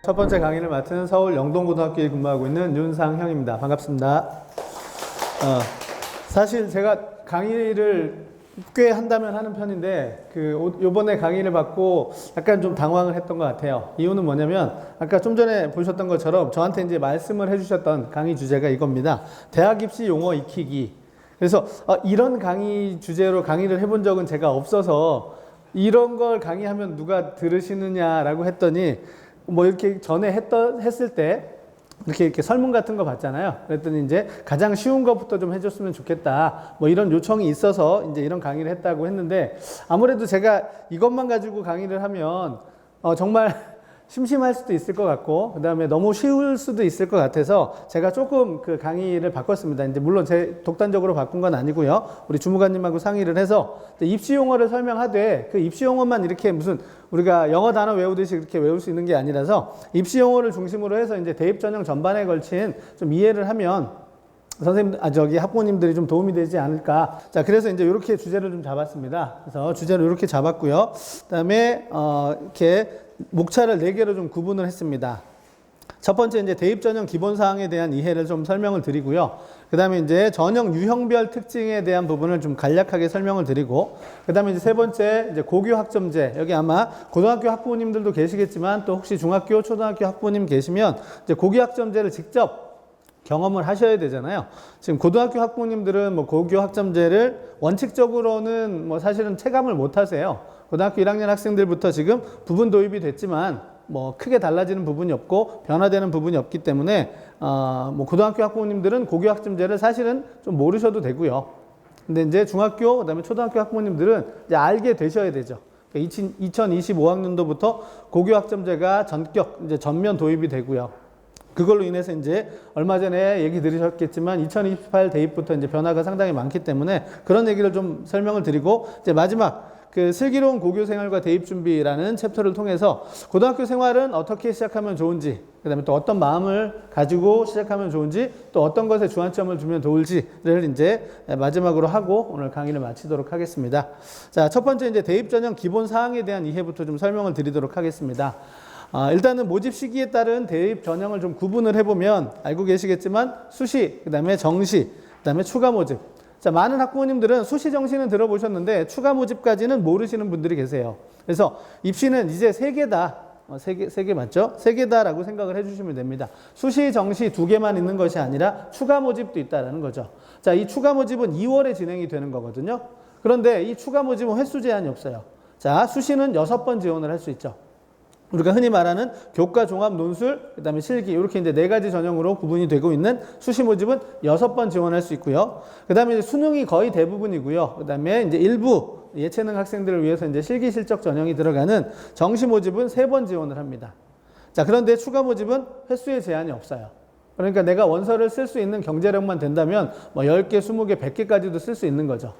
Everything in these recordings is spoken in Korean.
첫 번째 강의를 맡은 서울 영동고등학교에 근무하고 있는 윤상형입니다. 반갑습니다. 사실 제가 강의를 꽤 한다면 하는 편인데 요번에 강의를 받고 약간 좀 당황을 했던 것 같아요. 이유는 뭐냐면 아까 좀 전에 보셨던 것처럼 저한테 이제 말씀을 해주셨던 강의 주제가 이겁니다. 대학 입시 용어 익히기. 그래서 이런 강의 주제로 강의를 해본 적은 제가 없어서 이런 걸 강의하면 누가 들으시느냐라고 했더니 뭐 이렇게 전에 했을 때 이렇게 설문 같은 거 봤잖아요. 그랬더니 이제 가장 쉬운 것부터 좀 해줬으면 좋겠다. 뭐 이런 요청이 있어서 이제 이런 강의를 했다고 했는데 아무래도 제가 이것만 가지고 강의를 하면 정말 심심할 수도 있을 것 같고 그 다음에 너무 쉬울 수도 있을 것 같아서 제가 조금 그 강의를 바꿨습니다. 이제 물론 제 독단적으로 바꾼 건 아니고요. 우리 주무관님하고 상의를 해서 입시 용어를 설명하되 그 입시 용어만 이렇게 무슨 우리가 영어 단어 외우듯이 그렇게 외울 수 있는 게 아니라서 입시 용어를 중심으로 해서 이제 대입 전형 전반에 걸친 좀 이해를 하면 선생님, 학부모님들이 좀 도움이 되지 않을까. 자, 그래서 이제 이렇게 주제를 좀 잡았습니다. 그래서 주제를 이렇게 잡았고요. 그 다음에, 이렇게 목차를 4개로 좀 구분을 했습니다. 첫 번째, 이제 대입 전형 기본 사항에 대한 이해를 좀 설명을 드리고요. 그 다음에 이제 전형 유형별 특징에 대한 부분을 좀 간략하게 설명을 드리고, 그 다음에 이제 세 번째, 이제 고교 학점제. 여기 아마 고등학교 학부모님들도 계시겠지만 또 혹시 중학교, 초등학교 학부모님 계시면 이제 고교 학점제를 직접 경험을 하셔야 되잖아요. 지금 고등학교 학부모님들은 뭐 고교 학점제를 원칙적으로는 뭐 사실은 체감을 못 하세요. 고등학교 1학년 학생들부터 지금 부분 도입이 됐지만 뭐 크게 달라지는 부분이 없고 변화되는 부분이 없기 때문에 뭐 고등학교 학부모님들은 고교 학점제를 사실은 좀 모르셔도 되고요. 근데 이제 중학교 그다음에 초등학교 학부모님들은 이제 알게 되셔야 되죠. 2025학년도부터 고교 학점제가 이제 전면 도입이 되고요. 그걸로 인해서 이제 얼마 전에 얘기 들으셨겠지만 2028 대입부터 이제 변화가 상당히 많기 때문에 그런 얘기를 좀 설명을 드리고 이제 마지막 그 슬기로운 고교 생활과 대입 준비라는 챕터를 통해서 고등학교 생활은 어떻게 시작하면 좋은지, 그다음에 또 어떤 마음을 가지고 시작하면 좋은지, 또 어떤 것에 주안점을 두면 좋을지를 이제 마지막으로 하고 오늘 강의를 마치도록 하겠습니다. 자, 첫 번째 이제 대입 전형 기본 사항에 대한 이해부터 좀 설명을 드리도록 하겠습니다. 일단은 모집 시기에 따른 대입 전형을 좀 구분을 해보면 알고 계시겠지만 수시, 그 다음에 정시, 그 다음에 추가 모집. 자, 많은 학부모님들은 수시 정시는 들어보셨는데 추가 모집까지는 모르시는 분들이 계세요. 그래서 입시는 이제 3개다. 3개 맞죠? 3개다라고 생각을 해주시면 됩니다. 수시, 정시 2개만 있는 것이 아니라 추가 모집도 있다라는 거죠. 자, 이 추가 모집은 2월에 진행이 되는 거거든요. 그런데 이 추가 모집은 횟수 제한이 없어요. 자, 수시는 6번 지원을 할 수 있죠. 우리가 흔히 말하는 교과 종합 논술, 그 다음에 실기, 이렇게 이제 4가지 전형으로 구분이 되고 있는 수시 모집은 6번 지원할 수 있고요. 그 다음에 수능이 거의 대부분이고요. 그 다음에 이제 일부 예체능 학생들을 위해서 이제 실기 실적 전형이 들어가는 정시 모집은 3번 지원을 합니다. 자, 그런데 추가 모집은 횟수의 제한이 없어요. 그러니까 내가 원서를 쓸 수 있는 경제력만 된다면 뭐 10개, 20개, 100개까지도 쓸 수 있는 거죠.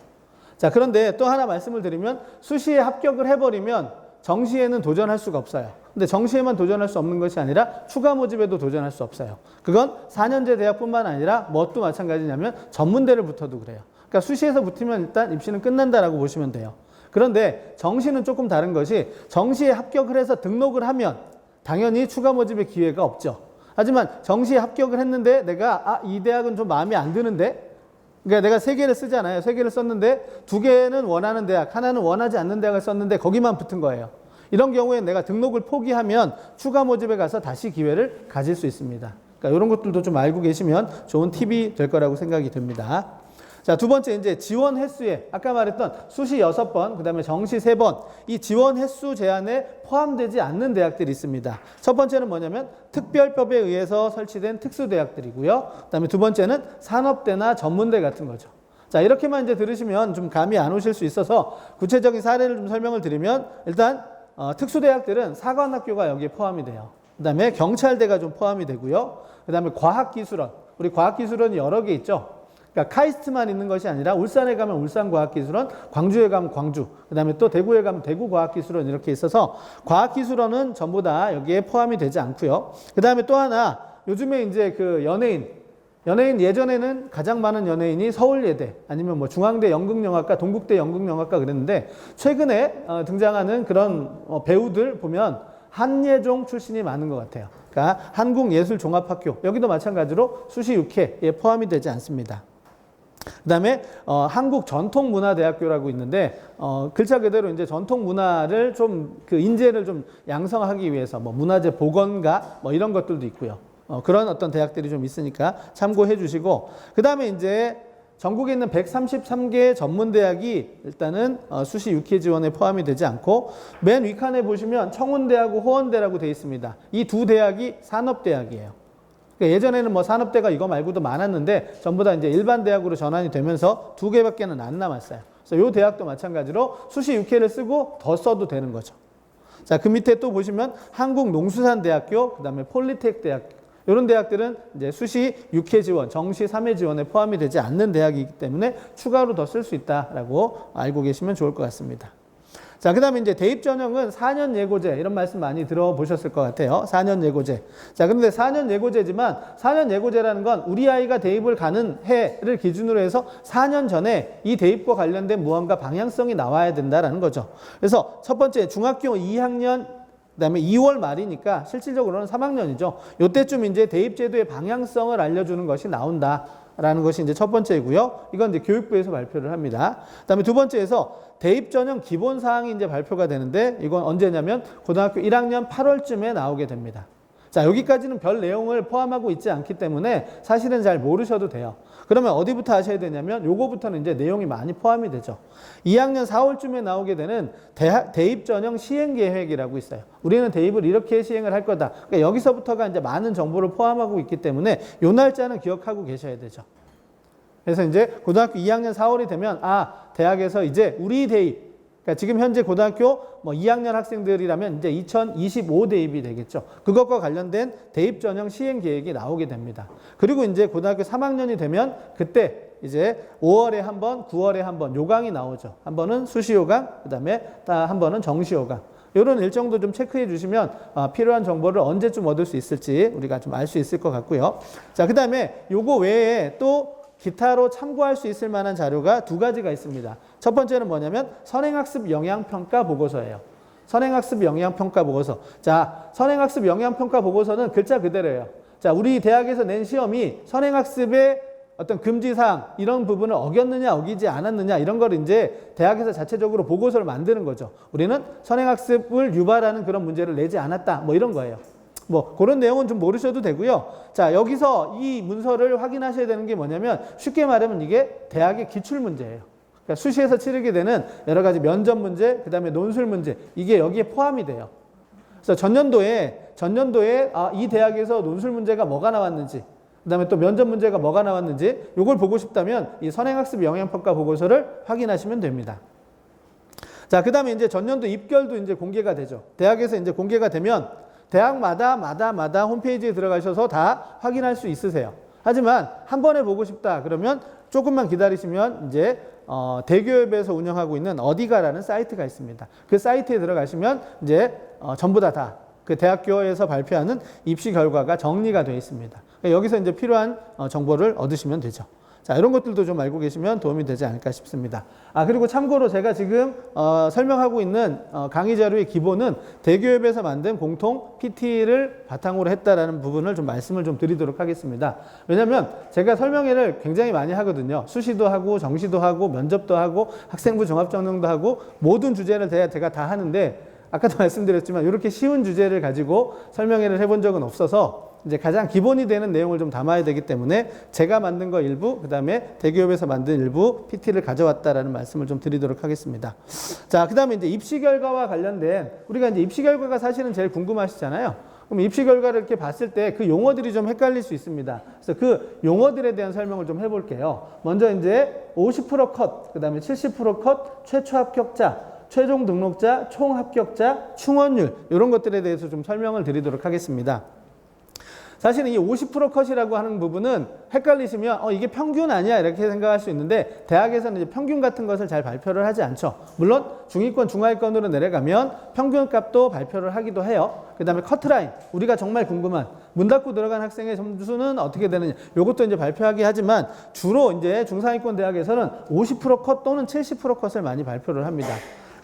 자, 그런데 또 하나 말씀을 드리면 수시에 합격을 해버리면 정시에는 도전할 수가 없어요. 근데 정시에만 도전할 수 없는 것이 아니라 추가 모집에도 도전할 수 없어요. 그건 4년제 대학뿐만 아니라 뭣도 마찬가지냐면 전문대를 붙어도 그래요. 그러니까 수시에서 붙으면 일단 입시는 끝난다라고 보시면 돼요. 그런데 정시는 조금 다른 것이 정시에 합격을 해서 등록을 하면 당연히 추가 모집의 기회가 없죠. 하지만 정시에 합격을 했는데 내가 이 대학은 좀 마음에 안 드는데 그러니까 내가 3개를 쓰잖아요. 3개를 썼는데 2개는 원하는 대학, 하나는 원하지 않는 대학을 썼는데 거기만 붙은 거예요. 이런 경우에 내가 등록을 포기하면 추가 모집에 가서 다시 기회를 가질 수 있습니다. 그러니까 이런 것들도 좀 알고 계시면 좋은 팁이 될 거라고 생각이 듭니다. 자, 두 번째 이제 지원 횟수에 아까 말했던 수시 6번, 그 다음에 정시 3번 이 지원 횟수 제한에 포함되지 않는 대학들이 있습니다. 첫 번째는 뭐냐면 특별법에 의해서 설치된 특수대학들이고요. 그 다음에 두 번째는 산업대나 전문대 같은 거죠. 자, 이렇게만 이제 들으시면 좀 감이 안 오실 수 있어서 구체적인 사례를 좀 설명을 드리면 일단 특수대학들은 사관학교가 여기에 포함이 돼요. 그 다음에 경찰대가 좀 포함이 되고요. 그 다음에 과학기술원, 우리 과학기술원이 여러 개 있죠. 그러니까 카이스트만 있는 것이 아니라 울산에 가면 울산과학기술원, 광주에 가면 광주, 그 다음에 또 대구에 가면 대구과학기술원 이렇게 있어서 과학기술원은 전부 다 여기에 포함이 되지 않고요. 그 다음에 또 하나 요즘에 이제 그 연예인 예전에는 가장 많은 연예인이 서울예대 아니면 뭐 중앙대 연극영화과, 동국대 연극영화과 그랬는데 최근에 등장하는 그런 배우들 보면 한예종 출신이 많은 것 같아요. 그러니까 한국예술종합학교 여기도 마찬가지로 수시 6회에 포함이 되지 않습니다. 그다음에 한국전통문화대학교라고 있는데 글자 그대로 이제 전통문화를 좀 그 인재를 좀 양성하기 위해서 뭐 문화재 복원가 뭐 이런 것들도 있고요. 그런 어떤 대학들이 좀 있으니까 참고해 주시고 그다음에 이제 전국에 있는 133개 전문대학이 일단은 수시 6회 지원에 포함이 되지 않고 맨 윗칸에 보시면 청운대하고 호원대라고 되어 있습니다. 이 두 대학이 산업대학이에요. 그러니까 예전에는 뭐 산업대가 이거 말고도 많았는데 전부 다 이제 일반 대학으로 전환이 되면서 두 개밖에는 안 남았어요. 그래서 이 대학도 마찬가지로 수시 6회를 쓰고 더 써도 되는 거죠. 자, 그 밑에 또 보시면 한국농수산대학교, 그다음에 폴리텍 대학교 이런 대학들은 이제 수시 6회 지원, 정시 3회 지원에 포함이 되지 않는 대학이기 때문에 추가로 더 쓸 수 있다라고 알고 계시면 좋을 것 같습니다. 자, 그 다음에 이제 대입 전형은 4년 예고제, 이런 말씀 많이 들어보셨을 것 같아요. 4년 예고제. 자, 근데 4년 예고제지만 4년 예고제라는 건 우리 아이가 대입을 가는 해를 기준으로 해서 4년 전에 이 대입과 관련된 무언가 방향성이 나와야 된다라는 거죠. 그래서 첫 번째 중학교 2학년 그다음에 2월 말이니까 실질적으로는 3학년이죠. 요때쯤 이제 대입제도의 방향성을 알려주는 것이 나온다라는 것이 이제 첫 번째이고요. 이건 이제 교육부에서 발표를 합니다. 그다음에 두 번째에서 대입 전형 기본 사항이 이제 발표가 되는데 이건 언제냐면 고등학교 1학년 8월쯤에 나오게 됩니다. 자, 여기까지는 별 내용을 포함하고 있지 않기 때문에 사실은 잘 모르셔도 돼요. 그러면 어디부터 하셔야 되냐면 요거부터는 이제 내용이 많이 포함이 되죠. 2학년 4월쯤에 나오게 되는 대입 전형 시행 계획이라고 있어요. 우리는 대입을 이렇게 시행을 할 거다. 그러니까 여기서부터가 이제 많은 정보를 포함하고 있기 때문에 요 날짜는 기억하고 계셔야 되죠. 그래서 이제 고등학교 2학년 4월이 되면 대학에서 이제 우리 대입 그러니까 지금 현재 고등학교 뭐 2학년 학생들이라면 이제 2025 대입이 되겠죠. 그것과 관련된 대입 전형 시행 계획이 나오게 됩니다. 그리고 이제 고등학교 3학년이 되면 그때 이제 5월에 한 번, 9월에 한 번 요강이 나오죠. 한 번은 수시 요강, 그다음에 한 번은 정시 요강. 이런 일정도 좀 체크해 주시면 필요한 정보를 언제쯤 얻을 수 있을지 우리가 좀 알 수 있을 것 같고요. 자, 그다음에 요거 외에 또 기타로 참고할 수 있을 만한 자료가 두 가지가 있습니다. 첫 번째는 뭐냐면 선행학습 영향평가 보고서예요. 선행학습 영향평가 보고서. 자, 선행학습 영향평가 보고서는 글자 그대로예요. 자, 우리 대학에서 낸 시험이 선행학습의 어떤 금지사항 이런 부분을 어겼느냐 어기지 않았느냐 이런 걸 이제 대학에서 자체적으로 보고서를 만드는 거죠. 우리는 선행학습을 유발하는 그런 문제를 내지 않았다 뭐 이런 거예요. 뭐 그런 내용은 좀 모르셔도 되고요. 자, 여기서 이 문서를 확인하셔야 되는 게 뭐냐면 쉽게 말하면 이게 대학의 기출 문제예요. 그러니까 수시에서 치르게 되는 여러 가지 면접 문제, 그다음에 논술 문제 이게 여기에 포함이 돼요. 그래서 전년도에 이 대학에서 논술 문제가 뭐가 나왔는지, 그다음에 또 면접 문제가 뭐가 나왔는지 이걸 보고 싶다면 이 선행학습 영향평가 보고서를 확인하시면 됩니다. 자, 그다음에 이제 전년도 입결도 이제 공개가 되죠. 대학에서 이제 공개가 되면 대학마다 홈페이지에 들어가셔서 다 확인할 수 있으세요. 하지만 한 번에 보고 싶다 그러면 조금만 기다리시면 이제 대교협에서 운영하고 있는 어디가라는 사이트가 있습니다. 그 사이트에 들어가시면 이제 전부 다 그 대학교에서 발표하는 입시 결과가 정리가 되어 있습니다. 여기서 이제 필요한 정보를 얻으시면 되죠. 자, 이런 것들도 좀 알고 계시면 도움이 되지 않을까 싶습니다. 그리고 참고로 제가 지금 설명하고 있는 강의 자료의 기본은 대교협에서 만든 공통 PT를 바탕으로 했다라는 부분을 좀 말씀을 좀 드리도록 하겠습니다. 왜냐하면 제가 설명회를 굉장히 많이 하거든요. 수시도 하고 정시도 하고 면접도 하고 학생부 종합전형도 하고 모든 주제를 제가 다 하는데 아까도 말씀드렸지만 이렇게 쉬운 주제를 가지고 설명회를 해본 적은 없어서 이제 가장 기본이 되는 내용을 좀 담아야 되기 때문에 제가 만든 거 일부, 그 다음에 대기업에서 만든 일부 PT를 가져왔다라는 말씀을 좀 드리도록 하겠습니다. 자, 그 다음에 이제 입시 결과와 관련된 우리가 이제 입시 결과가 사실은 제일 궁금하시잖아요. 그럼 입시 결과를 이렇게 봤을 때 그 용어들이 좀 헷갈릴 수 있습니다. 그래서 그 용어들에 대한 설명을 좀 해볼게요. 먼저 이제 50% 컷, 그 다음에 70% 컷, 최초 합격자, 최종 등록자, 총 합격자, 충원율 이런 것들에 대해서 좀 설명을 드리도록 하겠습니다. 사실은 이 50% 컷이라고 하는 부분은 헷갈리시면 이게 평균 아니야 이렇게 생각할 수 있는데 대학에서는 이제 평균 같은 것을 잘 발표를 하지 않죠. 물론 중위권, 중하위권으로 내려가면 평균 값도 발표를 하기도 해요. 그 다음에 커트라인, 우리가 정말 궁금한 문 닫고 들어간 학생의 점수는 어떻게 되느냐 이것도 이제 발표하기 하지만 주로 이제 중상위권 대학에서는 50% 컷 또는 70% 컷을 많이 발표를 합니다.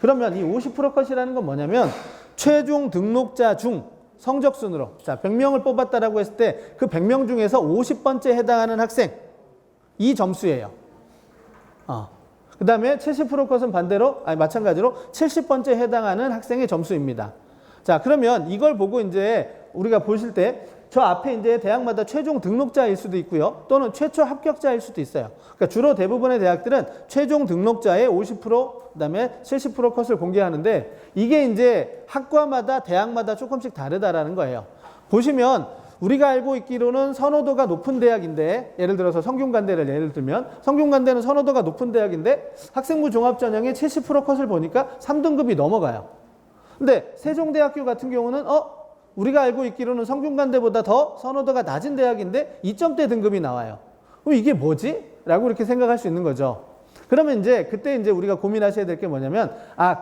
그러면 이 50% 컷이라는 건 뭐냐면 최종 등록자 중 성적 순으로. 자, 100명을 뽑았다라고 했을 때 그 100명 중에서 50번째 해당하는 학생. 이 점수예요. 그 다음에 70% 컷은 반대로, 마찬가지로 70번째 해당하는 학생의 점수입니다. 자, 그러면 이걸 보고 이제 우리가 보실 때 저 앞에 이제 대학마다 최종 등록자일 수도 있고요. 또는 최초 합격자일 수도 있어요. 그러니까 주로 대부분의 대학들은 최종 등록자의 50%, 그 다음에 70% 컷을 공개하는데 이게 이제 학과마다 대학마다 조금씩 다르다라는 거예요. 보시면 우리가 알고 있기로는 선호도가 높은 대학인데 예를 들어서 성균관대를 예를 들면 성균관대는 선호도가 높은 대학인데 학생부 종합전형의 70% 컷을 보니까 3등급이 넘어가요. 근데 세종대학교 같은 경우는 우리가 알고 있기로는 성균관대보다 더 선호도가 낮은 대학인데 2점대 등급이 나와요. 그럼 이게 뭐지? 라고 이렇게 생각할 수 있는 거죠. 그러면 이제 그때 이제 우리가 고민하셔야 될 게 뭐냐면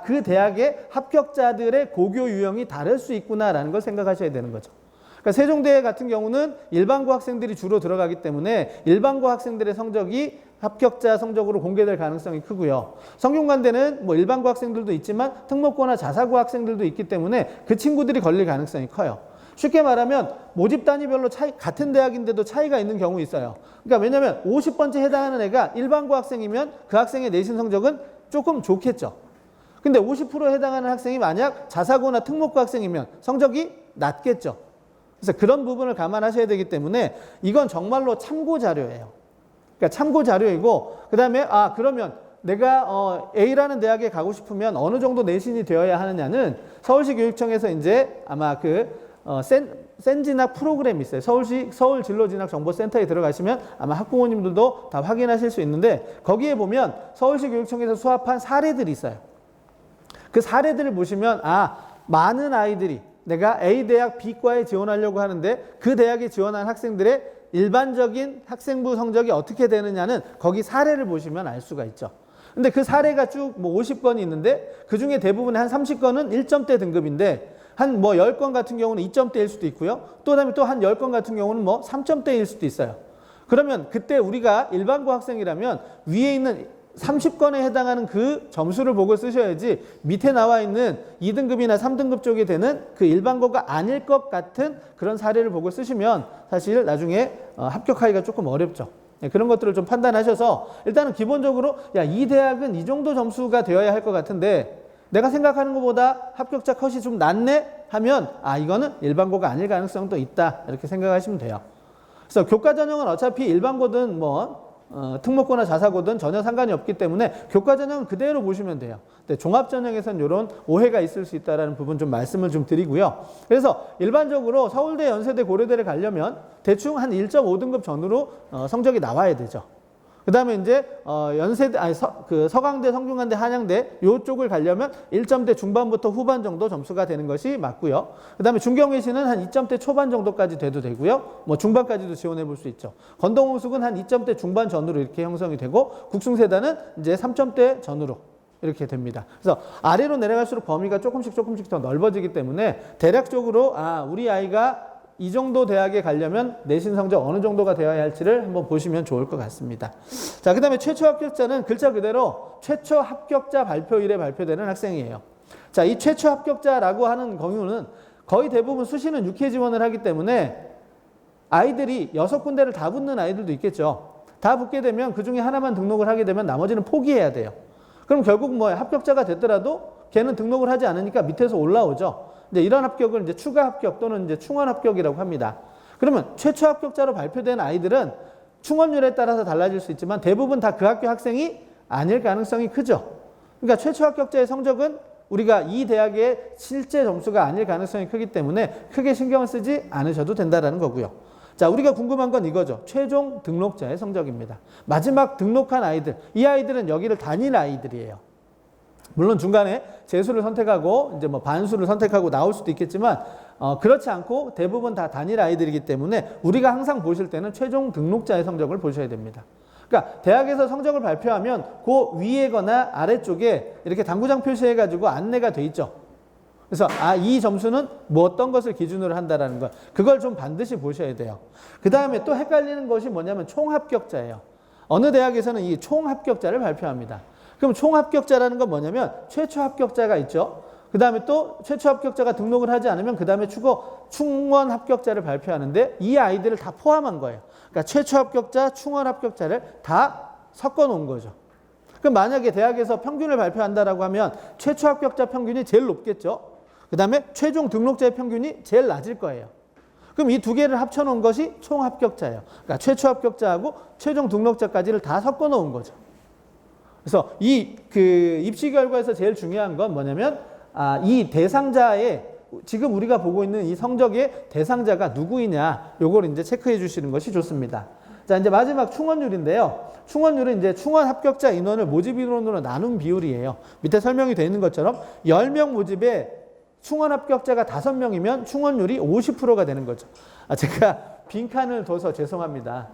그 대학의 합격자들의 고교 유형이 다를 수 있구나라는 걸 생각하셔야 되는 거죠. 그러니까 세종대 같은 경우는 일반고 학생들이 주로 들어가기 때문에 일반고 학생들의 성적이 합격자 성적으로 공개될 가능성이 크고요. 성균관대는 뭐 일반고 학생들도 있지만 특목고나 자사고 학생들도 있기 때문에 그 친구들이 걸릴 가능성이 커요. 쉽게 말하면 모집 단위별로 같은 대학인데도 차이가 있는 경우 있어요. 그러니까 왜냐하면 50번째 해당하는 애가 일반고 학생이면 그 학생의 내신 성적은 조금 좋겠죠. 근데 50% 해당하는 학생이 만약 자사고나 특목고 학생이면 성적이 낮겠죠. 그래서 그런 부분을 감안하셔야 되기 때문에 이건 정말로 참고 자료예요. 그러니까 참고 자료이고 그다음에 그러면 내가 A라는 대학에 가고 싶으면 어느 정도 내신이 되어야 하느냐는 서울시 교육청에서 이제 아마 센진학 프로그램이 있어요. 서울 진로진학정보센터에 들어가시면 아마 학부모님들도 다 확인하실 수 있는데 거기에 보면 서울시 교육청에서 수합한 사례들이 있어요. 그 사례들을 보시면 많은 아이들이 내가 A 대학 B과에 지원하려고 하는데 그 대학에 지원한 학생들의 일반적인 학생부 성적이 어떻게 되느냐는 거기 사례를 보시면 알 수가 있죠. 근데 그 사례가 쭉 뭐 50건이 있는데 그 중에 대부분의 한 30건은 1점대 등급인데 한 뭐 10건 같은 경우는 2점대일 수도 있고요. 또 그다음에 또 한 10건 같은 경우는 뭐 3점대일 수도 있어요. 그러면 그때 우리가 일반고 학생이라면 위에 있는 30건에 해당하는 그 점수를 보고 쓰셔야지 밑에 나와 있는 2등급이나 3등급 쪽에 되는 그 일반고가 아닐 것 같은 그런 사례를 보고 쓰시면 사실 나중에 합격하기가 조금 어렵죠. 그런 것들을 좀 판단하셔서 일단은 기본적으로 이 대학은 이 정도 점수가 되어야 할 것 같은데 내가 생각하는 것보다 합격자 컷이 좀 낮네 하면 이거는 일반고가 아닐 가능성도 있다 이렇게 생각하시면 돼요. 그래서 교과 전형은 어차피 일반고든 특목고나 자사고든 전혀 상관이 없기 때문에 교과 전형은 그대로 보시면 돼요. 근데 종합 전형에서는 이런 오해가 있을 수 있다는 부분 좀 말씀을 좀 드리고요. 그래서 일반적으로 서울대, 연세대, 고려대를 가려면 대충 한 1.5등급 전후로 성적이 나와야 되죠. 그 다음에 이제 서강대, 성균관대, 한양대 이쪽을 가려면 1점대 중반부터 후반 정도 점수가 되는 것이 맞고요. 그 다음에 중경외신은 한 2점대 초반 정도까지 돼도 되고요. 뭐 중반까지도 지원해 볼 수 있죠. 건동우숙은 한 2점대 중반 전후로 이렇게 형성이 되고 국숭세단은 이제 3점대 전후로 이렇게 됩니다. 그래서 아래로 내려갈수록 범위가 조금씩 더 넓어지기 때문에 대략적으로 우리 아이가 이 정도 대학에 가려면 내신 성적 어느 정도가 되어야 할지를 한번 보시면 좋을 것 같습니다. 자, 그 다음에 최초 합격자는 글자 그대로 최초 합격자 발표일에 발표되는 학생이에요. 자, 이 최초 합격자라고 하는 경우는 거의 대부분 수시는 6회 지원을 하기 때문에 아이들이 6군데를 다 붙는 아이들도 있겠죠. 다 붙게 되면 그 중에 하나만 등록을 하게 되면 나머지는 포기해야 돼요. 그럼 결국 합격자가 됐더라도 걔는 등록을 하지 않으니까 밑에서 올라오죠. 이제 이런 합격을 이제 추가 합격 또는 이제 충원 합격이라고 합니다. 그러면 최초 합격자로 발표된 아이들은 충원률에 따라서 달라질 수 있지만 대부분 다 그 학교 학생이 아닐 가능성이 크죠. 그러니까 최초 합격자의 성적은 우리가 이 대학의 실제 점수가 아닐 가능성이 크기 때문에 크게 신경을 쓰지 않으셔도 된다는 거고요. 자, 우리가 궁금한 건 이거죠. 최종 등록자의 성적입니다. 마지막 등록한 아이들, 이 아이들은 여기를 다닐 아이들이에요. 물론 중간에 재수를 선택하고 이제 반수를 선택하고 나올 수도 있겠지만 그렇지 않고 대부분 다 단일 아이들이기 때문에 우리가 항상 보실 때는 최종 등록자의 성적을 보셔야 됩니다. 그러니까 대학에서 성적을 발표하면 그 위에거나 아래쪽에 이렇게 당구장 표시해가지고 안내가 돼 있죠. 그래서 이 점수는 어떤 것을 기준으로 한다라는 거, 그걸 좀 반드시 보셔야 돼요. 그 다음에 또 헷갈리는 것이 뭐냐면 총합격자예요. 어느 대학에서는 이 총합격자를 발표합니다. 그럼 총합격자라는 건 뭐냐면 최초 합격자가 있죠. 그 다음에 또 최초 합격자가 등록을 하지 않으면 그 다음에 충원 합격자를 발표하는데 이 아이들을 다 포함한 거예요. 그러니까 최초 합격자, 충원 합격자를 다 섞어 놓은 거죠. 그럼 만약에 대학에서 평균을 발표한다라고 하면 최초 합격자 평균이 제일 높겠죠. 그 다음에 최종 등록자의 평균이 제일 낮을 거예요. 그럼 이 두 개를 합쳐 놓은 것이 총 합격자예요. 그러니까 최초 합격자하고 최종 등록자까지를 다 섞어 놓은 거죠. 그래서 입시 결과에서 제일 중요한 건 뭐냐면 이 대상자의 지금 우리가 보고 있는 이 성적의 대상자가 누구이냐 요걸 이제 체크해 주시는 것이 좋습니다. 자, 이제 마지막 충원율인데요. 충원율은 이제 충원 합격자 인원을 모집 인원으로 나눈 비율이에요. 밑에 설명이 되어 있는 것처럼 10명 모집에 충원 합격자가 5명이면 충원율이 50%가 되는 거죠. 제가 빈칸을 둬서 죄송합니다.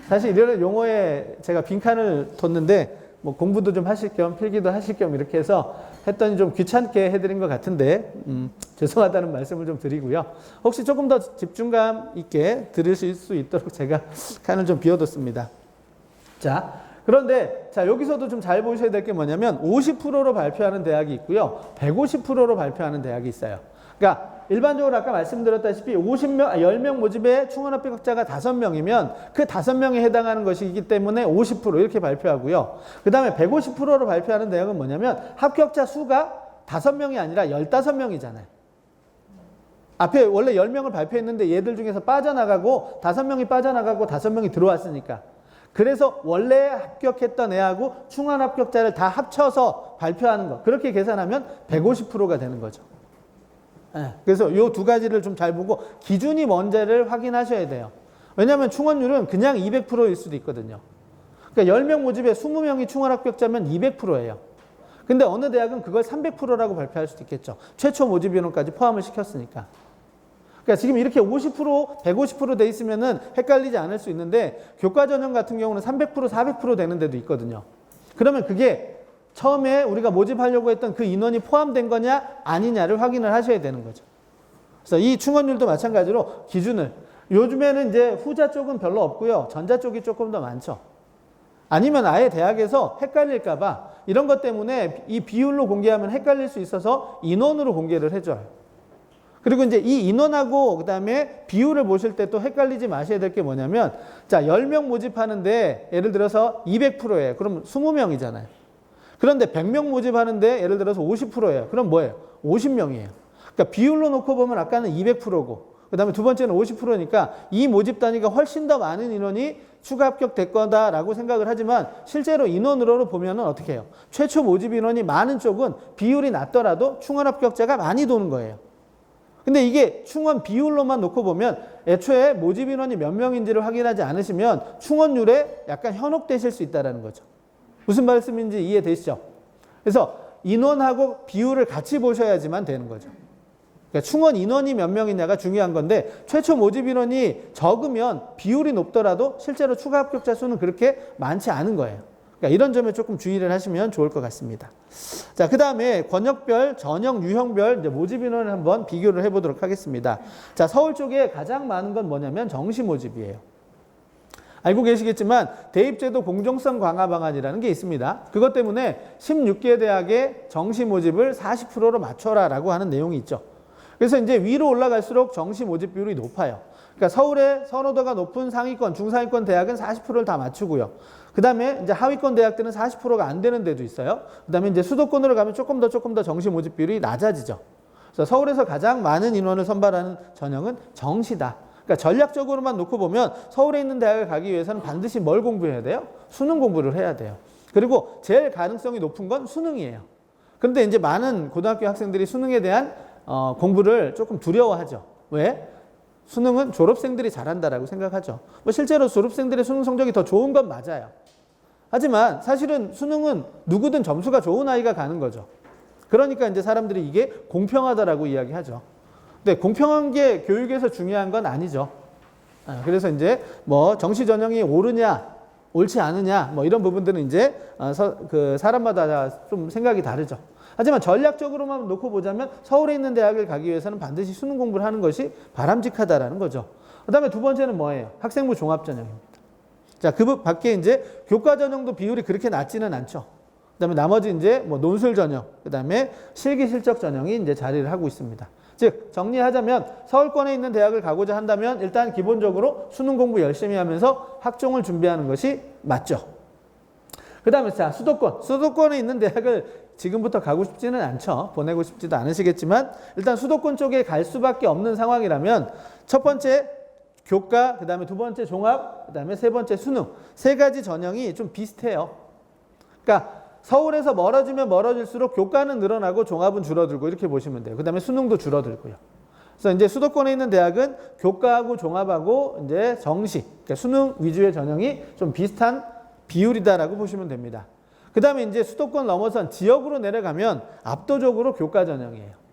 사실 이런 용어에 제가 빈칸을 뒀는데 뭐 공부도 좀 하실 겸 필기도 하실 겸 이렇게 해서 했더니 좀 귀찮게 해드린 것 같은데 죄송하다는 말씀을 좀 드리고요. 혹시 조금 더 집중감 있게 들으실 수 있도록 제가 칸을 좀 비워뒀습니다. 자, 그런데 자 여기서도 좀 잘 보셔야 될 게 뭐냐면 50%로 발표하는 대학이 있고요. 150%로 발표하는 대학이 있어요. 그러니까 일반적으로 아까 말씀드렸다시피 10명 모집에 충원 합격자가 5명이면 그 5명에 해당하는 것이기 때문에 50% 이렇게 발표하고요. 그 다음에 150%로 발표하는 대학은 뭐냐면 합격자 수가 5명이 아니라 15명이잖아요. 앞에 원래 10명을 발표했는데 얘들 중에서 빠져나가고 5명이 빠져나가고 5명이 들어왔으니까. 그래서 원래 합격했던 애하고 충원 합격자를 다 합쳐서 발표하는 거. 그렇게 계산하면 150%가 되는 거죠. 그래서 이 두 가지를 좀 잘 보고 기준이 뭔지를 확인하셔야 돼요. 왜냐하면 충원율은 그냥 200%일 수도 있거든요. 그러니까 10명 모집에 20명이 충원 합격자면 200%예요. 근데 어느 대학은 그걸 300%라고 발표할 수도 있겠죠. 최초 모집 인원까지 포함을 시켰으니까. 그러니까 지금 이렇게 50%, 150% 돼 있으면은 헷갈리지 않을 수 있는데 교과 전형 같은 경우는 300%, 400% 되는 데도 있거든요. 그러면 그게 처음에 우리가 모집하려고 했던 그 인원이 포함된 거냐 아니냐를 확인을 하셔야 되는 거죠. 그래서 이 충원율도 마찬가지로 기준을 요즘에는 이제 후자 쪽은 별로 없고요. 전자 쪽이 조금 더 많죠. 아니면 아예 대학에서 헷갈릴까 봐 이런 것 때문에 이 비율로 공개하면 헷갈릴 수 있어서 인원으로 공개를 해줘요. 그리고 이제 이 인원하고 그다음에 비율을 보실 때 또 헷갈리지 마셔야 될 게 뭐냐면 자, 10명 모집하는데 예를 들어서 200%예요. 그럼 20명이잖아요. 그런데 100명 모집하는데 예를 들어서 50%예요. 그럼 뭐예요? 50명이에요. 그러니까 비율로 놓고 보면 아까는 200%고 그 다음에 두 번째는 50%니까 이 모집 단위가 훨씬 더 많은 인원이 추가 합격될 거다라고 생각을 하지만 실제로 인원으로 보면 어떻게 해요? 최초 모집 인원이 많은 쪽은 비율이 낮더라도 충원 합격자가 많이 도는 거예요. 근데 이게 충원 비율로만 놓고 보면 애초에 모집 인원이 몇 명인지를 확인하지 않으시면 충원율에 약간 현혹되실 수 있다는 거죠. 무슨 말씀인지 이해되시죠? 그래서 인원하고 비율을 같이 보셔야지만 되는 거죠. 그러니까 충원 인원이 몇 명이냐가 중요한 건데 최초 모집 인원이 적으면 비율이 높더라도 실제로 추가 합격자 수는 그렇게 많지 않은 거예요. 그러니까 이런 점에 조금 주의를 하시면 좋을 것 같습니다. 자, 그 다음에 권역별, 전형, 유형별 이제 모집 인원을 한번 비교를 해보도록 하겠습니다. 자, 서울 쪽에 가장 많은 건 뭐냐면 정시 모집이에요. 알고 계시겠지만 대입제도 공정성 강화 방안이라는 게 있습니다. 그것 때문에 16개 대학의 정시 모집을 40%로 맞춰라라고 하는 내용이 있죠. 그래서 이제 위로 올라갈수록 정시 모집 비율이 높아요. 그러니까 서울의 선호도가 높은 상위권, 중상위권 대학은 40%를 다 맞추고요. 그 다음에 이제 하위권 대학들은 40%가 안 되는 데도 있어요. 그 다음에 이제 수도권으로 가면 조금 더 정시 모집 비율이 낮아지죠. 그래서 서울에서 가장 많은 인원을 선발하는 전형은 정시다. 그러니까 전략적으로만 놓고 보면 서울에 있는 대학을 가기 위해서는 반드시 뭘 공부해야 돼요? 수능 공부를 해야 돼요. 그리고 제일 가능성이 높은 건 수능이에요. 그런데 이제 많은 고등학교 학생들이 수능에 대한 공부를 조금 두려워하죠. 왜? 수능은 졸업생들이 잘한다라고 생각하죠. 뭐 실제로 졸업생들의 수능 성적이 더 좋은 건 맞아요. 하지만 사실은 수능은 누구든 점수가 좋은 아이가 가는 거죠. 그러니까 이제 사람들이 이게 공평하다라고 이야기하죠. 근데 공평한 게 교육에서 중요한 건 아니죠. 그래서 이제 뭐 정시 전형이 옳으냐, 옳지 않으냐, 뭐 이런 부분들은 이제 그 사람마다 좀 생각이 다르죠. 하지만 전략적으로만 놓고 보자면 서울에 있는 대학을 가기 위해서는 반드시 수능 공부를 하는 것이 바람직하다라는 거죠. 그 다음에 두 번째는 뭐예요? 학생부 종합전형입니다. 자, 그 밖에 이제 교과 전형도 비율이 그렇게 낮지는 않죠. 그다음에 나머지 이제 뭐 논술 전형, 그다음에 실기 실적 전형이 이제 자리를 하고 있습니다. 즉 정리하자면 서울권에 있는 대학을 가고자 한다면 일단 기본적으로 수능 공부 열심히 하면서 학종을 준비하는 것이 맞죠. 그다음에 자 수도권에 있는 대학을 지금부터 가고 싶지는 않죠. 보내고 싶지도 않으시겠지만 일단 수도권 쪽에 갈 수밖에 없는 상황이라면 첫 번째 교과, 그다음에 두 번째 종합, 그다음에 세 번째 수능, 세 가지 전형이 좀 비슷해요. 그러니까 서울에서 멀어지면 멀어질수록 교과는 늘어나고 종합은 줄어들고 이렇게 보시면 돼요. 그다음에 수능도 줄어들고요. 그래서 이제 수도권에 있는 대학은 교과하고 종합하고 이제 정시, 그러니까 수능 위주의 전형이 좀 비슷한 비율이다라고 보시면 됩니다. 그다음에 이제 수도권 넘어선 지역으로 내려가면 압도적으로 교과 전형이에요.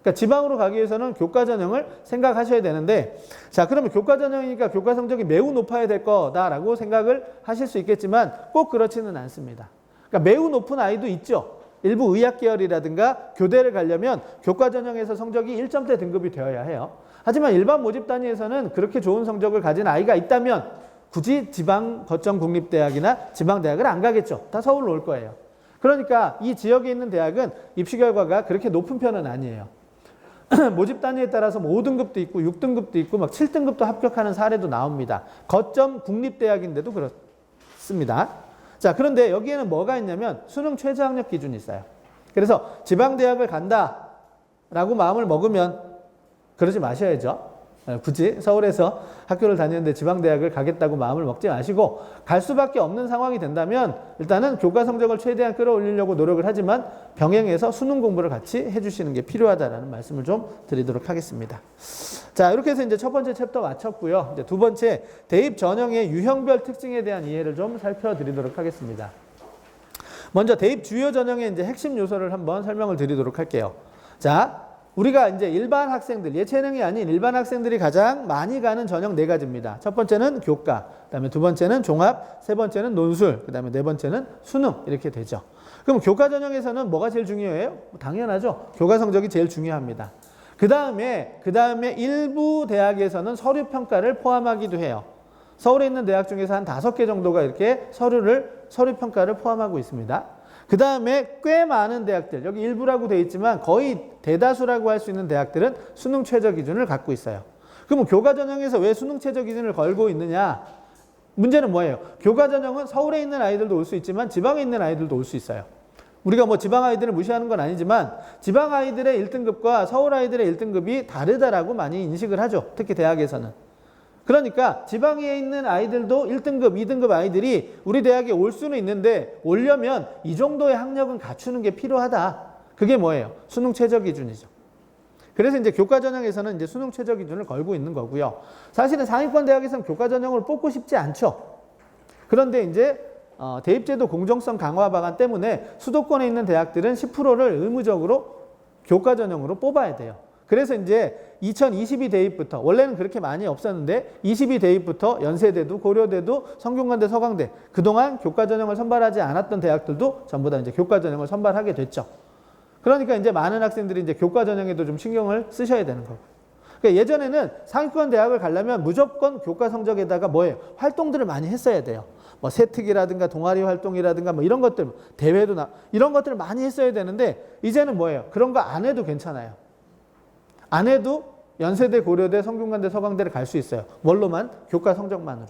그러니까 지방으로 가기 위해서는 교과 전형을 생각하셔야 되는데, 자, 그러면 교과 전형이니까 교과 성적이 매우 높아야 될 거다라고 생각을 하실 수 있겠지만 꼭 그렇지는 않습니다. 그러니까 매우 높은 아이도 있죠. 일부 의학 계열이라든가 교대를 가려면 교과 전형에서 성적이 1점대 등급이 되어야 해요. 하지만 일반 모집 단위에서는 그렇게 좋은 성적을 가진 아이가 있다면 굳이 지방 거점 국립대학이나 지방대학을 안 가겠죠. 다 서울로 올 거예요. 그러니까 이 지역에 있는 대학은 입시 결과가 그렇게 높은 편은 아니에요. 모집 단위에 따라서 뭐 5등급도 있고 6등급도 있고 막 7등급도 합격하는 사례도 나옵니다. 거점 국립대학인데도 그렇습니다. 자, 그런데 여기에는 뭐가 있냐면 수능 최저학력 기준이 있어요. 그래서 지방대학을 간다라고 마음을 먹으면 그러지 마셔야죠. 굳이 서울에서 학교를 다니는데 지방대학을 가겠다고 마음을 먹지 마시고 갈 수밖에 없는 상황이 된다면 일단은 교과 성적을 최대한 끌어올리려고 노력을 하지만 병행해서 수능 공부를 같이 해주시는 게 필요하다라는 말씀을 좀 드리도록 하겠습니다. 자, 이렇게 해서 이제 첫 번째 챕터 마쳤고요. 이제 두 번째 대입 전형의 유형별 특징에 대한 이해를 좀 살펴드리도록 하겠습니다. 먼저 대입 주요 전형의 이제 핵심 요소를 한번 설명을 드리도록 할게요. 자, 우리가 이제 일반 학생들, 예체능이 아닌 일반 학생들이 가장 많이 가는 전형 네 가지입니다. 첫 번째는 교과, 그다음에 두 번째는 종합, 세 번째는 논술, 그다음에 네 번째는 수능 이렇게 되죠. 그럼 교과 전형에서는 뭐가 제일 중요해요? 당연하죠. 교과 성적이 제일 중요합니다. 그다음에 일부 대학에서는 서류 평가를 포함하기도 해요. 서울에 있는 대학 중에서 한 5개 정도가 이렇게 서류 평가를 포함하고 있습니다. 그 다음에 꽤 많은 대학들, 여기 일부라고 되어 있지만 거의 대다수라고 할 수 있는 대학들은 수능 최저 기준을 갖고 있어요. 그럼 교과 전형에서 왜 수능 최저 기준을 걸고 있느냐? 문제는 뭐예요? 교과 전형은 서울에 있는 아이들도 올 수 있지만 지방에 있는 아이들도 올 수 있어요. 우리가 뭐 지방 아이들을 무시하는 건 아니지만 지방 아이들의 1등급과 서울 아이들의 1등급이 다르다라고 많이 인식을 하죠. 특히 대학에서는. 그러니까 지방에 있는 아이들도 1등급, 2등급 아이들이 우리 대학에 올 수는 있는데 오려면 이 정도의 학력은 갖추는 게 필요하다. 그게 뭐예요? 수능 최저 기준이죠. 그래서 이제 교과 전형에서는 이제 수능 최저 기준을 걸고 있는 거고요. 사실은 상위권 대학에서는 교과 전형을 뽑고 싶지 않죠. 그런데 이제 대입제도 공정성 강화 방안 때문에 수도권에 있는 대학들은 10%를 의무적으로 교과 전형으로 뽑아야 돼요. 그래서 이제 2022 대입부터 원래는 그렇게 많이 없었는데 22 대입부터 연세대도 고려대도 성균관대 서강대 그동안 교과 전형을 선발하지 않았던 대학들도 전부 다 이제 교과 전형을 선발하게 됐죠. 그러니까 이제 많은 학생들이 이제 교과 전형에도 좀 신경을 쓰셔야 되는 거고. 그러니까 예전에는 상위권 대학을 가려면 무조건 교과 성적에다가 뭐예요? 활동들을 많이 했어야 돼요. 뭐 세특이라든가 동아리 활동이라든가 뭐 이런 것들, 대회도 이런 것들을 많이 했어야 되는데 이제는 뭐예요? 그런 거 안 해도 괜찮아요. 안 해도 연세대, 고려대, 성균관대, 서강대를 갈 수 있어요. 뭘로만? 교과 성적만으로.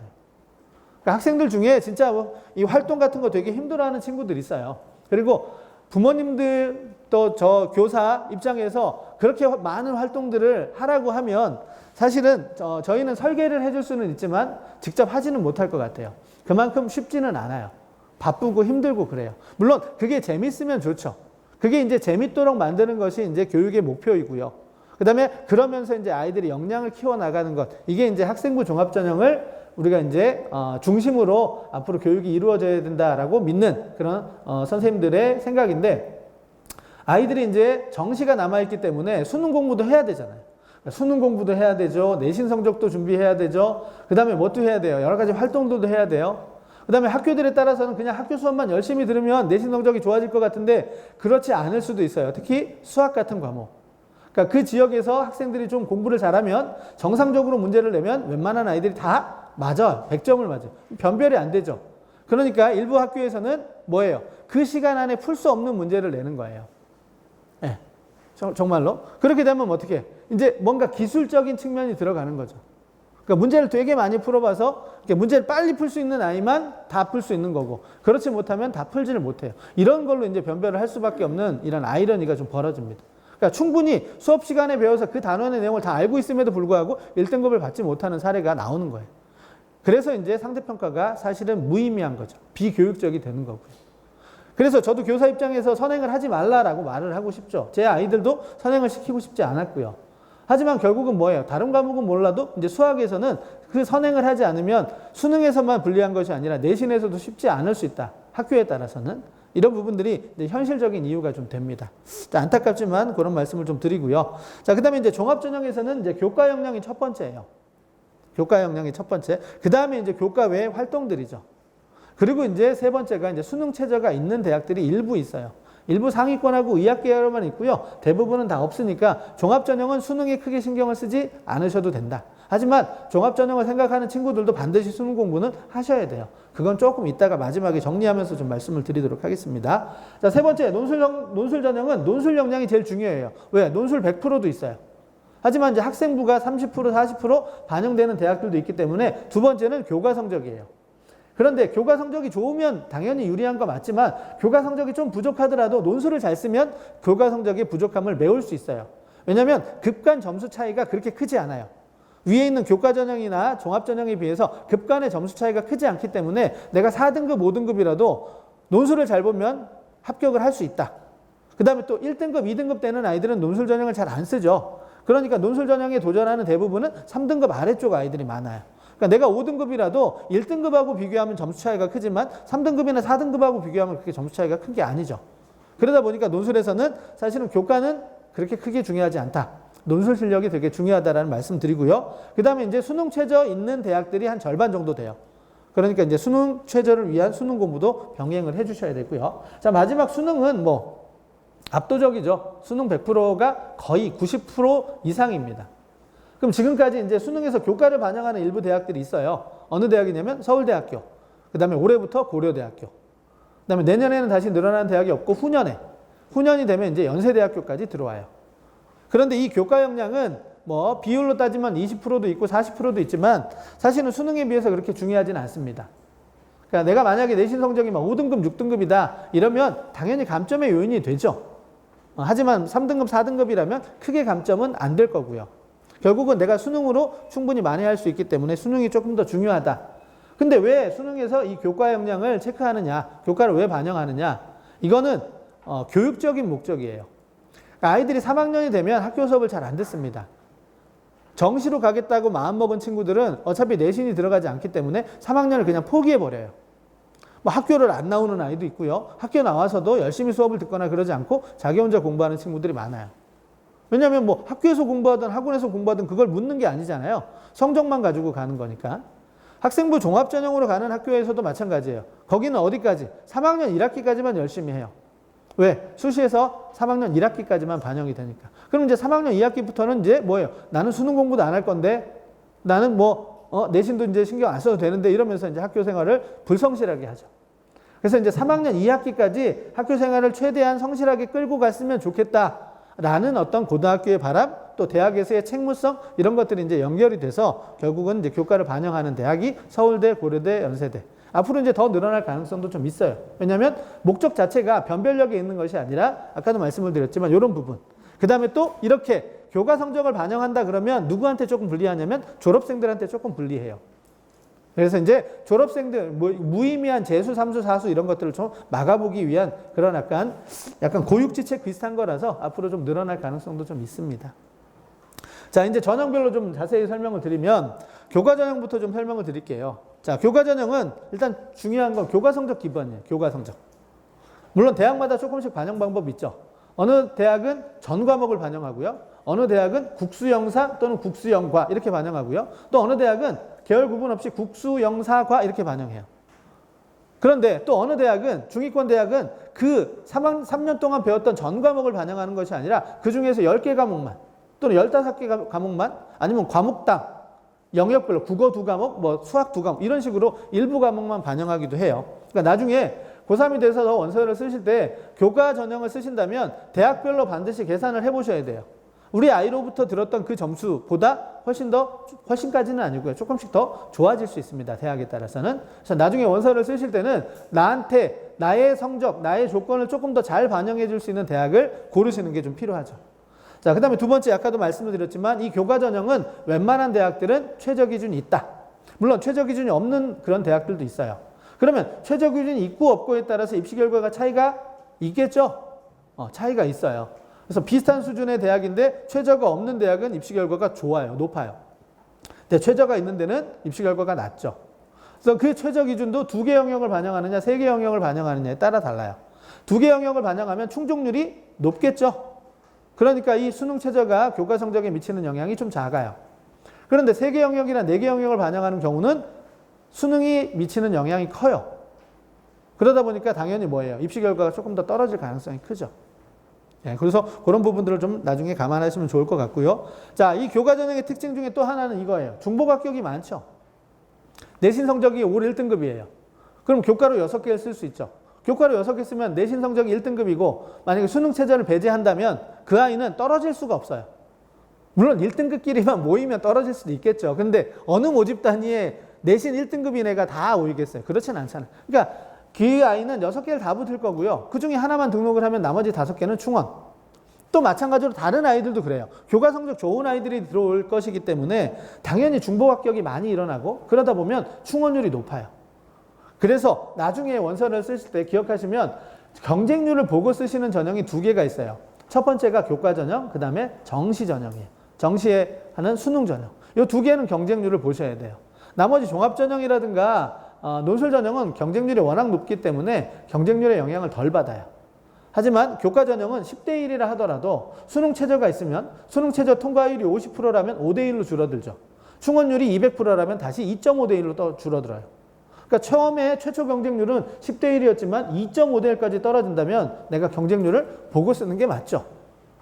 그러니까 학생들 중에 진짜 뭐 이 활동 같은 거 되게 힘들어하는 친구들 있어요. 그리고 부모님들도 저 교사 입장에서 그렇게 많은 활동들을 하라고 하면 사실은 저희는 설계를 해줄 수는 있지만 직접 하지는 못할 것 같아요. 그만큼 쉽지는 않아요. 바쁘고 힘들고 그래요. 물론 그게 재밌으면 좋죠. 그게 이제 재밌도록 만드는 것이 이제 교육의 목표이고요. 그 다음에 그러면서 이제 아이들이 역량을 키워나가는 것. 이게 이제 학생부 종합전형을 우리가 이제 중심으로 앞으로 교육이 이루어져야 된다라고 믿는 그런 선생님들의 생각인데 아이들이 이제 정시가 남아있기 때문에 수능 공부도 해야 되잖아요. 수능 공부도 해야 되죠. 내신 성적도 준비해야 되죠. 그 다음에 뭣도 해야 돼요. 여러 가지 활동들도 해야 돼요. 그 다음에 학교들에 따라서는 그냥 학교 수업만 열심히 들으면 내신 성적이 좋아질 것 같은데 그렇지 않을 수도 있어요. 특히 수학 같은 과목. 그러니까 그 지역에서 학생들이 좀 공부를 잘하면 정상적으로 문제를 내면 웬만한 아이들이 다 맞아요. 100점을 맞아요. 변별이 안 되죠. 그러니까 일부 학교에서는 뭐예요? 그 시간 안에 풀 수 없는 문제를 내는 거예요. 예. 정말로. 그렇게 되면 어떻게? 이제 뭔가 기술적인 측면이 들어가는 거죠. 그러니까 문제를 되게 많이 풀어봐서 문제를 빨리 풀 수 있는 아이만 다 풀 수 있는 거고, 그렇지 못하면 다 풀지를 못해요. 이런 걸로 이제 변별을 할 수밖에 없는 이런 아이러니가 좀 벌어집니다. 그러니까 충분히 수업 시간에 배워서 그 단원의 내용을 다 알고 있음에도 불구하고 1등급을 받지 못하는 사례가 나오는 거예요. 그래서 이제 상대평가가 사실은 무의미한 거죠. 비교육적이 되는 거고요. 그래서 저도 교사 입장에서 선행을 하지 말라라고 말을 하고 싶죠. 제 아이들도 선행을 시키고 싶지 않았고요. 하지만 결국은 뭐예요? 다른 과목은 몰라도 이제 수학에서는 그 선행을 하지 않으면 수능에서만 불리한 것이 아니라 내신에서도 쉽지 않을 수 있다. 학교에 따라서는. 이런 부분들이 이제 현실적인 이유가 좀 됩니다. 자, 안타깝지만 그런 말씀을 좀 드리고요. 자, 그 다음에 이제 종합전형에서는 이제 교과 역량이 첫 번째예요. 교과 역량이 첫 번째. 그 다음에 이제 교과 외의 활동들이죠. 그리고 이제 세 번째가 이제 수능 최저가 있는 대학들이 일부 있어요. 일부 상위권하고 의학계열만 있고요. 대부분은 다 없으니까 종합전형은 수능에 크게 신경을 쓰지 않으셔도 된다. 하지만 종합전형을 생각하는 친구들도 반드시 수능 공부는 하셔야 돼요. 그건 조금 이따가 마지막에 정리하면서 좀 말씀을 드리도록 하겠습니다. 자, 세 번째, 논술전형은 논술 역량이 제일 중요해요. 왜? 논술 100%도 있어요. 하지만 이제 학생부가 30%, 40% 반영되는 대학들도 있기 때문에 두 번째는 교과 성적이에요. 그런데 교과 성적이 좋으면 당연히 유리한 거 맞지만 교과 성적이 좀 부족하더라도 논술을 잘 쓰면 교과 성적의 부족함을 메울 수 있어요. 왜냐하면 급간 점수 차이가 그렇게 크지 않아요. 위에 있는 교과 전형이나 종합 전형에 비해서 급간의 점수 차이가 크지 않기 때문에 내가 4등급, 5등급이라도 논술을 잘 보면 합격을 할 수 있다. 그 다음에 또 1등급, 2등급 되는 아이들은 논술 전형을 잘 안 쓰죠. 그러니까 논술 전형에 도전하는 대부분은 3등급 아래쪽 아이들이 많아요. 그러니까 내가 5등급이라도 1등급하고 비교하면 점수 차이가 크지만 3등급이나 4등급하고 비교하면 그렇게 점수 차이가 큰 게 아니죠. 그러다 보니까 논술에서는 사실은 교과는 그렇게 크게 중요하지 않다. 논술 실력이 되게 중요하다라는 말씀 드리고요. 그 다음에 이제 수능 최저 있는 대학들이 한 절반 정도 돼요. 그러니까 이제 수능 최저를 위한 수능 공부도 병행을 해 주셔야 되고요. 자, 마지막 수능은 뭐 압도적이죠. 수능 100%가 거의 90% 이상입니다. 그럼 지금까지 이제 수능에서 교과를 반영하는 일부 대학들이 있어요. 어느 대학이냐면 서울대학교, 그 다음에 올해부터 고려대학교, 그 다음에 내년에는 다시 늘어나는 대학이 없고 후년이 되면 이제 연세대학교까지 들어와요. 그런데 이 교과 역량은 뭐 비율로 따지면 20%도 있고 40%도 있지만 사실은 수능에 비해서 그렇게 중요하지는 않습니다. 그러니까 내가 만약에 내신 성적이 막 5등급, 6등급이다 이러면 당연히 감점의 요인이 되죠. 하지만 3등급, 4등급이라면 크게 감점은 안 될 거고요. 결국은 내가 수능으로 충분히 많이 할 수 있기 때문에 수능이 조금 더 중요하다. 근데 왜 수능에서 이 교과 역량을 체크하느냐, 교과를 왜 반영하느냐, 이거는 교육적인 목적이에요. 그러니까 아이들이 3학년이 되면 학교 수업을 잘 안 듣습니다. 정시로 가겠다고 마음먹은 친구들은 어차피 내신이 들어가지 않기 때문에 3학년을 그냥 포기해버려요. 뭐 학교를 안 나오는 아이도 있고요. 학교 나와서도 열심히 수업을 듣거나 그러지 않고 자기 혼자 공부하는 친구들이 많아요. 왜냐하면 뭐 학교에서 공부하든 학원에서 공부하든 그걸 묻는 게 아니잖아요. 성적만 가지고 가는 거니까. 학생부 종합전형으로 가는 학교에서도 마찬가지예요. 거기는 어디까지? 3학년 1학기까지만 열심히 해요. 왜? 수시에서 3학년 1학기까지만 반영이 되니까. 그럼 이제 3학년 2학기부터는 이제 뭐예요? 나는 수능 공부도 안 할 건데 나는 내신도 이제 신경 안 써도 되는데 이러면서 이제 학교 생활을 불성실하게 하죠. 그래서 이제 3학년 2학기까지 학교 생활을 최대한 성실하게 끌고 갔으면 좋겠다. 라는 어떤 고등학교의 바람, 또 대학에서의 책무성 이런 것들이 이제 연결이 돼서 결국은 이제 교과를 반영하는 대학이 서울대, 고려대, 연세대. 앞으로 이제 더 늘어날 가능성도 좀 있어요. 왜냐하면 목적 자체가 변별력에 있는 것이 아니라 아까도 말씀을 드렸지만 이런 부분. 그 다음에 또 이렇게 교과 성적을 반영한다 그러면 누구한테 조금 불리하냐면 졸업생들한테 조금 불리해요. 그래서 이제 졸업생들 무의미한 재수, 삼수, 사수 이런 것들을 좀 막아보기 위한 그런 약간 고육지책 비슷한 거라서 앞으로 좀 늘어날 가능성도 좀 있습니다. 자, 이제 전형별로 좀 자세히 설명을 드리면 교과 전형부터 좀 설명을 드릴게요. 자, 교과 전형은 일단 중요한 건 교과 성적 기반이에요. 교과 성적. 물론 대학마다 조금씩 반영 방법이 있죠. 어느 대학은 전 과목을 반영하고요. 어느 대학은 국수영사 또는 국수영과 이렇게 반영하고요. 또 어느 대학은 계열 구분 없이 국수영사과 이렇게 반영해요. 그런데 또 어느 대학은 중위권 대학은 그 3년 동안 배웠던 전 과목을 반영하는 것이 아니라 그 중에서 10개 과목만 또는 15개 과목만 아니면 과목당 영역별로 국어 2과목, 뭐 수학 2과목 이런 식으로 일부 과목만 반영하기도 해요. 그러니까 나중에 고3이 돼서 원서를 쓰실 때 교과 전형을 쓰신다면 대학별로 반드시 계산을 해보셔야 돼요. 우리 아이로부터 들었던 그 점수보다 훨씬까지는 아니고요. 조금씩 더 좋아질 수 있습니다. 대학에 따라서는. 그래서 나중에 원서를 쓰실 때는 나한테 나의 성적, 나의 조건을 조금 더 잘 반영해 줄 수 있는 대학을 고르시는 게 좀 필요하죠. 자, 그 다음에 두 번째, 아까도 말씀을 드렸지만 이 교과 전형은 웬만한 대학들은 최저 기준이 있다. 물론 최저 기준이 없는 그런 대학들도 있어요. 그러면 최저 기준이 있고 없고에 따라서 입시 결과가 차이가 있겠죠? 차이가 있어요. 그래서 비슷한 수준의 대학인데 최저가 없는 대학은 입시 결과가 좋아요. 높아요. 근데 최저가 있는 데는 입시 결과가 낮죠. 그래서 그 최저 기준도 2개 영역을 반영하느냐 3개 영역을 반영하느냐에 따라 달라요. 2개 영역을 반영하면 충족률이 높겠죠. 그러니까 이 수능 최저가 교과 성적에 미치는 영향이 좀 작아요. 그런데 3개 영역이나 4개 영역을 반영하는 경우는 수능이 미치는 영향이 커요. 그러다 보니까 당연히 뭐예요? 입시 결과가 조금 더 떨어질 가능성이 크죠. 예, 그래서 그런 부분들을 좀 나중에 감안하시면 좋을 것 같고요. 자, 이 교과 전형의 특징 중에 또 하나는 이거예요. 중복 합격이 많죠. 내신 성적이 올 1등급이에요. 그럼 교과로 6개를 쓸 수 있죠. 교과로 6개 쓰면 내신 성적이 1등급이고 만약에 수능 최저를 배제한다면 그 아이는 떨어질 수가 없어요. 물론 1등급끼리만 모이면 떨어질 수도 있겠죠. 근데 어느 모집 단위에 내신 1등급인 애가 다 오이겠어요. 그렇진 않잖아요. 그러니까 그 아이는 6개를 다 붙을 거고요. 그 중에 하나만 등록을 하면 나머지 5개는 충원. 또 마찬가지로 다른 아이들도 그래요. 교과 성적 좋은 아이들이 들어올 것이기 때문에 당연히 중복 합격이 많이 일어나고 그러다 보면 충원율이 높아요. 그래서 나중에 원서를 쓰실 때 기억하시면 경쟁률을 보고 쓰시는 전형이 2개가 있어요. 첫 번째가 교과 전형, 그 다음에 정시 전형이에요. 정시에 하는 수능 전형. 이 2개는 경쟁률을 보셔야 돼요. 나머지 종합 전형이라든가 논술 전형은 경쟁률이 워낙 높기 때문에 경쟁률의 영향을 덜 받아요. 하지만 교과 전형은 10대 1이라 하더라도 수능 최저가 있으면 수능 최저 통과율이 50%라면 5대 1로 줄어들죠. 충원율이 200%라면 다시 2.5대 1로 또 줄어들어요. 그러니까 처음에 최초 경쟁률은 10대 1이었지만 2.5대 1까지 떨어진다면 내가 경쟁률을 보고 쓰는 게 맞죠.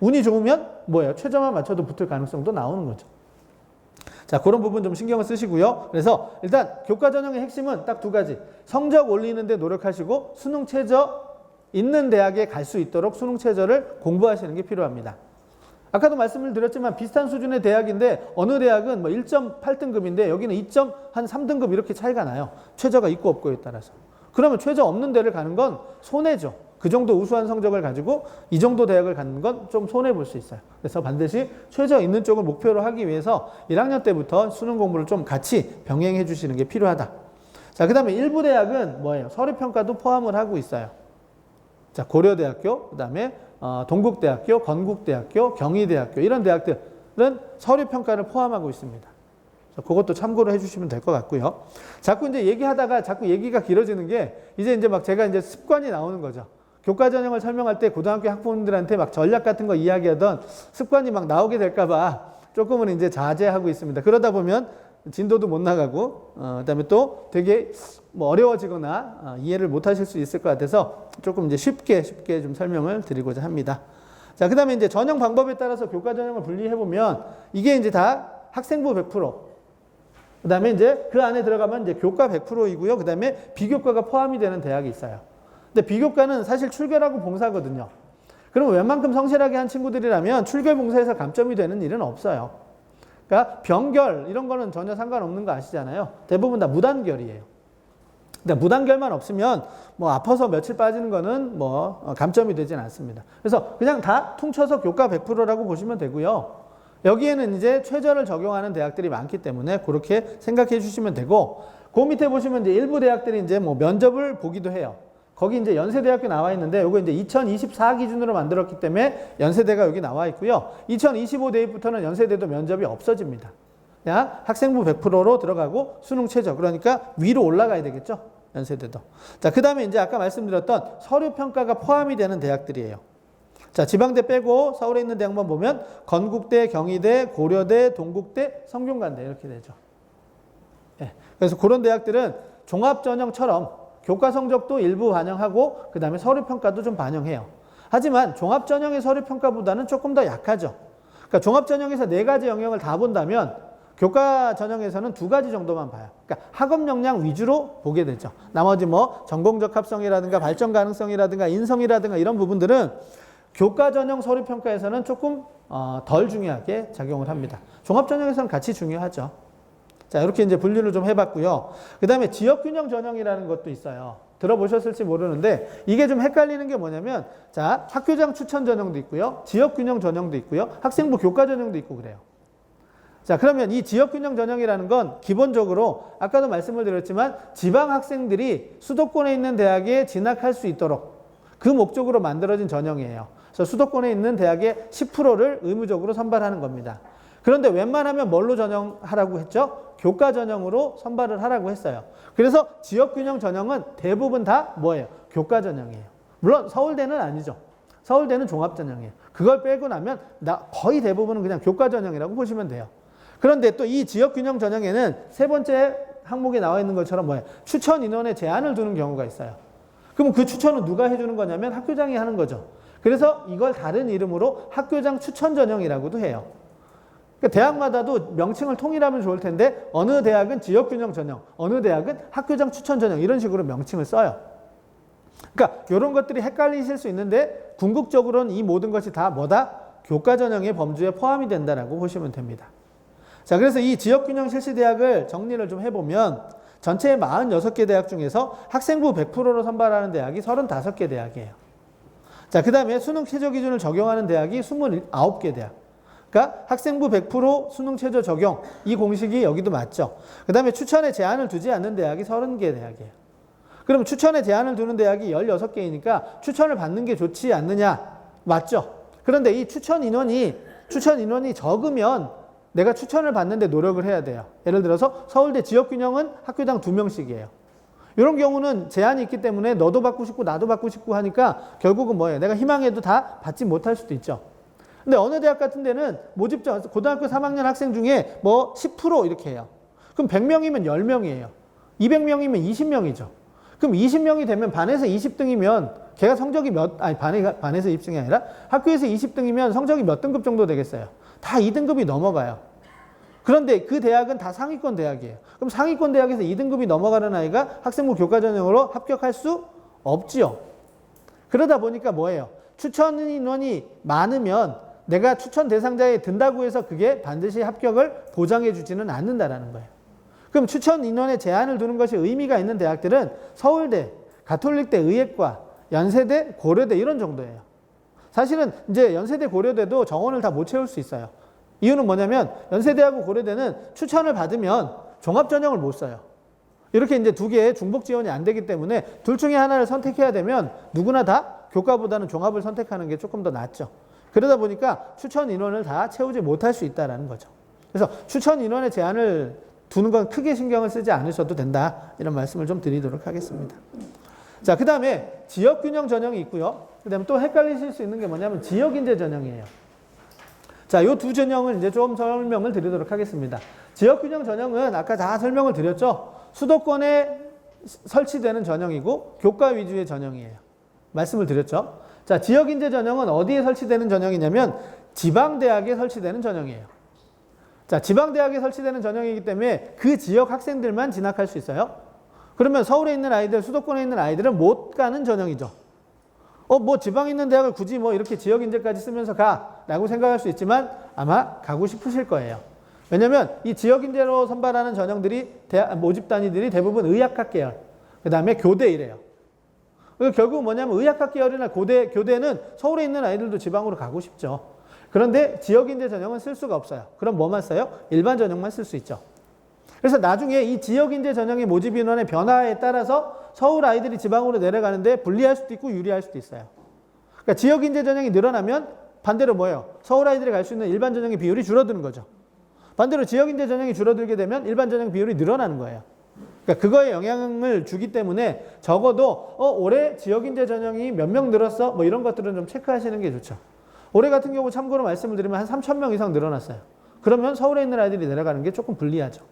운이 좋으면 뭐예요? 최저만 맞춰도 붙을 가능성도 나오는 거죠. 자, 그런 부분 좀 신경을 쓰시고요. 그래서 일단 교과 전형의 핵심은 딱 2가지. 성적 올리는 데 노력하시고 수능 최저 있는 대학에 갈 수 있도록 수능 최저를 공부하시는 게 필요합니다. 아까도 말씀을 드렸지만 비슷한 수준의 대학인데 어느 대학은 뭐 1.8등급인데 여기는 2.3등급 이렇게 차이가 나요. 최저가 있고 없고에 따라서. 그러면 최저 없는 데를 가는 건 손해죠. 그 정도 우수한 성적을 가지고 이 정도 대학을 가는 건 좀 손해볼 수 있어요. 그래서 반드시 최저 있는 쪽을 목표로 하기 위해서 1학년 때부터 수능 공부를 좀 같이 병행해 주시는 게 필요하다. 자, 그 다음에 일부 대학은 뭐예요? 서류평가도 포함을 하고 있어요. 자, 고려대학교, 그 다음에 동국대학교, 건국대학교, 경희대학교 이런 대학들은 서류평가를 포함하고 있습니다. 그것도 참고를 해주시면 될 것 같고요. 자꾸 이제 얘기하다가 자꾸 얘기가 길어지는 게 이제 막 제가 이제 습관이 나오는 거죠. 교과 전형을 설명할 때 고등학교 학부모님들한테 막 전략 같은 거 이야기하던 습관이 막 나오게 될까봐 조금은 이제 자제하고 있습니다. 그러다 보면 진도도 못 나가고, 그다음에 또 되게 뭐 어려워지거나 이해를 못 하실 수 있을 것 같아서 조금 이제 쉽게 좀 설명을 드리고자 합니다. 자, 그다음에 이제 전형 방법에 따라서 교과 전형을 분리해 보면 이게 이제 다 학생부 100%. 그다음에 이제 그 안에 들어가면 이제 교과 100%이고요. 그다음에 비교과가 포함이 되는 대학이 있어요. 근데 비교과는 사실 출결하고 봉사거든요. 그럼 웬만큼 성실하게 한 친구들이라면 출결 봉사에서 감점이 되는 일은 없어요. 그러니까 병결 이런 거는 전혀 상관없는 거 아시잖아요. 대부분 다 무단결이에요. 근데 무단결만 없으면 뭐 아파서 며칠 빠지는 거는 뭐 감점이 되진 않습니다. 그래서 그냥 다 퉁쳐서 교과 100%라고 보시면 되고요. 여기에는 이제 최저를 적용하는 대학들이 많기 때문에 그렇게 생각해 주시면 되고, 그 밑에 보시면 이제 일부 대학들이 이제 뭐 면접을 보기도 해요. 거기 이제 연세대학교 나와 있는데 요거 이제 2024 기준으로 만들었기 때문에 연세대가 여기 나와 있고요. 2025 대입부터는 연세대도 면접이 없어집니다. 그냥 학생부 100%로 들어가고 수능 최저, 그러니까 위로 올라가야 되겠죠. 연세대도. 자, 그 다음에 이제 아까 말씀드렸던 서류평가가 포함이 되는 대학들이에요. 자, 지방대 빼고 서울에 있는 대학만 보면 건국대, 경희대, 고려대, 동국대, 성균관대 이렇게 되죠. 네. 그래서 그런 대학들은 종합전형처럼 교과 성적도 일부 반영하고 그 다음에 서류평가도 좀 반영해요. 하지만 종합전형의 서류평가보다는 조금 더 약하죠. 그러니까 종합전형에서 4가지 영역을 다 본다면 교과 전형에서는 두 가지 정도만 봐요. 그러니까 학업 역량 위주로 보게 되죠. 나머지 뭐 전공적 합성이라든가 발전 가능성이라든가 인성이라든가 이런 부분들은 교과 전형 서류 평가에서는 조금 덜 중요하게 작용을 합니다. 종합 전형에서는 같이 중요하죠. 자, 이렇게 이제 분류를 좀 해봤고요. 그 다음에 지역균형 전형이라는 것도 있어요. 들어보셨을지 모르는데 이게 좀 헷갈리는 게 뭐냐면, 자, 학교장 추천 전형도 있고요, 지역균형 전형도 있고요, 학생부 교과 전형도 있고 그래요. 자, 그러면 이 지역균형 전형이라는 건 기본적으로 아까도 말씀을 드렸지만 지방 학생들이 수도권에 있는 대학에 진학할 수 있도록 그 목적으로 만들어진 전형이에요. 그래서 수도권에 있는 대학의 10%를 의무적으로 선발하는 겁니다. 그런데 웬만하면 뭘로 전형하라고 했죠? 교과 전형으로 선발을 하라고 했어요. 그래서 지역균형 전형은 대부분 다 뭐예요? 교과 전형이에요. 물론 서울대는 아니죠. 서울대는 종합 전형이에요. 그걸 빼고 나면 거의 대부분은 그냥 교과 전형이라고 보시면 돼요. 그런데 또 이 지역균형 전형에는 세 번째 항목에 나와 있는 것처럼 뭐예요? 추천 인원에 제한을 두는 경우가 있어요. 그럼 그 추천은 누가 해주는 거냐면 학교장이 하는 거죠. 그래서 이걸 다른 이름으로 학교장 추천 전형이라고도 해요. 그러니까 대학마다도 명칭을 통일하면 좋을 텐데 어느 대학은 지역균형 전형, 어느 대학은 학교장 추천 전형 이런 식으로 명칭을 써요. 그러니까 이런 것들이 헷갈리실 수 있는데 궁극적으로는 이 모든 것이 다 뭐다? 교과 전형의 범주에 포함이 된다라고 보시면 됩니다. 자, 그래서 이 지역균형 실시대학을 정리를 좀 해보면 전체 46개 대학 중에서 학생부 100%로 선발하는 대학이 35개 대학이에요. 자, 그 다음에 수능 최저 기준을 적용하는 대학이 29개 대학. 그러니까 학생부 100% 수능 최저 적용, 이 공식이 여기도 맞죠. 그 다음에 추천에 제한을 두지 않는 대학이 30개 대학이에요. 그럼 추천에 제한을 두는 대학이 16개이니까 추천을 받는 게 좋지 않느냐? 맞죠. 그런데 이 추천 인원이 적으면 내가 추천을 받는데 노력을 해야 돼요. 예를 들어서 서울대 지역균형은 학교당 2명씩이에요. 이런 경우는 제한이 있기 때문에 너도 받고 싶고 나도 받고 싶고 하니까 결국은 뭐예요? 내가 희망해도 다 받지 못할 수도 있죠. 근데 어느 대학 같은 데는 모집자 고등학교 3학년 학생 중에 뭐 10% 이렇게 해요. 그럼 100명이면 10명이에요. 200명이면 20명이죠. 그럼 20명이 되면 반에서 20등이면 걔가 성적이 반에서 20등이 아니라 학교에서 20등이면 성적이 몇 등급 정도 되겠어요? 다 2등급이 넘어가요. 그런데 그 대학은 다 상위권 대학이에요. 그럼 상위권 대학에서 2등급이 넘어가는 아이가 학생부 교과 전형으로 합격할 수 없지요. 그러다 보니까 뭐예요? 추천 인원이 많으면 내가 추천 대상자에 든다고 해서 그게 반드시 합격을 보장해 주지는 않는다라는 거예요. 그럼 추천 인원에 제한을 두는 것이 의미가 있는 대학들은 서울대, 가톨릭대 의예과, 연세대, 고려대 이런 정도예요. 사실은 이제 연세대, 고려대도 정원을 다 못 채울 수 있어요. 이유는 뭐냐면 연세대하고 고려대는 추천을 받으면 종합전형을 못 써요. 이렇게 이제 두 개의 중복 지원이 안 되기 때문에 둘 중에 하나를 선택해야 되면 누구나 다 교과보다는 종합을 선택하는 게 조금 더 낫죠. 그러다 보니까 추천 인원을 다 채우지 못할 수 있다는 거죠. 그래서 추천 인원의 제한을 두는 건 크게 신경을 쓰지 않으셔도 된다. 이런 말씀을 좀 드리도록 하겠습니다. 자, 그 다음에 지역균형 전형이 있고요. 그 다음에 또 헷갈리실 수 있는 게 뭐냐면 지역인재 전형이에요. 자, 요 두 전형을 이제 좀 설명을 드리도록 하겠습니다. 지역균형 전형은 아까 다 설명을 드렸죠. 수도권에 설치되는 전형이고 교과 위주의 전형이에요. 말씀을 드렸죠. 자, 지역인재 전형은 어디에 설치되는 전형이냐면 지방대학에 설치되는 전형이에요. 자, 지방대학에 설치되는 전형이기 때문에 그 지역 학생들만 진학할 수 있어요. 그러면 서울에 있는 아이들, 수도권에 있는 아이들은 못 가는 전형이죠. 뭐 지방에 있는 대학을 굳이 뭐 이렇게 지역인재까지 쓰면서 가라고 생각할 수 있지만 아마 가고 싶으실 거예요. 왜냐면 이 지역인재로 선발하는 전형들이 모집 단위들이 대부분 의학학 계열, 그 다음에 교대 이래요. 결국 뭐냐면 의학학 계열이나 교대는 서울에 있는 아이들도 지방으로 가고 싶죠. 그런데 지역인재 전형은 쓸 수가 없어요. 그럼 뭐만 써요? 일반 전형만 쓸 수 있죠. 그래서 나중에 이 지역인재 전형의 모집 인원의 변화에 따라서 서울 아이들이 지방으로 내려가는데 불리할 수도 있고 유리할 수도 있어요. 그러니까 지역인재 전형이 늘어나면 반대로 뭐예요? 서울 아이들이 갈 수 있는 일반 전형의 비율이 줄어드는 거죠. 반대로 지역인재 전형이 줄어들게 되면 일반 전형 비율이 늘어나는 거예요. 그러니까 그거에 영향을 주기 때문에 적어도 올해 지역인재 전형이 몇 명 늘었어? 뭐 이런 것들은 좀 체크하시는 게 좋죠. 올해 같은 경우 참고로 말씀을 드리면 한 3,000명 이상 늘어났어요. 그러면 서울에 있는 아이들이 내려가는 게 조금 불리하죠.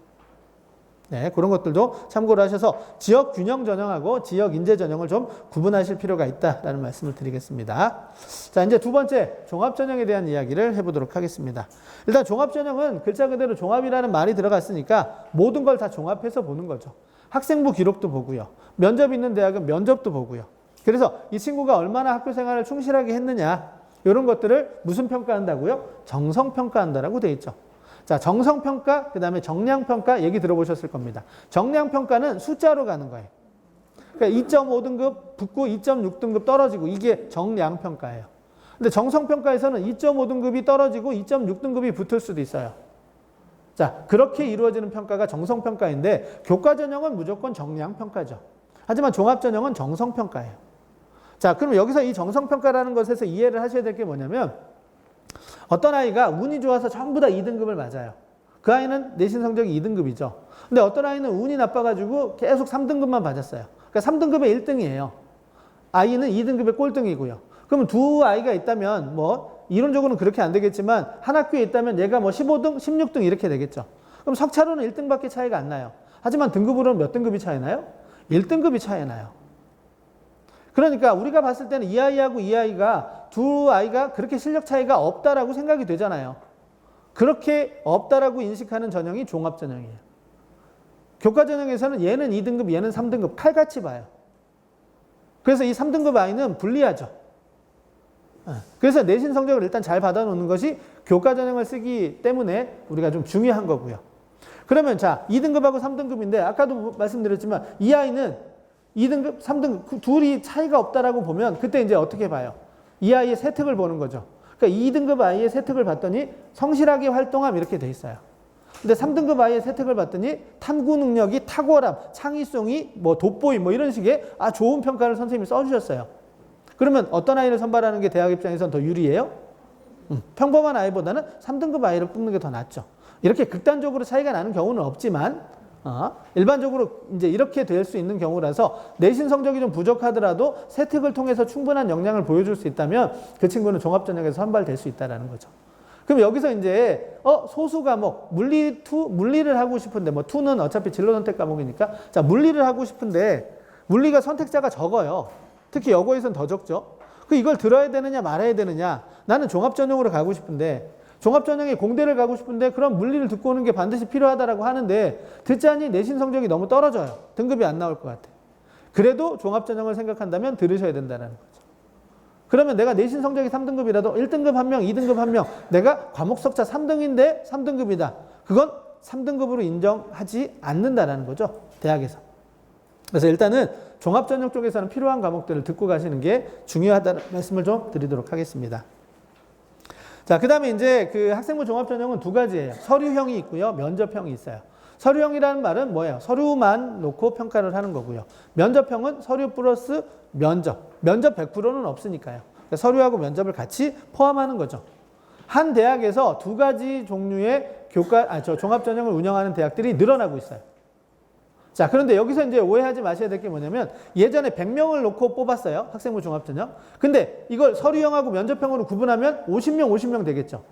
네, 그런 것들도 참고를 하셔서 지역 균형 전형하고 지역 인재 전형을 좀 구분하실 필요가 있다라는 말씀을 드리겠습니다. 자, 이제 두 번째 종합 전형에 대한 이야기를 해보도록 하겠습니다. 일단 종합 전형은 글자 그대로 종합이라는 말이 들어갔으니까 모든 걸 다 종합해서 보는 거죠. 학생부 기록도 보고요. 면접 있는 대학은 면접도 보고요. 그래서 이 친구가 얼마나 학교 생활을 충실하게 했느냐 이런 것들을 무슨 평가한다고요? 정성평가한다라고 되어 있죠. 자, 정성평가, 그 다음에 정량평가 얘기 들어보셨을 겁니다. 정량평가는 숫자로 가는 거예요. 그러니까 2.5등급 붙고 2.6등급 떨어지고 이게 정량평가예요. 근데 정성평가에서는 2.5등급이 떨어지고 2.6등급이 붙을 수도 있어요. 자, 그렇게 이루어지는 평가가 정성평가인데 교과전형은 무조건 정량평가죠. 하지만 종합전형은 정성평가예요. 자, 그럼 여기서 이 정성평가라는 것에서 이해를 하셔야 될 게 뭐냐면 어떤 아이가 운이 좋아서 전부 다 2등급을 맞아요. 그 아이는 내신 성적이 2등급이죠. 근데 어떤 아이는 운이 나빠가지고 계속 3등급만 받았어요. 그러니까 3등급의 1등이에요. 아이는 2등급의 꼴등이고요. 그러면 두 아이가 있다면 뭐 이론적으로는 그렇게 안 되겠지만 한 학교에 있다면 얘가 뭐 15등, 16등 이렇게 되겠죠. 그럼 석차로는 1등밖에 차이가 안 나요. 하지만 등급으로는 몇 등급이 차이 나요? 1등급이 차이 나요. 그러니까 우리가 봤을 때는 이 아이하고 이 아이가 두 아이가 그렇게 실력 차이가 없다라고 생각이 되잖아요. 그렇게 없다라고 인식하는 전형이 종합전형이에요. 교과전형에서는 얘는 2등급, 얘는 3등급 칼같이 봐요. 그래서 이 3등급 아이는 불리하죠. 그래서 내신 성적을 일단 잘 받아놓는 것이 교과전형을 쓰기 때문에 우리가 좀 중요한 거고요. 그러면 자, 2등급하고 3등급인데 아까도 말씀드렸지만 이 아이는 2등급, 3등급 둘이 차이가 없다라고 보면 그때 이제 어떻게 봐요? 이 아이의 세특을 보는 거죠. 그러니까 2등급 아이의 세특을 봤더니 성실하게 활동함 이렇게 돼 있어요. 근데 3등급 아이의 세특을 봤더니 탐구 능력이 탁월함, 창의성이 뭐 돋보임 뭐 이런 식의 좋은 평가를 선생님이 써주셨어요. 그러면 어떤 아이를 선발하는 게 대학 입장에서는 더 유리해요? 평범한 아이보다는 3등급 아이를 뽑는 게 더 낫죠. 이렇게 극단적으로 차이가 나는 경우는 없지만 일반적으로 이제 이렇게 될 수 있는 경우라서 내신 성적이 좀 부족하더라도 세특을 통해서 충분한 역량을 보여줄 수 있다면 그 친구는 종합전형에서 선발될 수 있다는 거죠. 그럼 여기서 이제 소수 과목 물리를 하고 싶은데 뭐 2는 어차피 진로 선택 과목이니까 자, 물리를 하고 싶은데 물리가 선택자가 적어요. 특히 여고에서는 더 적죠. 이걸 들어야 되느냐 말아야 되느냐. 나는 종합전형으로 가고 싶은데 종합전형에 공대를 가고 싶은데 그럼 물리를 듣고 오는 게 반드시 필요하다라고 하는데 듣자니 내신 성적이 너무 떨어져요. 등급이 안 나올 것 같아. 그래도 종합전형을 생각한다면 들으셔야 된다는 거죠. 그러면 내가 내신 성적이 3등급이라도 1등급 한 명, 2등급 한 명, 내가 과목 석차 3등인데 3등급이다. 그건 3등급으로 인정하지 않는다라는 거죠. 대학에서. 그래서 일단은 종합전형 쪽에서는 필요한 과목들을 듣고 가시는 게 중요하다는 말씀을 좀 드리도록 하겠습니다. 자, 그 다음에 이제 그 학생부 종합전형은 두 가지예요. 서류형이 있고요. 면접형이 있어요. 서류형이라는 말은 뭐예요? 서류만 놓고 평가를 하는 거고요. 면접형은 서류 플러스 면접. 면접 100%는 없으니까요. 그러니까 서류하고 면접을 같이 포함하는 거죠. 한 대학에서 두 가지 종류의 종합전형을 운영하는 대학들이 늘어나고 있어요. 자, 그런데 여기서 이제 오해하지 마셔야 될 게 뭐냐면 예전에 100명을 놓고 뽑았어요. 학생부 종합전형. 근데 이걸 서류형하고 면접형으로 구분하면 50명 되겠죠.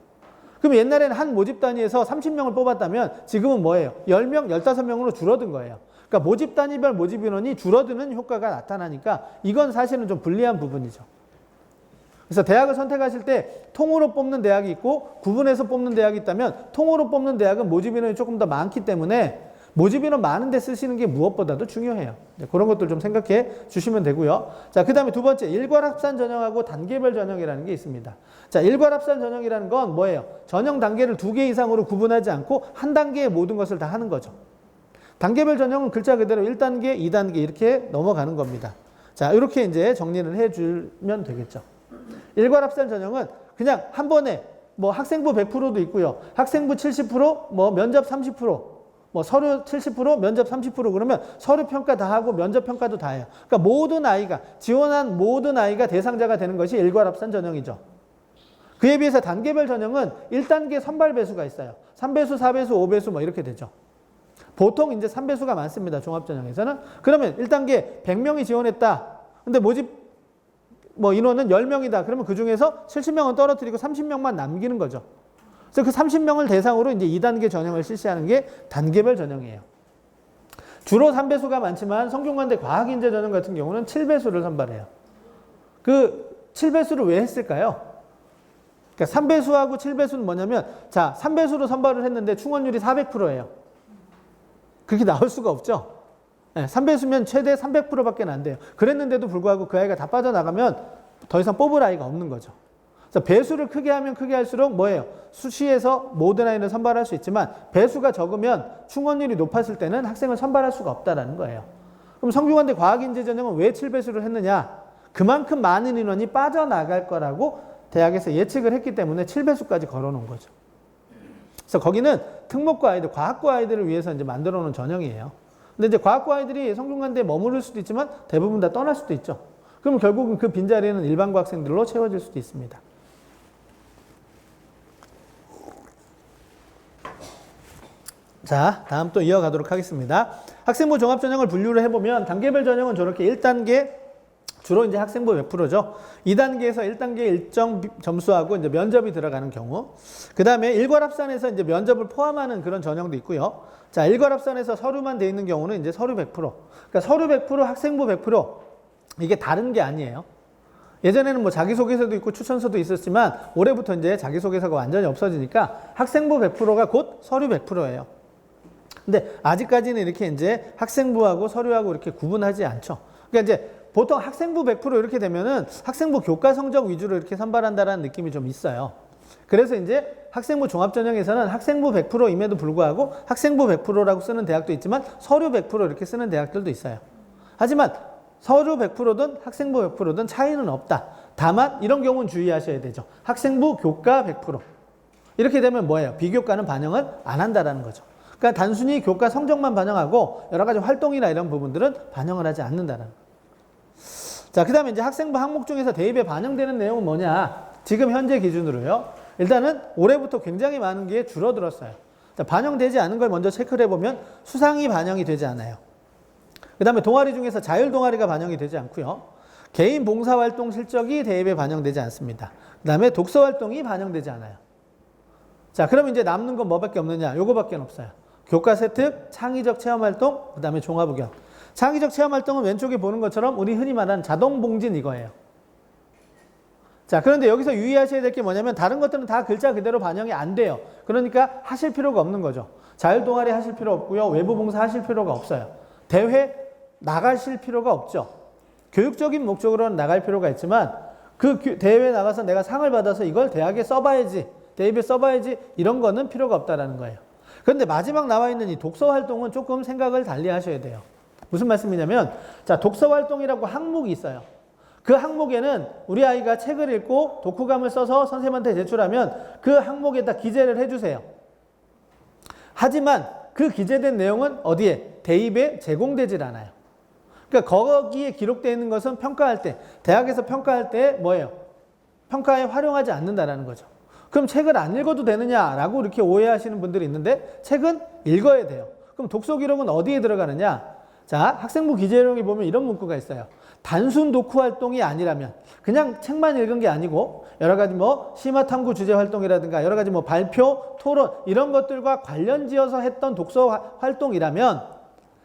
그럼 옛날에는 한 모집 단위에서 30명을 뽑았다면 지금은 뭐예요? 10명, 15명으로 줄어든 거예요. 그러니까 모집 단위별 모집 인원이 줄어드는 효과가 나타나니까 이건 사실은 좀 불리한 부분이죠. 그래서 대학을 선택하실 때 통으로 뽑는 대학이 있고 구분해서 뽑는 대학이 있다면 통으로 뽑는 대학은 모집 인원이 조금 더 많기 때문에 모집 인원 많은 데 쓰시는 게 무엇보다도 중요해요. 그런 것들 좀 생각해 주시면 되고요. 자, 그 다음에 두 번째, 일괄합산 전형하고 단계별 전형이라는 게 있습니다. 자, 일괄합산 전형이라는 건 뭐예요? 전형 단계를 2개 이상으로 구분하지 않고 한 단계의 모든 것을 다 하는 거죠. 단계별 전형은 글자 그대로 1단계, 2단계 이렇게 넘어가는 겁니다. 자, 이렇게 이제 정리를 해 주면 되겠죠. 일괄합산 전형은 그냥 한 번에 뭐 학생부 100%도 있고요. 학생부 70%, 뭐 면접 30%, 뭐 서류 70%, 면접 30% 그러면 서류 평가 다 하고 면접 평가도 다 해요. 그러니까 모든 아이가 지원한 모든 아이가 대상자가 되는 것이 일괄합산 전형이죠. 그에 비해서 단계별 전형은 1단계 선발 배수가 있어요. 3배수, 4배수, 5배수 뭐 이렇게 되죠. 보통 이제 3배수가 많습니다. 종합전형에서는. 그러면 1단계 100명이 지원했다. 근데 모집 뭐 인원은 10명이다. 그러면 그 중에서 70명은 떨어뜨리고 30명만 남기는 거죠. 그래서 그 30명을 대상으로 이제 2단계 전형을 실시하는 게 단계별 전형이에요. 주로 3배수가 많지만 성균관대 과학인재전형 같은 경우는 7배수를 선발해요. 그 7배수를 왜 했을까요? 그러니까 3배수하고 7배수는 뭐냐면, 자, 3배수로 선발을 했는데 충원율이 400%예요. 그렇게 나올 수가 없죠. 네, 3배수면 최대 300%밖에 안 돼요. 그랬는데도 불구하고 그 아이가 다 빠져나가면 더 이상 뽑을 아이가 없는 거죠. 그래서 배수를 크게 하면 크게 할수록 뭐예요? 수시에서 모든 아이를 선발할 수 있지만 배수가 적으면 충원율이 높았을 때는 학생을 선발할 수가 없다는 거예요. 그럼 성균관대 과학인재전형은 왜 7배수를 했느냐? 그만큼 많은 인원이 빠져나갈 거라고 대학에서 예측을 했기 때문에 7배수까지 걸어놓은 거죠. 그래서 거기는 특목고 아이들, 과학고 아이들을 위해서 이제 만들어 놓은 전형이에요. 근데 이제 과학고 아이들이 성균관대에 머무를 수도 있지만 대부분 다 떠날 수도 있죠. 그럼 결국은 그 빈자리는 일반고 학생들로 채워질 수도 있습니다. 자, 다음 또 이어가도록 하겠습니다. 학생부 종합전형을 분류를 해보면 단계별 전형은 저렇게 1단계, 주로 이제 학생부 100%죠. 2단계에서 1단계 일정 점수하고 이제 면접이 들어가는 경우. 그 다음에 일괄합산에서 이제 면접을 포함하는 그런 전형도 있고요. 자, 일괄합산에서 서류만 돼 있는 경우는 이제 서류 100%. 그러니까 서류 100%, 학생부 100%. 이게 다른 게 아니에요. 예전에는 뭐 자기소개서도 있고 추천서도 있었지만 올해부터 이제 자기소개서가 완전히 없어지니까 학생부 100%가 곧 서류 100%예요. 근데 아직까지는 이렇게 이제 학생부하고 서류하고 이렇게 구분하지 않죠. 그러니까 이제 보통 학생부 100% 이렇게 되면은 학생부 교과 성적 위주로 이렇게 선발한다라는 느낌이 좀 있어요. 그래서 이제 학생부 종합전형에서는 학생부 100%임에도 불구하고 학생부 100%라고 쓰는 대학도 있지만 서류 100% 이렇게 쓰는 대학들도 있어요. 하지만 서류 100%든 학생부 100%든 차이는 없다. 다만 이런 경우는 주의하셔야 되죠. 학생부 교과 100%. 이렇게 되면 뭐예요? 비교과는 반영을 안 한다라는 거죠. 그러니까 단순히 교과 성적만 반영하고 여러 가지 활동이나 이런 부분들은 반영을 하지 않는다는 거예요. 자, 그 다음에 이제 학생부 항목 중에서 대입에 반영되는 내용은 뭐냐? 지금 현재 기준으로요. 일단은 올해부터 굉장히 많은 게 줄어들었어요. 자, 반영되지 않은 걸 먼저 체크를 해보면 수상이 반영이 되지 않아요. 그 다음에 동아리 중에서 자율 동아리가 반영이 되지 않고요. 개인 봉사활동 실적이 대입에 반영되지 않습니다. 그 다음에 독서활동이 반영되지 않아요. 자, 그럼 이제 남는 건 뭐밖에 없느냐? 요거밖에 없어요. 교과 세특, 창의적 체험활동, 그 다음에 종합의견. 창의적 체험활동은 왼쪽에 보는 것처럼 우리 흔히 말하는 자동봉진 이거예요. 자, 그런데 여기서 유의하셔야 될 게 뭐냐면 다른 것들은 다 글자 그대로 반영이 안 돼요. 그러니까 하실 필요가 없는 거죠. 자율 동아리 하실 필요 없고요. 외부 봉사 하실 필요가 없어요. 대회 나가실 필요가 없죠. 교육적인 목적으로는 나갈 필요가 있지만 그 대회에 나가서 내가 상을 받아서 이걸 대학에 써봐야지, 대입에 써봐야지 이런 거는 필요가 없다라는 거예요. 그런데 마지막 나와 있는 이 독서 활동은 조금 생각을 달리 하셔야 돼요. 무슨 말씀이냐면, 자, 독서 활동이라고 항목이 있어요. 그 항목에는 우리 아이가 책을 읽고 독후감을 써서 선생님한테 제출하면 그 항목에다 기재를 해주세요. 하지만 그 기재된 내용은 어디에? 대입에 제공되질 않아요. 그러니까 거기에 기록되어 있는 것은 평가할 때, 대학에서 평가할 때 뭐예요? 평가에 활용하지 않는다라는 거죠. 그럼 책을 안 읽어도 되느냐라고 이렇게 오해하시는 분들이 있는데 책은 읽어야 돼요. 그럼 독서 기록은 어디에 들어가느냐? 자, 학생부 기재령에 보면 이런 문구가 있어요. 단순 독후 활동이 아니라면, 그냥 책만 읽은 게 아니고 여러 가지 뭐 심화 탐구 주제 활동이라든가 여러 가지 뭐 발표, 토론 이런 것들과 관련 지어서 했던 독서 활동이라면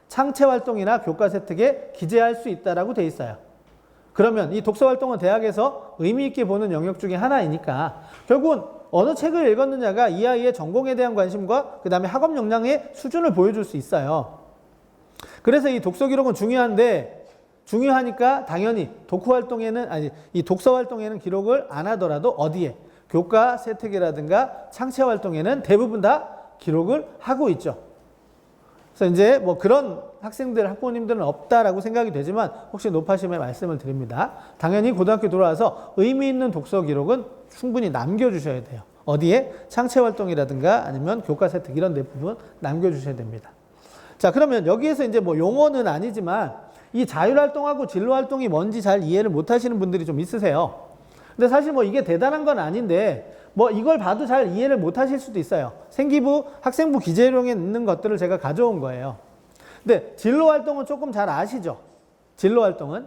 창체 활동이나 교과 세특에 기재할 수 있다라고 돼 있어요. 그러면 이 독서 활동은 대학에서 의미 있게 보는 영역 중에 하나이니까 결국은 어느 책을 읽었느냐가 이 아이의 전공에 대한 관심과 그 다음에 학업 역량의 수준을 보여줄 수 있어요. 그래서 이 독서 기록은 중요하니까 당연히 독후 활동에는, 아니, 이 독서 활동에는 기록을 안 하더라도 어디에? 교과 세특이라든가 창체 활동에는 대부분 다 기록을 하고 있죠. 그래서 이제 뭐 그런 학생들, 학부모님들은 없다라고 생각이 되지만 혹시 높아심에 말씀을 드립니다. 당연히 고등학교 돌아와서 의미 있는 독서 기록은 충분히 남겨주셔야 돼요. 어디에? 창체 활동이라든가 아니면 교과 세특 이런 데 부분 남겨주셔야 됩니다. 자, 그러면 여기에서 이제 뭐 용어는 아니지만 이 자율활동하고 진로활동이 뭔지 잘 이해를 못 하시는 분들이 좀 있으세요. 근데 사실 뭐 이게 대단한 건 아닌데 뭐 이걸 봐도 잘 이해를 못 하실 수도 있어요. 생기부, 학생부 기재령에 있는 것들을 제가 가져온 거예요. 근데 진로활동은 조금 잘 아시죠? 진로활동은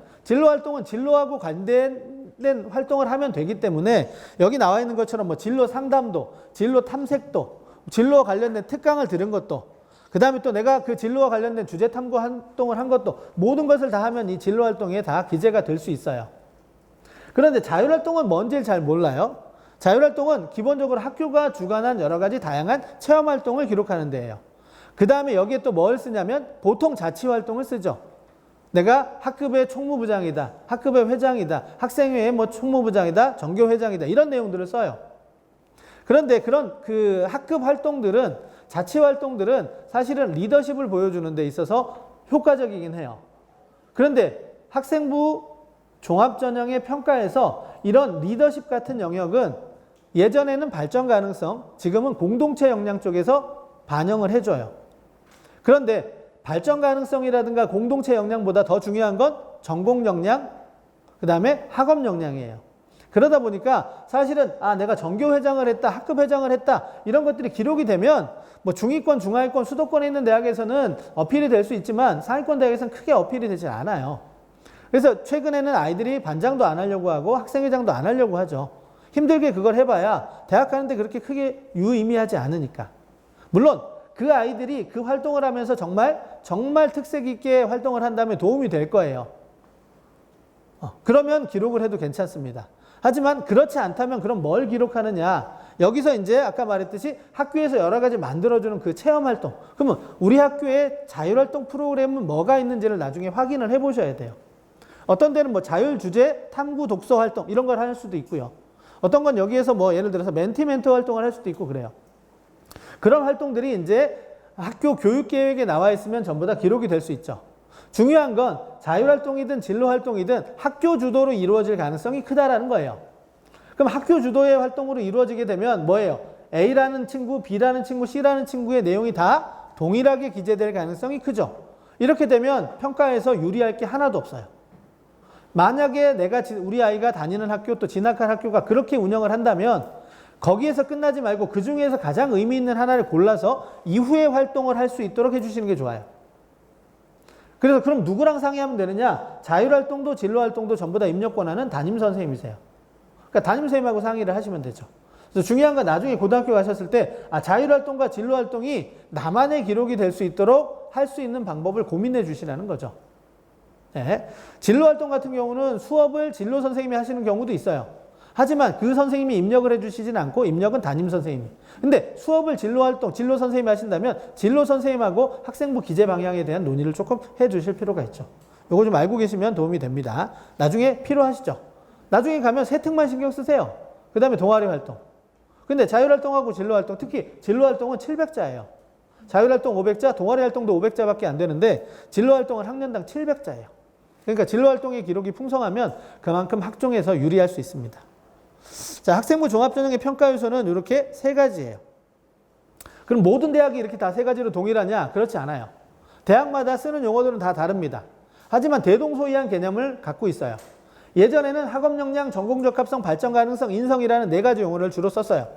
진로하고 관련된 활동을 하면 되기 때문에 여기 나와 있는 것처럼 뭐 진로 상담도, 진로 탐색도, 진로 관련된 특강을 들은 것도, 그 다음에 또 내가 그 진로와 관련된 주제 탐구 활동을 한 것도 모든 것을 다 하면 이 진로 활동에 다 기재가 될 수 있어요. 그런데 자율활동은 뭔지 잘 몰라요. 자율활동은 기본적으로 학교가 주관한 여러 가지 다양한 체험활동을 기록하는 데예요. 그 다음에 여기에 또 뭘 쓰냐면 보통 자치활동을 쓰죠. 내가 학급의 총무부장이다, 학급의 회장이다, 학생회의 뭐 총무부장이다, 전교회장이다 이런 내용들을 써요. 그런데 그런 그 학급 활동들은 자치활동들은 사실은 리더십을 보여주는 데 있어서 효과적이긴 해요. 그런데 학생부 종합전형의 평가에서 이런 리더십 같은 영역은 예전에는 발전 가능성, 지금은 공동체 역량 쪽에서 반영을 해줘요. 그런데 발전 가능성이라든가 공동체 역량보다 더 중요한 건 전공 역량, 그 다음에 학업 역량이에요. 그러다 보니까 사실은 내가 전교회장을 했다, 학급회장을 했다 이런 것들이 기록이 되면 뭐 중위권, 중하위권, 수도권에 있는 대학에서는 어필이 될 수 있지만 상위권 대학에서는 크게 어필이 되지 않아요. 그래서 최근에는 아이들이 반장도 안 하려고 하고 학생회장도 안 하려고 하죠. 힘들게 그걸 해봐야 대학 가는데 그렇게 크게 유의미하지 않으니까. 물론 그 아이들이 그 활동을 하면서 정말 특색 있게 활동을 한다면 도움이 될 거예요. 그러면 기록을 해도 괜찮습니다. 하지만 그렇지 않다면 그럼 뭘 기록하느냐? 여기서 이제 아까 말했듯이 학교에서 여러 가지 만들어주는 그 체험활동. 그러면 우리 학교에 자율활동 프로그램은 뭐가 있는지를 나중에 확인을 해보셔야 돼요. 어떤 데는 뭐 자율주제, 탐구, 독서 활동 이런 걸 할 수도 있고요. 어떤 건 여기에서 뭐 예를 들어서 멘티 멘토 활동을 할 수도 있고 그래요. 그런 활동들이 이제 학교 교육계획에 나와 있으면 전부 다 기록이 될 수 있죠. 중요한 건 자율활동이든 진로활동이든 학교 주도로 이루어질 가능성이 크다라는 거예요. 그럼 학교 주도의 활동으로 이루어지게 되면 뭐예요? A라는 친구, B라는 친구, C라는 친구의 내용이 다 동일하게 기재될 가능성이 크죠. 이렇게 되면 평가에서 유리할 게 하나도 없어요. 만약에 우리 아이가 다니는 학교 또 진학할 학교가 그렇게 운영을 한다면 거기에서 끝나지 말고 그 중에서 가장 의미 있는 하나를 골라서 이후에 활동을 할 수 있도록 해주시는 게 좋아요. 그래서 그럼 누구랑 상의하면 되느냐? 자율활동도 진로활동도 전부 다 입력 권한은 담임선생님이세요. 그러니까 담임선생님하고 상의를 하시면 되죠. 그래서 중요한 건 나중에 고등학교 가셨을 때 자율활동과 진로활동이 나만의 기록이 될 수 있도록 할 수 있는 방법을 고민해 주시라는 거죠. 네. 진로활동 같은 경우는 수업을 진로 선생님이 하시는 경우도 있어요. 하지만 그 선생님이 입력을 해주시진 않고 입력은 담임 선생님이. 근데 수업을 진로활동, 진로 선생님이 하신다면 진로 선생님하고 학생부 기재 방향에 대한 논의를 조금 해주실 필요가 있죠. 요거 좀 알고 계시면 도움이 됩니다. 나중에 필요하시죠. 나중에 가면 세 특만 신경 쓰세요. 그 다음에 동아리 활동. 근데 자율활동하고 진로활동, 특히 진로활동은 700자예요. 자율활동 500자, 동아리 활동도 500자밖에 안 되는데 진로활동은 학년당 700자예요. 그러니까 진로활동의 기록이 풍성하면 그만큼 학종에서 유리할 수 있습니다. 자, 학생부 종합전형의 평가 요소는 이렇게 세 가지예요. 그럼 모든 대학이 이렇게 다 세 가지로 동일하냐? 그렇지 않아요. 대학마다 쓰는 용어들은 다 다릅니다. 하지만 대동소이한 개념을 갖고 있어요. 예전에는 학업 역량, 전공 적합성, 발전 가능성, 인성이라는 네 가지 용어를 주로 썼어요.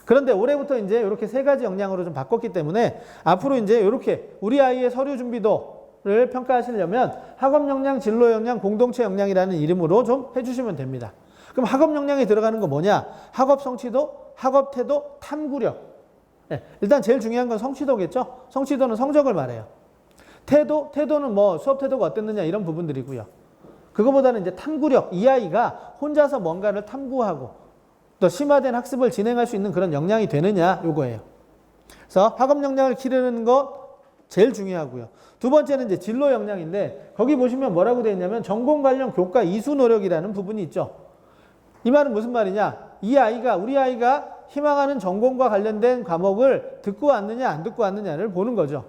그런데 올해부터 이제 이렇게 세 가지 역량으로 좀 바꿨기 때문에 앞으로 이제 이렇게 우리 아이의 서류 준비도를 평가하시려면 학업 역량, 진로 역량, 공동체 역량이라는 이름으로 좀 해주시면 됩니다. 그럼 학업 역량에 들어가는 거 뭐냐? 학업 성취도, 학업 태도, 탐구력. 네, 일단 제일 중요한 건 성취도겠죠? 성취도는 성적을 말해요. 태도는 뭐 수업 태도가 어땠느냐 이런 부분들이고요. 그거보다는 이제 탐구력, 이 아이가 혼자서 뭔가를 탐구하고 또 심화된 학습을 진행할 수 있는 그런 역량이 되느냐 요거예요. 그래서 학업 역량을 기르는 거 제일 중요하고요. 두 번째는 이제 진로 역량인데 거기 보시면 뭐라고 되어 있냐면 전공 관련 교과 이수 노력이라는 부분이 있죠. 이 말은 무슨 말이냐? 우리 아이가 희망하는 전공과 관련된 과목을 듣고 왔느냐 안 듣고 왔느냐를 보는 거죠.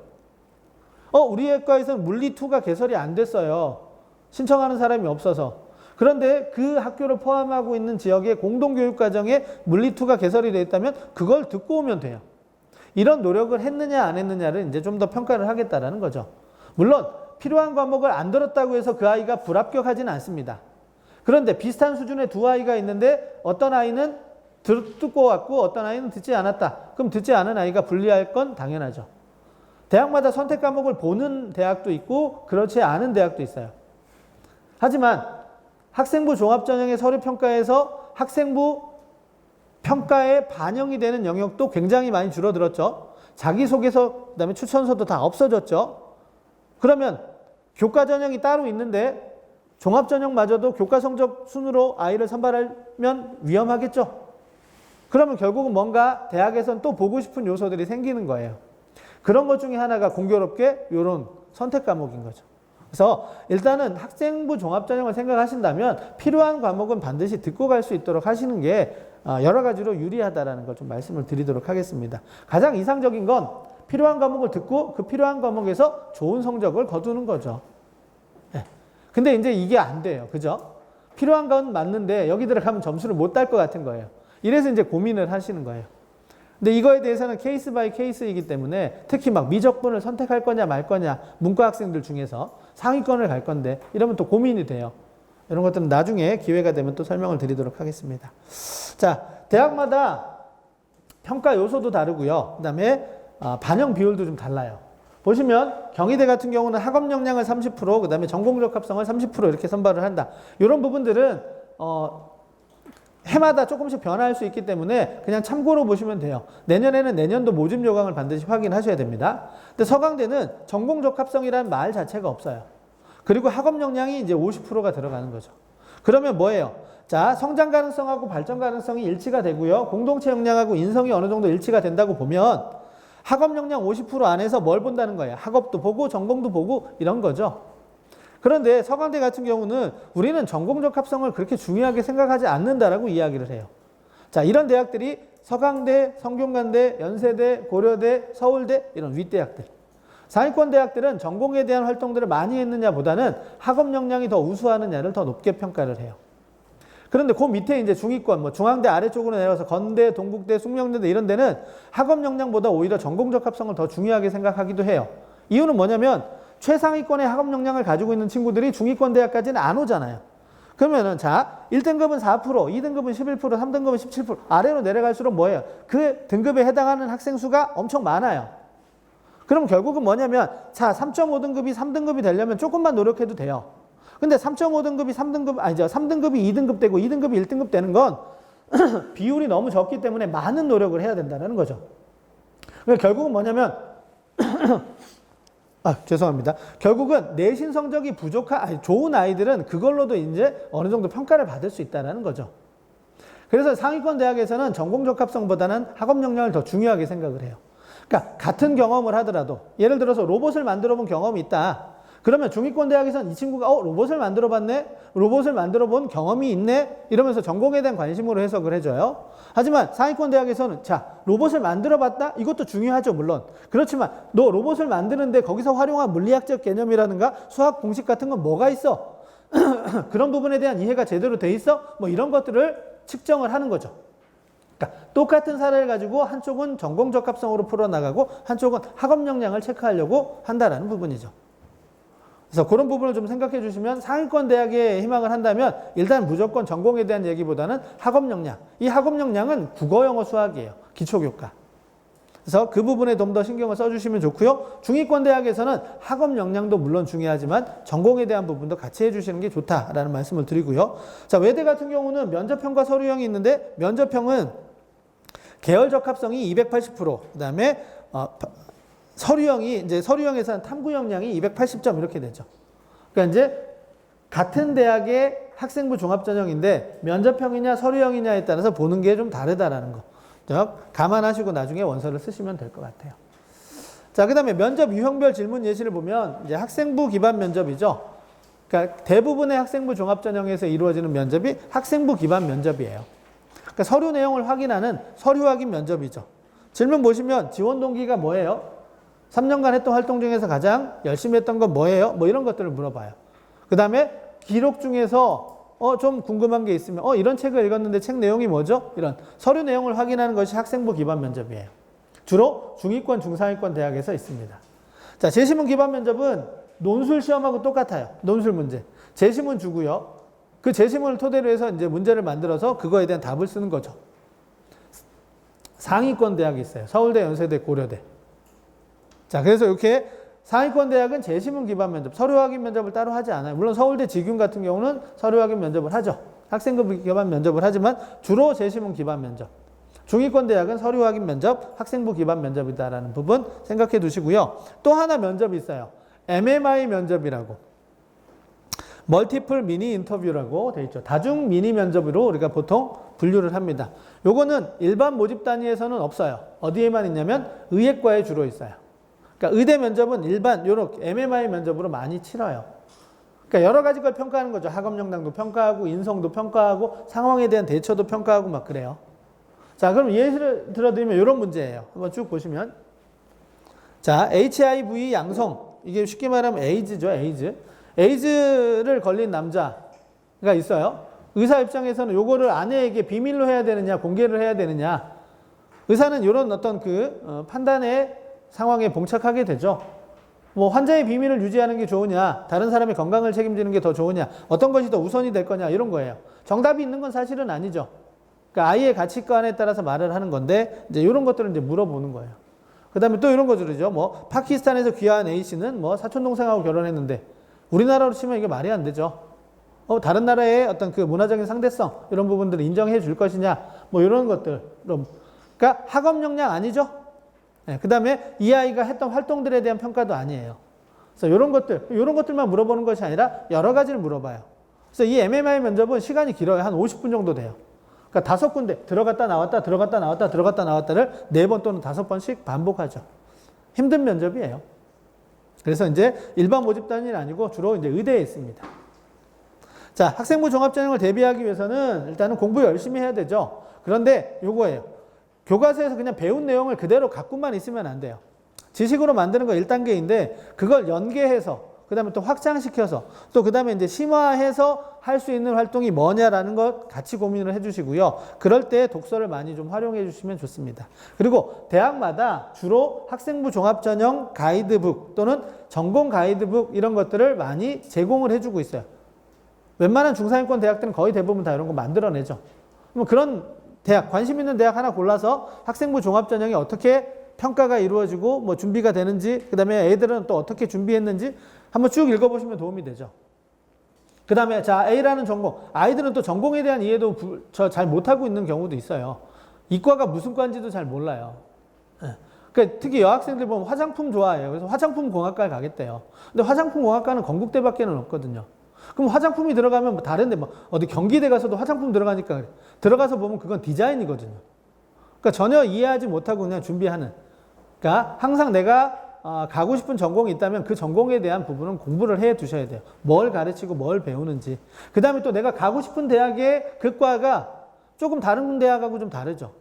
우리 학과에서는 물리2가 개설이 안 됐어요. 신청하는 사람이 없어서. 그런데 그 학교를 포함하고 있는 지역의 공동교육과정에 물리2가 개설이 되어 있다면 그걸 듣고 오면 돼요. 이런 노력을 했느냐 안 했느냐를 이제 좀 더 평가를 하겠다라는 거죠. 물론 필요한 과목을 안 들었다고 해서 그 아이가 불합격하지는 않습니다. 그런데 비슷한 수준의 두 아이가 있는데 어떤 아이는 듣고 왔고 어떤 아이는 듣지 않았다. 그럼 듣지 않은 아이가 불리할 건 당연하죠. 대학마다 선택 과목을 보는 대학도 있고 그렇지 않은 대학도 있어요. 하지만 학생부 종합전형의 서류평가에서 학생부 평가에 반영이 되는 영역도 굉장히 많이 줄어들었죠. 자기소개서, 그다음에 추천서도 다 없어졌죠. 그러면 교과 전형이 따로 있는데 종합 전형마저도 교과 성적 순으로 아이를 선발하면 위험하겠죠. 그러면 결국은 뭔가 대학에선 또 보고 싶은 요소들이 생기는 거예요. 그런 것 중에 하나가 공교롭게 이런 선택 과목인 거죠. 그래서 일단은 학생부 종합전형을 생각하신다면 필요한 과목은 반드시 듣고 갈 수 있도록 하시는 게 여러 가지로 유리하다라는 걸 좀 말씀을 드리도록 하겠습니다. 가장 이상적인 건 필요한 과목을 듣고 그 필요한 과목에서 좋은 성적을 거두는 거죠. 네. 근데 이제 이게 안 돼요. 그죠? 필요한 건 맞는데 여기 들어가면 점수를 못 딸 것 같은 거예요. 이래서 이제 고민을 하시는 거예요. 근데 이거에 대해서는 케이스 바이 케이스이기 때문에 특히 막 미적분을 선택할 거냐 말 거냐 문과 학생들 중에서 상위권을 갈 건데 이러면 또 고민이 돼요. 이런 것들은 나중에 기회가 되면 또 설명을 드리도록 하겠습니다. 자, 대학마다 평가 요소도 다르고요. 그 다음에 반영 비율도 좀 달라요. 보시면 경희대 같은 경우는 학업 역량을 30%, 그 다음에 전공적 합성을 30% 이렇게 선발을 한다. 이런 부분들은 해마다 조금씩 변화할 수 있기 때문에 그냥 참고로 보시면 돼요. 내년에는 내년도 모집 요강을 반드시 확인하셔야 됩니다. 근데 서강대는 전공적 합성이라는 말 자체가 없어요. 그리고 학업 역량이 이제 50%가 들어가는 거죠. 그러면 뭐예요? 자, 성장 가능성하고 발전 가능성이 일치가 되고요. 공동체 역량하고 인성이 어느 정도 일치가 된다고 보면 학업 역량 50% 안에서 뭘 본다는 거예요? 학업도 보고 전공도 보고 이런 거죠. 그런데 서강대 같은 경우는 우리는 전공적 합성을 그렇게 중요하게 생각하지 않는다라고 이야기를 해요. 자, 이런 대학들이 서강대, 성균관대, 연세대, 고려대, 서울대 이런 윗대학들. 상위권 대학들은 전공에 대한 활동들을 많이 했느냐보다는 학업 역량이 더 우수하느냐를 더 높게 평가를 해요. 그런데 그 밑에 이제 중위권, 뭐 중앙대 아래쪽으로 내려서 건대, 동국대, 숙명여대 이런 데는 학업 역량보다 오히려 전공적 합성을 더 중요하게 생각하기도 해요. 이유는 뭐냐면 최상위권의 학업 역량을 가지고 있는 친구들이 중위권 대학까지는 안 오잖아요. 그러면은 자, 1등급은 4%, 2등급은 11%, 3등급은 17%, 아래로 내려갈수록 뭐예요? 그 등급에 해당하는 학생 수가 엄청 많아요. 그럼 결국은 뭐냐면 자, 3.5등급이 3등급이 되려면 조금만 노력해도 돼요. 근데 3.5등급이 3등급, 아니죠. 3등급이 2등급 되고 2등급이 1등급 되는 건 비율이 너무 적기 때문에 많은 노력을 해야 된다는 거죠. 그러니까 결국은 뭐냐면 죄송합니다. 결국은 내신 성적이 좋은 아이들은 그걸로도 이제 어느 정도 평가를 받을 수 있다는 거죠. 그래서 상위권 대학에서는 전공적 합성보다는 학업 역량을 더 중요하게 생각을 해요. 그러니까 같은 경험을 하더라도 예를 들어서 로봇을 만들어 본 경험이 있다. 그러면 중위권 대학에서는 이 친구가 로봇을 만들어 봤네? 로봇을 만들어 본 경험이 있네? 이러면서 전공에 대한 관심으로 해석을 해줘요. 하지만 상위권 대학에서는 자, 로봇을 만들어 봤다? 이것도 중요하죠, 물론. 그렇지만 너 로봇을 만드는데 거기서 활용한 물리학적 개념이라든가 수학 공식 같은 건 뭐가 있어? 그런 부분에 대한 이해가 제대로 돼 있어? 뭐 이런 것들을 측정을 하는 거죠. 그러니까 똑같은 사례를 가지고 한쪽은 전공적 합성으로 풀어나가고 한쪽은 학업 역량을 체크하려고 한다라는 부분이죠. 그래서 그런 부분을 좀 생각해 주시면 상위권 대학에 희망을 한다면 일단 무조건 전공에 대한 얘기보다는 학업 역량. 이 학업 역량은 국어, 영어, 수학이에요. 기초교과. 그래서 그 부분에 좀 더 신경을 써주시면 좋고요. 중위권 대학에서는 학업 역량도 물론 중요하지만 전공에 대한 부분도 같이 해주시는 게 좋다라는 말씀을 드리고요. 자, 외대 같은 경우는 면접형과 서류형이 있는데 면접형은 계열적 합성이 280%, 그 다음에 서류형이 이제 서류형에서는 탐구 역량이 280점 이렇게 되죠. 그러니까 이제 같은 대학의 학생부 종합전형인데 면접형이냐 서류형이냐에 따라서 보는 게 좀 다르다라는 거. 감안하시고 나중에 원서를 쓰시면 될 것 같아요. 자, 그다음에 면접 유형별 질문 예시를 보면 이제 학생부 기반 면접이죠. 그러니까 대부분의 학생부 종합전형에서 이루어지는 면접이 학생부 기반 면접이에요. 그러니까 서류 내용을 확인하는 서류 확인 면접이죠. 질문 보시면 지원 동기가 뭐예요? 3년간 했던 활동 중에서 가장 열심히 했던 건 뭐예요? 뭐 이런 것들을 물어봐요. 그 다음에 기록 중에서 좀 궁금한 게 있으면 이런 책을 읽었는데 책 내용이 뭐죠? 이런 서류 내용을 확인하는 것이 학생부 기반 면접이에요. 주로 중위권, 중상위권 대학에서 있습니다. 자, 재시문 기반 면접은 논술 시험하고 똑같아요. 논술 문제. 재시문 주고요. 그 재시문을 토대로 해서 이제 문제를 만들어서 그거에 대한 답을 쓰는 거죠. 상위권 대학이 있어요. 서울대, 연세대, 고려대. 자, 그래서 이렇게 상위권 대학은 재시문 기반 면접, 서류 확인 면접을 따로 하지 않아요. 물론 서울대 직윤 같은 경우는 서류 확인 면접을 하죠. 학생부 기반 면접을 하지만 주로 재시문 기반 면접. 중위권 대학은 서류 확인 면접, 학생부 기반 면접이다라는 부분 생각해 두시고요. 또 하나 면접이 있어요. MMI 면접이라고. 멀티플 미니 인터뷰라고 돼 있죠. 다중 미니 면접으로 우리가 보통 분류를 합니다. 요거는 일반 모집 단위에서는 없어요. 어디에만 있냐면 의예과에 주로 있어요. 그러니까 의대 면접은 일반 요렇게 MMI 면접으로 많이 치러요. 그러니까 여러 가지 걸 평가하는 거죠. 학업 역량도 평가하고 인성도 평가하고 상황에 대한 대처도 평가하고 막 그래요. 자, 그럼 예시를 들어드리면 이런 문제예요. 한번 쭉 보시면. 자, HIV 양성. 이게 쉽게 말하면 에이즈죠, 에이즈. 에이즈를 걸린 남자가 있어요. 의사 입장에서는 요거를 아내에게 비밀로 해야 되느냐, 공개를 해야 되느냐. 의사는 이런 어떤 판단의 상황에 봉착하게 되죠. 뭐 환자의 비밀을 유지하는 게 좋으냐, 다른 사람의 건강을 책임지는 게 더 좋으냐, 어떤 것이 더 우선이 될 거냐, 이런 거예요. 정답이 있는 건 사실은 아니죠. 그러니까 아이의 가치관에 따라서 말을 하는 건데, 이제 이런 것들을 이제 물어보는 거예요. 그 다음에 또 이런 거들이죠. 뭐, 파키스탄에서 귀화한 A씨는 뭐, 사촌동생하고 결혼했는데, 우리나라로 치면 이게 말이 안 되죠. 다른 나라의 어떤 문화적인 상대성, 이런 부분들을 인정해 줄 것이냐, 뭐, 이런 것들. 그러니까 학업 역량 아니죠. 네, 그 다음에 이 아이가 했던 활동들에 대한 평가도 아니에요. 그래서 이런 것들만 물어보는 것이 아니라 여러 가지를 물어봐요. 그래서 이 MMI 면접은 시간이 길어요. 한 50분 정도 돼요. 그러니까 5군데 들어갔다 나왔다, 들어갔다 나왔다, 들어갔다 나왔다를 4번 또는 5번씩 반복하죠. 힘든 면접이에요. 그래서 이제 일반 모집 단위는 아니고 주로 이제 의대에 있습니다. 자, 학생부 종합전형을 대비하기 위해서는 일단은 공부 열심히 해야 되죠. 그런데 요거예요. 교과서에서 그냥 배운 내용을 그대로 갖고만 있으면 안 돼요. 지식으로 만드는 거 1단계인데 그걸 연계해서 그 다음에 또 확장시켜서 또 그 다음에 이제 심화해서 할 수 있는 활동이 뭐냐라는 것 같이 고민을 해주시고요. 그럴 때 독서를 많이 좀 활용해 주시면 좋습니다. 그리고 대학마다 주로 학생부 종합전형 가이드북 또는 전공 가이드북 이런 것들을 많이 제공을 해주고 있어요. 웬만한 중상위권 대학들은 거의 대부분 다 이런 거 만들어내죠. 그런 대학, 관심 있는 대학 하나 골라서 학생부 종합전형이 어떻게 평가가 이루어지고 뭐 준비가 되는지, 그 다음에 애들은 또 어떻게 준비했는지 한번 쭉 읽어보시면 도움이 되죠. 그 다음에 자, A라는 전공. 아이들은 또 전공에 대한 이해도 잘 못하고 있는 경우도 있어요. 이과가 무슨 과인지도 잘 몰라요. 그러니까 특히 여학생들 보면 화장품 좋아해요. 그래서 화장품 공학과를 가겠대요. 근데 화장품 공학과는 건국대밖에는 없거든요. 그럼 화장품이 들어가면 뭐 다른데 뭐 어디 경기대 가서도 화장품 들어가니까 그래. 들어가서 보면 그건 디자인이거든요. 그러니까 전혀 이해하지 못하고 그냥 준비하는. 그러니까 항상 내가 가고 싶은 전공이 있다면 그 전공에 대한 부분은 공부를 해 두셔야 돼요. 뭘 가르치고 뭘 배우는지. 그 다음에 또 내가 가고 싶은 대학의 그 과가 조금 다른 대학하고 좀 다르죠.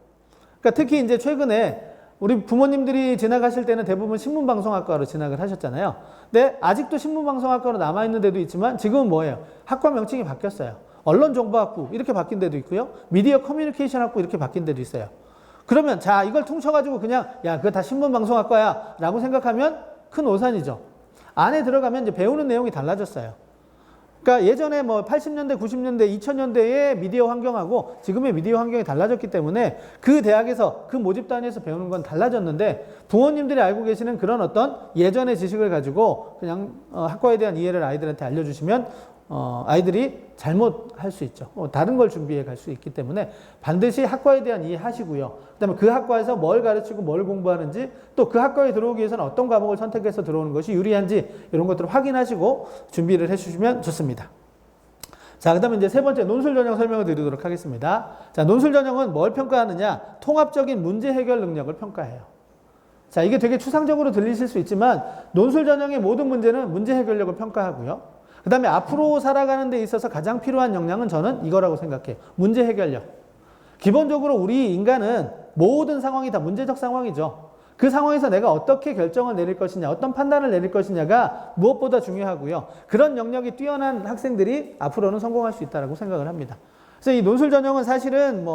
그러니까 특히 이제 최근에 우리 부모님들이 지나가실 때는 대부분 신문방송학과로 진학을 하셨잖아요. 근데 아직도 신문방송학과로 남아있는 데도 있지만 지금은 뭐예요? 학과 명칭이 바뀌었어요. 언론정보학부 이렇게 바뀐 데도 있고요. 미디어 커뮤니케이션학부 이렇게 바뀐 데도 있어요. 그러면 자, 이걸 퉁쳐가지고 그냥 야, 그거 다 신문방송학과야 라고 생각하면 큰 오산이죠. 안에 들어가면 이제 배우는 내용이 달라졌어요. 그러니까 예전에 뭐 80년대, 90년대, 2000년대의 미디어 환경하고 지금의 미디어 환경이 달라졌기 때문에 그 대학에서 그 모집 단위에서 배우는 건 달라졌는데 부모님들이 알고 계시는 그런 어떤 예전의 지식을 가지고 그냥 학과에 대한 이해를 아이들한테 알려주시면 아이들이 잘못할 수 있죠. 다른 걸 준비해 갈 수 있기 때문에 반드시 학과에 대한 이해하시고요. 그 다음에 그 학과에서 뭘 가르치고 뭘 공부하는지 또 그 학과에 들어오기 위해서는 어떤 과목을 선택해서 들어오는 것이 유리한지 이런 것들을 확인하시고 준비를 해주시면 좋습니다. 자, 그 다음에 이제 세 번째 논술 전형 설명을 드리도록 하겠습니다. 자, 논술 전형은 뭘 평가하느냐? 통합적인 문제 해결 능력을 평가해요. 자, 이게 되게 추상적으로 들리실 수 있지만 논술 전형의 모든 문제는 문제 해결력을 평가하고요. 그 다음에 앞으로 살아가는 데 있어서 가장 필요한 역량은 저는 이거라고 생각해요. 문제 해결력. 기본적으로 우리 인간은 모든 상황이 다 문제적 상황이죠. 그 상황에서 내가 어떻게 결정을 내릴 것이냐, 어떤 판단을 내릴 것이냐가 무엇보다 중요하고요. 그런 영역이 뛰어난 학생들이 앞으로는 성공할 수 있다고 생각을 합니다. 그래서 이 논술 전형은 사실은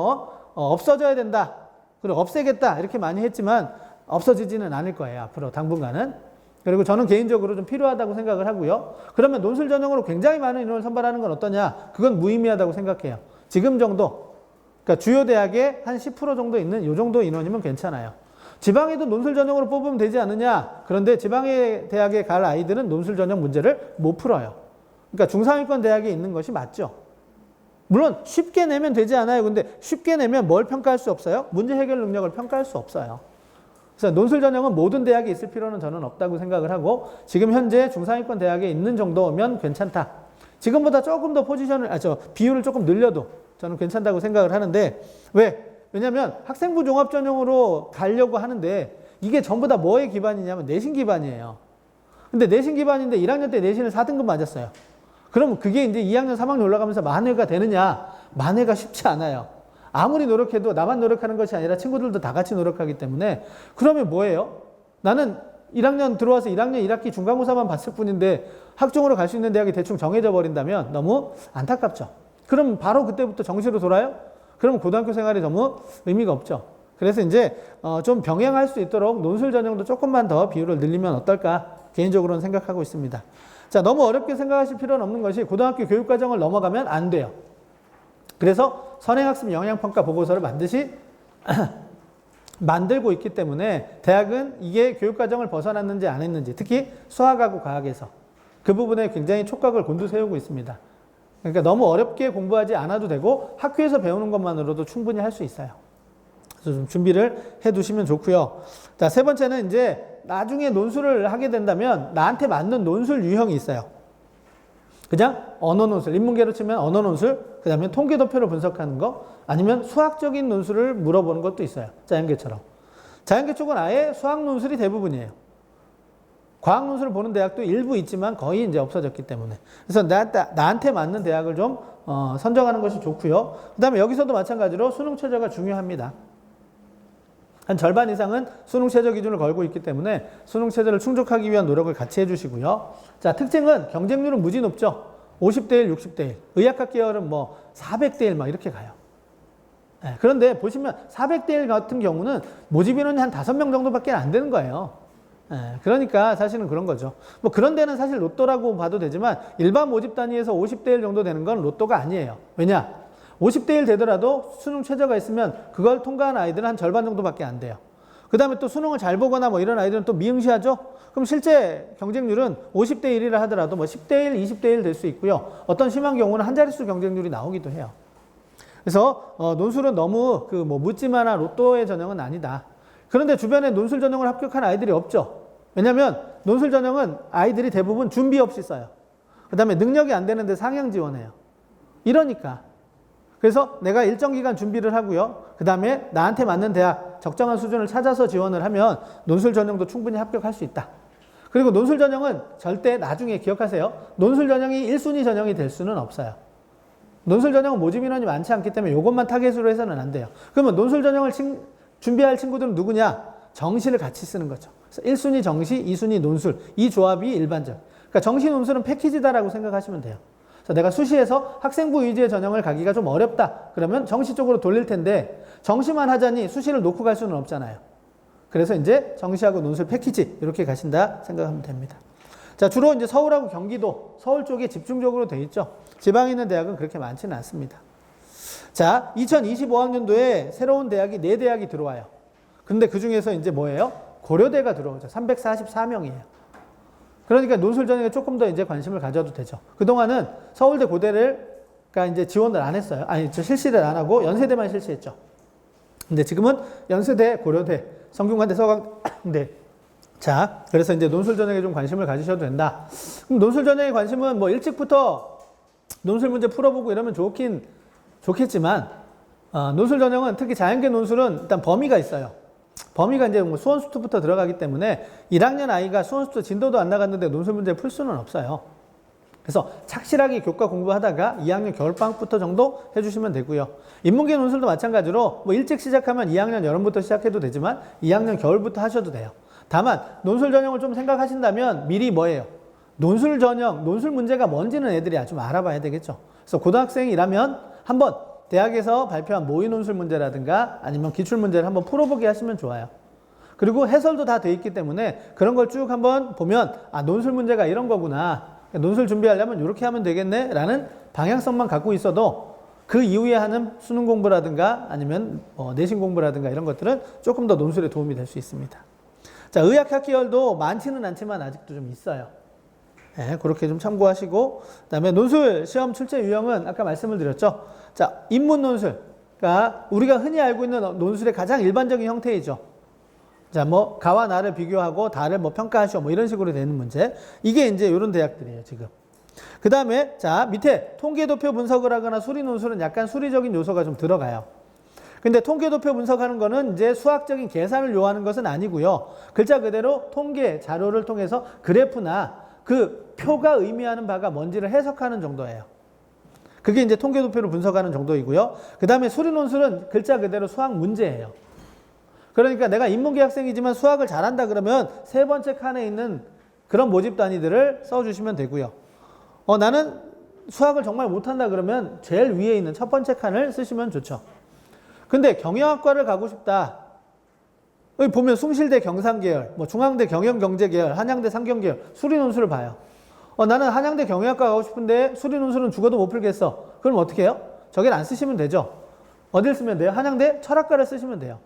없어져야 된다, 그리고 없애겠다 이렇게 많이 했지만 없어지지는 않을 거예요. 앞으로 당분간은. 그리고 저는 개인적으로 좀 필요하다고 생각을 하고요. 그러면 논술 전형으로 굉장히 많은 인원을 선발하는 건 어떠냐? 그건 무의미하다고 생각해요. 지금 정도, 그러니까 주요 대학에 한 10% 정도 있는 이 정도 인원이면 괜찮아요. 지방에도 논술 전형으로 뽑으면 되지 않느냐? 그런데 지방의 대학에 갈 아이들은 논술 전형 문제를 못 풀어요. 그러니까 중상위권 대학에 있는 것이 맞죠. 물론 쉽게 내면 되지 않아요. 근데 쉽게 내면 뭘 평가할 수 없어요? 문제 해결 능력을 평가할 수 없어요. 그래서 논술 전형은 모든 대학에 있을 필요는 저는 없다고 생각을 하고 지금 현재 중상위권 대학에 있는 정도면 괜찮다. 지금보다 조금 더 비율을 조금 늘려도 저는 괜찮다고 생각을 하는데 왜냐면 학생부 종합 전형으로 가려고 하는데 이게 전부 다 뭐에 기반이냐면 내신 기반이에요. 근데 내신 기반인데 1학년 때 내신을 4등급 맞았어요. 그럼 그게 이제 2학년, 3학년 올라가면서 만회가 되느냐? 만회가 쉽지 않아요. 아무리 노력해도 나만 노력하는 것이 아니라 친구들도 다 같이 노력하기 때문에 그러면 뭐예요? 나는 1학년 들어와서 1학년 1학기 중간고사만 봤을 뿐인데 학종으로 갈 수 있는 대학이 대충 정해져 버린다면 너무 안타깝죠. 그럼 바로 그때부터 정시로 돌아요? 그러면 고등학교 생활이 너무 의미가 없죠. 그래서 이제 좀 병행할 수 있도록 논술 전형도 조금만 더 비율을 늘리면 어떨까 개인적으로는 생각하고 있습니다. 자, 너무 어렵게 생각하실 필요는 없는 것이 고등학교 교육과정을 넘어가면 안 돼요. 그래서 선행학습 영향평가 보고서를 반드시 만들고 있기 때문에 대학은 이게 교육과정을 벗어났는지 안 했는지 특히 수학하고 과학에서 그 부분에 굉장히 촉각을 곤두세우고 있습니다. 그러니까 너무 어렵게 공부하지 않아도 되고 학교에서 배우는 것만으로도 충분히 할 수 있어요. 그래서 좀 준비를 해 두시면 좋고요. 자, 세 번째는 이제 나중에 논술을 하게 된다면 나한테 맞는 논술 유형이 있어요. 그냥 언어 논술, 인문계로 치면 언어 논술, 그 다음에 통계 도표로 분석하는 거, 아니면 수학적인 논술을 물어보는 것도 있어요. 자연계처럼. 자연계 쪽은 아예 수학 논술이 대부분이에요. 과학 논술을 보는 대학도 일부 있지만 거의 이제 없어졌기 때문에. 그래서 나한테 맞는 대학을 좀 선정하는 것이 좋고요. 그 다음에 여기서도 마찬가지로 수능 최저가 중요합니다. 한 절반 이상은 수능 최저 기준을 걸고 있기 때문에 수능 최저를 충족하기 위한 노력을 같이 해주시고요. 자, 특징은 경쟁률은 무지 높죠. 50대 1, 60대 1. 의학학 계열은 뭐 400대 1 막 이렇게 가요. 네, 그런데 보시면 400대 1 같은 경우는 모집 인원이 한 5명 정도밖에 안 되는 거예요. 네, 그러니까 사실은 그런 거죠. 뭐 그런 데는 사실 로또라고 봐도 되지만 일반 모집 단위에서 50대 1 정도 되는 건 로또가 아니에요. 왜냐? 50대 1 되더라도 수능 최저가 있으면 그걸 통과한 아이들은 한 절반 정도밖에 안 돼요. 그 다음에 또 수능을 잘 보거나 뭐 이런 아이들은 또 미응시하죠? 그럼 실제 경쟁률은 50대 1이라 하더라도 뭐 10대 1, 20대 1 될 수 있고요. 어떤 심한 경우는 한 자릿수 경쟁률이 나오기도 해요. 그래서 논술은 너무 뭐 묻지마나 로또의 전형은 아니다. 그런데 주변에 논술 전형을 합격한 아이들이 없죠. 왜냐하면 논술 전형은 아이들이 대부분 준비 없이 써요. 그 다음에 능력이 안 되는데 상향 지원해요. 이러니까. 그래서 내가 일정 기간 준비를 하고요. 그 다음에 나한테 맞는 대학 적정한 수준을 찾아서 지원을 하면 논술 전형도 충분히 합격할 수 있다. 그리고 논술 전형은 절대 나중에 기억하세요. 논술 전형이 1순위 전형이 될 수는 없어요. 논술 전형은 모집 인원이 많지 않기 때문에 이것만 타겟으로 해서는 안 돼요. 그러면 논술 전형을 준비할 친구들은 누구냐? 정시를 같이 쓰는 거죠. 그래서 1순위 정시, 2순위 논술. 이 조합이 일반적. 그러니까 정시 논술은 패키지다라고 생각하시면 돼요. 그래서 내가 수시에서 학생부 위주의 전형을 가기가 좀 어렵다. 그러면 정시 쪽으로 돌릴 텐데 정시만 하자니 수시를 놓고 갈 수는 없잖아요. 그래서 이제 정시하고 논술 패키지 이렇게 가신다 생각하면 됩니다. 자, 주로 이제 서울하고 경기도, 서울 쪽에 집중적으로 돼 있죠. 지방에 있는 대학은 그렇게 많지는 않습니다. 자, 2025학년도에 새로운 대학이 4대학이 들어와요. 근데 그 중에서 이제 뭐예요? 고려대가 들어오죠. 344명이에요. 그러니까 논술 전형에 조금 더 이제 관심을 가져도 되죠. 그동안은 서울대 고대가 이제 지원을 안 했어요. 실시를 안 하고 연세대만 실시했죠. 근데 지금은 연세대, 고려대, 성균관대, 서강대. 자, 그래서 이제 논술 전형에 좀 관심을 가지셔도 된다. 그럼 논술 전형에 관심은 뭐 일찍부터 논술 문제 풀어보고 이러면 좋겠지만, 논술 전형은 특히 자연계 논술은 일단 범위가 있어요. 범위가 이제 뭐 수원수투부터 들어가기 때문에 1학년 아이가 수원수투 진도도 안 나갔는데 논술 문제 풀 수는 없어요. 그래서 착실하게 교과 공부하다가 2학년 겨울방학부터 정도 해주시면 되고요. 인문계 논술도 마찬가지로 뭐 일찍 시작하면 2학년 여름부터 시작해도 되지만 2학년 겨울부터 하셔도 돼요. 다만 논술 전형을 좀 생각하신다면 미리 뭐예요? 논술 전형, 논술 문제가 뭔지는 애들이 좀 알아봐야 되겠죠. 그래서 고등학생이라면 한번 대학에서 발표한 모의 논술 문제라든가 아니면 기출 문제를 한번 풀어보게 하시면 좋아요. 그리고 해설도 다 돼 있기 때문에 그런 걸 쭉 한번 보면 논술 문제가 이런 거구나. 논술 준비하려면 이렇게 하면 되겠네 라는 방향성만 갖고 있어도 그 이후에 하는 수능 공부라든가 아니면 내신 공부라든가 이런 것들은 조금 더 논술에 도움이 될 수 있습니다. 자, 의학학 계열도 많지는 않지만 아직도 좀 있어요. 네, 그렇게 좀 참고하시고, 그 다음에 논술 시험 출제 유형은 아까 말씀을 드렸죠. 자, 인문 논술. 그러니까 우리가 흔히 알고 있는 논술의 가장 일반적인 형태이죠. 자, 뭐, 가와 나를 비교하고 다를 뭐 평가하시오. 뭐 이런 식으로 되는 문제. 이게 이제 이런 대학들이에요, 지금. 그 다음에, 자, 밑에 통계도표 분석을 하거나 수리 논술은 약간 수리적인 요소가 좀 들어가요. 근데 통계도표 분석하는 거는 이제 수학적인 계산을 요하는 것은 아니고요. 글자 그대로 통계 자료를 통해서 그래프나 그 표가 의미하는 바가 뭔지를 해석하는 정도예요. 그게 이제 통계도표를 분석하는 정도이고요. 그 다음에 수리논술은 글자 그대로 수학 문제예요. 그러니까 내가 인문계 학생이지만 수학을 잘한다 그러면 세 번째 칸에 있는 그런 모집 단위들을 써주시면 되고요. 나는 수학을 정말 못한다 그러면 제일 위에 있는 첫 번째 칸을 쓰시면 좋죠. 근데 경영학과를 가고 싶다. 여기 보면 숭실대 경상계열, 뭐 중앙대 경영경제계열, 한양대 상경계열, 수리논술을 봐요. 나는 한양대 경영학과 가고 싶은데 수리논술은 죽어도 못 풀겠어. 그럼 어떻게 해요? 저길 안 쓰시면 되죠. 어딜 쓰면 돼요? 한양대 철학과를 쓰시면 돼요.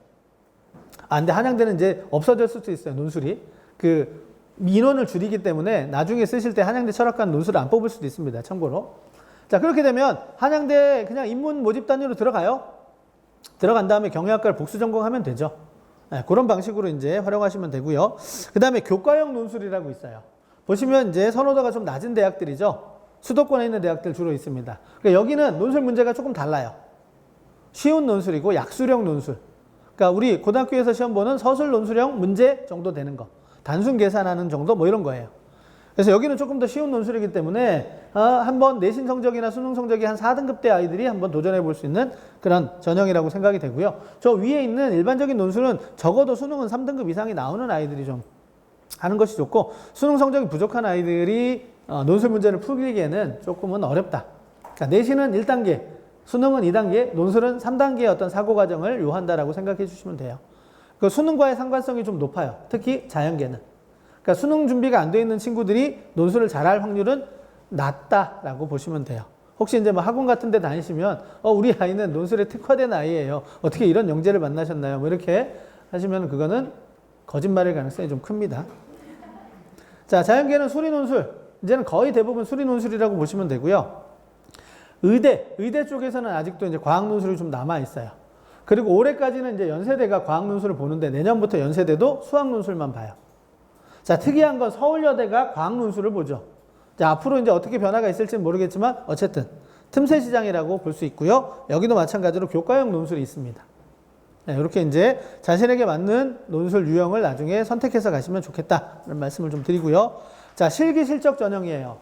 근데 한양대는 이제 없어졌을 수도 있어요, 논술이. 그 인원을 줄이기 때문에 나중에 쓰실 때 한양대 철학과는 논술을 안 뽑을 수도 있습니다, 참고로. 자, 그렇게 되면 한양대 그냥 인문 모집 단위로 들어가요. 들어간 다음에 경영학과를 복수 전공하면 되죠. 네, 그런 방식으로 이제 활용하시면 되고요. 그 다음에 교과형 논술이라고 있어요. 보시면 이제 선호도가 좀 낮은 대학들이죠. 수도권에 있는 대학들 주로 있습니다. 그러니까 여기는 논술 문제가 조금 달라요. 쉬운 논술이고 약술형 논술. 그러니까 우리 고등학교에서 시험 보는 서술 논술형 문제 정도 되는 거. 단순 계산하는 정도 뭐 이런 거예요. 그래서 여기는 조금 더 쉬운 논술이기 때문에 한번 내신 성적이나 수능 성적이 한 4등급대 아이들이 한번 도전해 볼 수 있는 그런 전형이라고 생각이 되고요. 저 위에 있는 일반적인 논술은 적어도 수능은 3등급 이상이 나오는 아이들이 좀 하는 것이 좋고, 수능 성적이 부족한 아이들이 논술 문제를 풀기에는 조금은 어렵다. 그러니까 내신은 1단계, 수능은 2단계, 논술은 3단계의 어떤 사고 과정을 요한다라고 생각해 주시면 돼요. 그 수능과의 상관성이 좀 높아요. 특히 자연계는. 그러니까 수능 준비가 안 돼 있는 친구들이 논술을 잘할 확률은 낮다라고 보시면 돼요. 혹시 이제 뭐 학원 같은 데 다니시면 우리 아이는 논술에 특화된 아이예요. 어떻게 이런 영재를 만나셨나요? 뭐 이렇게 하시면 그거는 거짓말일 가능성이 좀 큽니다. 자, 자연계는 수리 논술. 이제는 거의 대부분 수리 논술이라고 보시면 되고요. 의대 쪽에서는 아직도 이제 과학 논술이 좀 남아 있어요. 그리고 올해까지는 이제 연세대가 과학 논술을 보는데 내년부터 연세대도 수학 논술만 봐요. 자, 특이한 건 서울여대가 과학 논술을 보죠. 자, 앞으로 이제 어떻게 변화가 있을지는 모르겠지만 어쨌든 틈새 시장이라고 볼 수 있고요. 여기도 마찬가지로 교과형 논술이 있습니다. 네, 이렇게 이제 자신에게 맞는 논술 유형을 나중에 선택해서 가시면 좋겠다는 말씀을 좀 드리고요. 자, 실기 실적 전형이에요.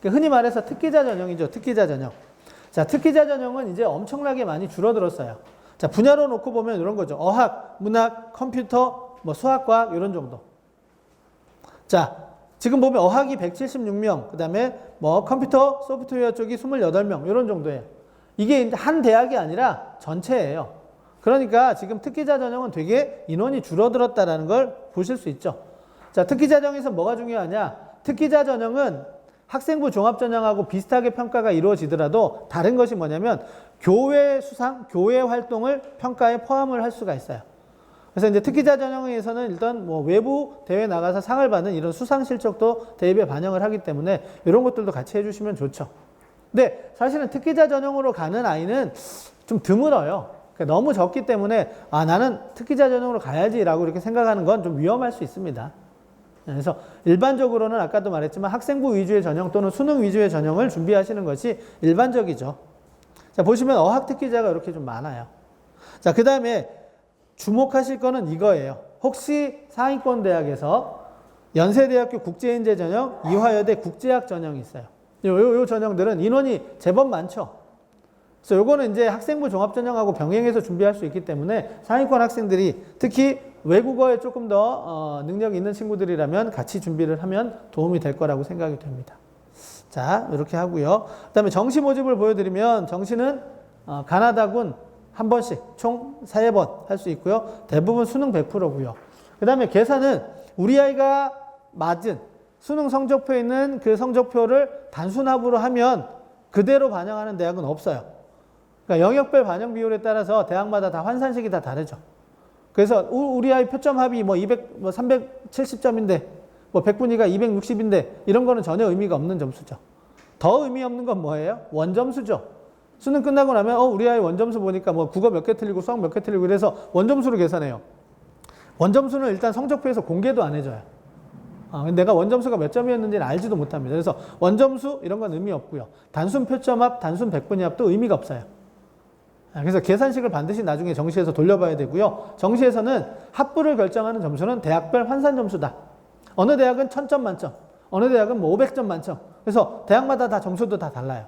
흔히 말해서 특기자 전형이죠. 특기자 전형. 자, 특기자 전형은 이제 엄청나게 많이 줄어들었어요. 자, 분야로 놓고 보면 이런 거죠. 어학, 문학, 컴퓨터, 뭐 수학과학 이런 정도. 자, 지금 보면 어학이 176명, 그 다음에 뭐 컴퓨터, 소프트웨어 쪽이 28명, 이런 정도예요. 이게 한 대학이 아니라 전체예요. 그러니까 지금 특기자 전형은 되게 인원이 줄어들었다는 걸 보실 수 있죠. 자, 특기자 전형에서 뭐가 중요하냐? 특기자 전형은 학생부 종합전형하고 비슷하게 평가가 이루어지더라도 다른 것이 뭐냐면 교외 수상, 교외 활동을 평가에 포함을 할 수가 있어요. 그래서 이제 특기자 전형에서는 일단 뭐 외부 대회 나가서 상을 받는 이런 수상 실적도 대입에 반영을 하기 때문에 이런 것들도 같이 해주시면 좋죠. 근데 사실은 특기자 전형으로 가는 아이는 좀 드물어요. 그러니까 너무 적기 때문에 나는 특기자 전형으로 가야지라고 이렇게 생각하는 건 좀 위험할 수 있습니다. 그래서 일반적으로는 아까도 말했지만 학생부 위주의 전형 또는 수능 위주의 전형을 준비하시는 것이 일반적이죠. 자, 보시면 어학 특기자가 이렇게 좀 많아요. 자, 그 다음에 주목하실 거는 이거예요. 혹시 상위권 대학에서 연세대학교 국제인재 전형, 이화여대 국제학 전형이 있어요. 요 전형들은 인원이 제법 많죠. 그래서 요거는 이제 학생부 종합전형하고 병행해서 준비할 수 있기 때문에 상위권 학생들이 특히 외국어에 조금 더 능력이 있는 친구들이라면 같이 준비를 하면 도움이 될 거라고 생각이 됩니다. 자, 이렇게 하고요. 그 다음에 정시 모집을 보여드리면 정시는 가나다군 한 번씩 총 3번 할 수 있고요. 대부분 수능 100%고요. 그 다음에 계산은 우리 아이가 맞은 수능 성적표에 있는 그 성적표를 단순합으로 하면 그대로 반영하는 대학은 없어요. 그러니까 영역별 반영 비율에 따라서 대학마다 다 환산식이 다 다르죠. 그래서 우리 아이 표점 합이 뭐 370점인데 뭐 100분위가 260인데 이런 거는 전혀 의미가 없는 점수죠. 더 의미 없는 건 뭐예요? 원점수죠. 수능 끝나고 나면 우리 아이 원점수 보니까 뭐 국어 몇 개 틀리고 수학 몇 개 틀리고 그래서 원점수로 계산해요. 원점수는 일단 성적표에서 공개도 안 해줘요. 내가 원점수가 몇 점이었는지는 알지도 못합니다. 그래서 원점수 이런 건 의미 없고요. 단순 표점합, 단순 백분위합도 의미가 없어요. 그래서 계산식을 반드시 나중에 정시에서 돌려봐야 되고요. 정시에서는 합부를 결정하는 점수는 대학별 환산 점수다. 어느 대학은 1000점 만점, 어느 대학은 뭐 500점 만점. 그래서 대학마다 다 점수도 다 달라요.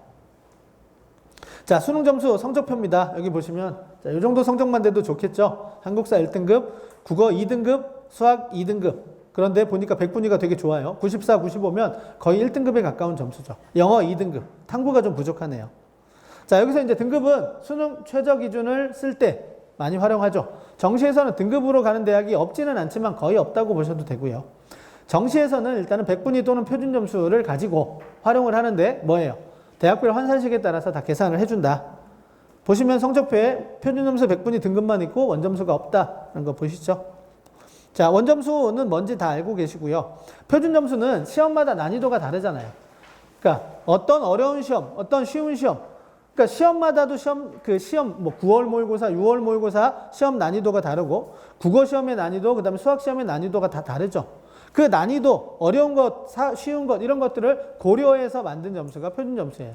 자, 수능 점수 성적표입니다. 여기 보시면 자, 이 정도 성적만 돼도 좋겠죠. 한국사 1등급, 국어 2등급, 수학 2등급. 그런데 보니까 100분위가 되게 좋아요. 94, 95면 거의 1등급에 가까운 점수죠. 영어 2등급, 탐구가 좀 부족하네요. 자, 여기서 이제 등급은 수능 최저 기준을 쓸 때 많이 활용하죠. 정시에서는 등급으로 가는 대학이 없지는 않지만 거의 없다고 보셔도 되고요. 정시에서는 일단은 100분위 또는 표준 점수를 가지고 활용을 하는데 뭐예요? 대학별 환산식에 따라서 다 계산을 해준다. 보시면 성적표에 표준 점수 100분위 등급만 있고 원점수가 없다는 거 보시죠. 자, 원점수는 뭔지 다 알고 계시고요. 표준 점수는 시험마다 난이도가 다르잖아요. 그러니까 어떤 어려운 시험, 어떤 쉬운 시험, 그러니까 시험마다도 시험 뭐 9월 모의고사, 6월 모의고사 시험 난이도가 다르고 국어 시험의 난이도, 그다음에 수학 시험의 난이도가 다 다르죠. 그 난이도, 어려운 것, 쉬운 것 이런 것들을 고려해서 만든 점수가 표준 점수예요.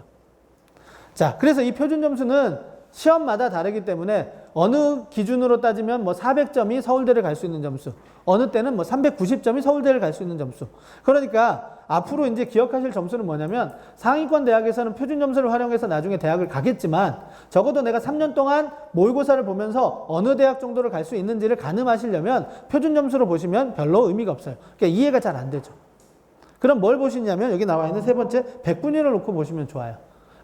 자, 그래서 이 표준 점수는 시험마다 다르기 때문에 어느 기준으로 따지면 뭐 400점이 서울대를 갈 수 있는 점수, 어느 때는 뭐 390점이 서울대를 갈 수 있는 점수. 그러니까 앞으로 이제 기억하실 점수는 뭐냐면 상위권 대학에서는 표준 점수를 활용해서 나중에 대학을 가겠지만 적어도 내가 3년 동안 모의고사를 보면서 어느 대학 정도를 갈 수 있는지를 가늠하시려면 표준 점수로 보시면 별로 의미가 없어요. 그러니까 이해가 잘 안 되죠. 그럼 뭘 보시냐면 여기 나와 있는 세 번째 100분위를 놓고 보시면 좋아요.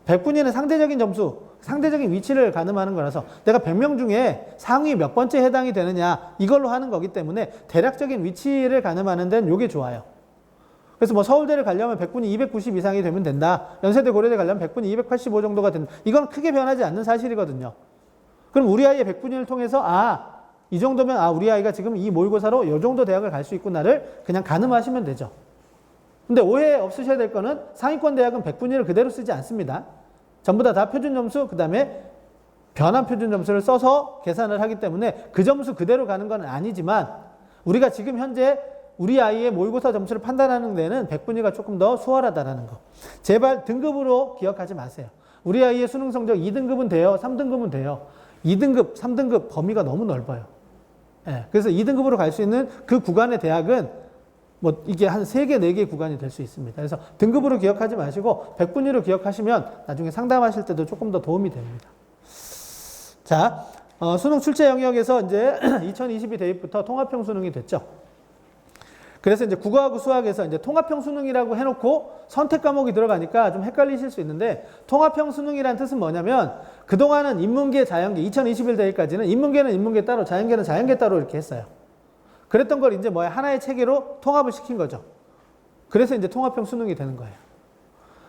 100분위는 상대적인 점수, 상대적인 위치를 가늠하는 거라서 내가 100명 중에 상위 몇 번째 해당이 되느냐 이걸로 하는 거기 때문에 대략적인 위치를 가늠하는 데는 이게 좋아요. 그래서 뭐 서울대를 가려면 100분위 290 이상이 되면 된다. 연세대 고려대 가려면 100분위 285 정도가 된다. 이건 크게 변하지 않는 사실이거든요. 그럼 우리 아이의 100분위를 통해서 이 정도면 우리 아이가 지금 이 모의고사로 이 정도 대학을 갈 수 있구나를 그냥 가늠하시면 되죠. 근데 오해 없으셔야 될 거는 상위권 대학은 100분위를 그대로 쓰지 않습니다. 전부 다 표준 점수, 그 다음에 변환 표준 점수를 써서 계산을 하기 때문에 그 점수 그대로 가는 건 아니지만 우리가 지금 현재 우리 아이의 모의고사 점수를 판단하는 데는 100분위가 조금 더 수월하다는 거. 제발 등급으로 기억하지 마세요. 우리 아이의 수능 성적 2등급은 돼요. 3등급은 돼요. 2등급, 3등급 범위가 너무 넓어요. 그래서 2등급으로 갈 수 있는 그 구간의 대학은 뭐 이게 한 3개, 4개 구간이 될 수 있습니다. 그래서 등급으로 기억하지 마시고 100분위로 기억하시면 나중에 상담하실 때도 조금 더 도움이 됩니다. 자, 수능 출제 영역에서 이제 2022 대입부터 통합형 수능이 됐죠. 그래서 이제 국어하고 수학에서 이제 통합형 수능이라고 해놓고 선택 과목이 들어가니까 좀 헷갈리실 수 있는데 통합형 수능이라는 뜻은 뭐냐면 그동안은 인문계, 자연계, 2021 대입까지는 인문계는 인문계 따로, 자연계는 자연계 따로 이렇게 했어요. 그랬던 걸 이제 하나의 체계로 통합을 시킨 거죠. 그래서 이제 통합형 수능이 되는 거예요.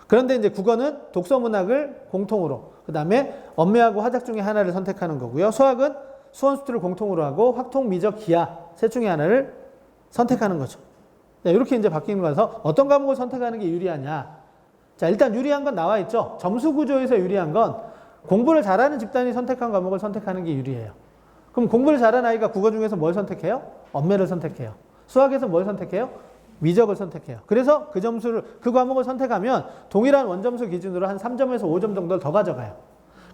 그런데 이제 국어는 독서 문학을 공통으로, 그 다음에 언매하고 화작 중에 하나를 선택하는 거고요. 수학은 수원 수투를 공통으로 하고 확통, 미적, 기하 셋 중에 하나를 선택하는 거죠. 이렇게 이제 바뀌는 거라서 어떤 과목을 선택하는 게 유리하냐. 자, 일단 유리한 건 나와 있죠. 점수 구조에서 유리한 건 공부를 잘하는 집단이 선택한 과목을 선택하는 게 유리해요. 그럼 공부를 잘하는 아이가 국어 중에서 뭘 선택해요? 언매를 선택해요. 수학에서 뭘 선택해요? 미적을 선택해요. 그래서 그 과목을 선택하면 동일한 원점수 기준으로 한 3점에서 5점 정도를 더 가져가요.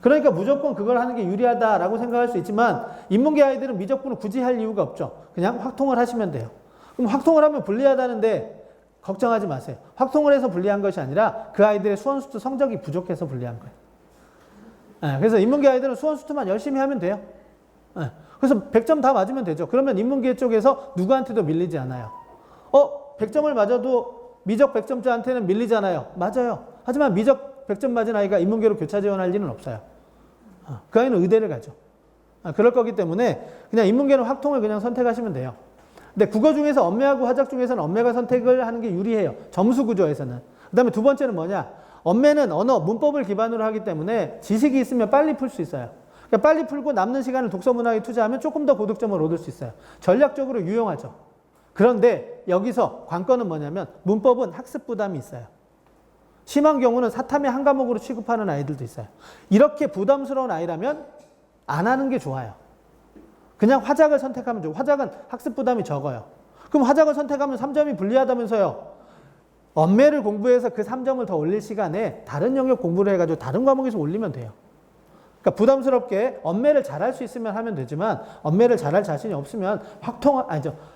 그러니까 무조건 그걸 하는 게 유리하다라고 생각할 수 있지만 인문계 아이들은 미적분을 굳이 할 이유가 없죠. 그냥 확통을 하시면 돼요. 그럼 확통을 하면 불리하다는데 걱정하지 마세요. 확통을 해서 불리한 것이 아니라 그 아이들의 수원수투 성적이 부족해서 불리한 거예요. 그래서 인문계 아이들은 수원수투만 열심히 하면 돼요. 그래서 100점 다 맞으면 되죠. 그러면 인문계 쪽에서 누구한테도 밀리지 않아요. 100점을 맞아도 미적 100점자한테는 밀리잖아요. 맞아요. 하지만 미적 100점 맞은 아이가 인문계로 교차 지원할 일은 없어요. 그 아이는 의대를 가죠. 그럴 거기 때문에 그냥 인문계는 확통을 그냥 선택하시면 돼요. 근데 국어 중에서 언매하고 화작 중에서는 언매가 선택을 하는 게 유리해요. 점수 구조에서는. 그 다음에 두 번째는 뭐냐. 언매는 언어, 문법을 기반으로 하기 때문에 지식이 있으면 빨리 풀 수 있어요. 그러니까 빨리 풀고 남는 시간을 독서 문학에 투자하면 조금 더 고득점을 얻을 수 있어요. 전략적으로 유용하죠. 그런데 여기서 관건은 뭐냐면 문법은 학습 부담이 있어요. 심한 경우는 사탐의 한 과목으로 취급하는 아이들도 있어요. 이렇게 부담스러운 아이라면 안 하는 게 좋아요. 그냥 화작을 선택하면 좋고, 화작은 학습 부담이 적어요. 그럼 화작을 선택하면 3점이 불리하다면서요. 언매를 공부해서 그 3점을 더 올릴 시간에 다른 영역 공부를 해가지고 다른 과목에서 올리면 돼요. 그러니까 부담스럽게 언매를 잘할 수 있으면 하면 되지만 언매를 잘할 자신이 없으면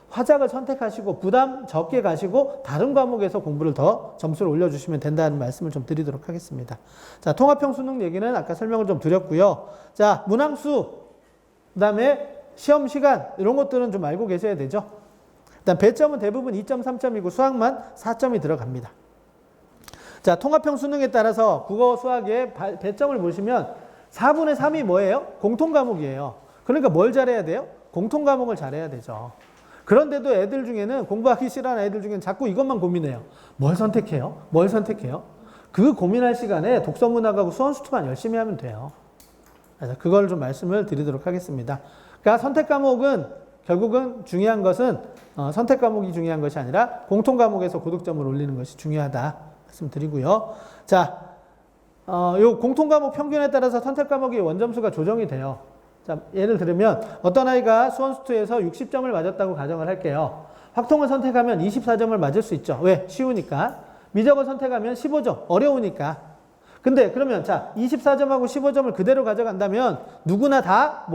화작을 선택하시고 부담 적게 가시고 다른 과목에서 공부를 더 점수를 올려주시면 된다는 말씀을 좀 드리도록 하겠습니다. 자, 통합형 수능 얘기는 아까 설명을 좀 드렸고요. 자, 문항수, 그 다음에 시험 시간 이런 것들은 좀 알고 계셔야 되죠. 일단 배점은 대부분 2점, 3점이고 수학만 4점이 들어갑니다. 자, 통합형 수능에 따라서 국어, 수학의 배점을 보시면 4분의 3이 뭐예요? 공통 과목이에요. 그러니까 뭘 잘해야 돼요? 공통 과목을 잘해야 되죠. 그런데도 애들 중에는 공부하기 싫어하는 애들 중에는 자꾸 이것만 고민해요. 뭘 선택해요? 뭘 선택해요? 그 고민할 시간에 독서 문학하고 수원 수투만 열심히 하면 돼요. 그래서 그걸 좀 말씀을 드리도록 하겠습니다. 그러니까 선택 과목은 결국은 중요한 것은 선택 과목이 중요한 것이 아니라 공통 과목에서 고득점을 올리는 것이 중요하다 말씀드리고요. 자, 요 공통 과목 평균에 따라서 선택 과목의 원점수가 조정이 돼요. 자, 예를 들면 어떤 아이가 수원 수투에서 60점을 맞았다고 가정을 할게요. 확통을 선택하면 24점을 맞을 수 있죠. 왜? 쉬우니까. 미적을 선택하면 15점. 어려우니까. 근데 그러면 자, 24점하고 15점을 그대로 가져간다면 누구나 다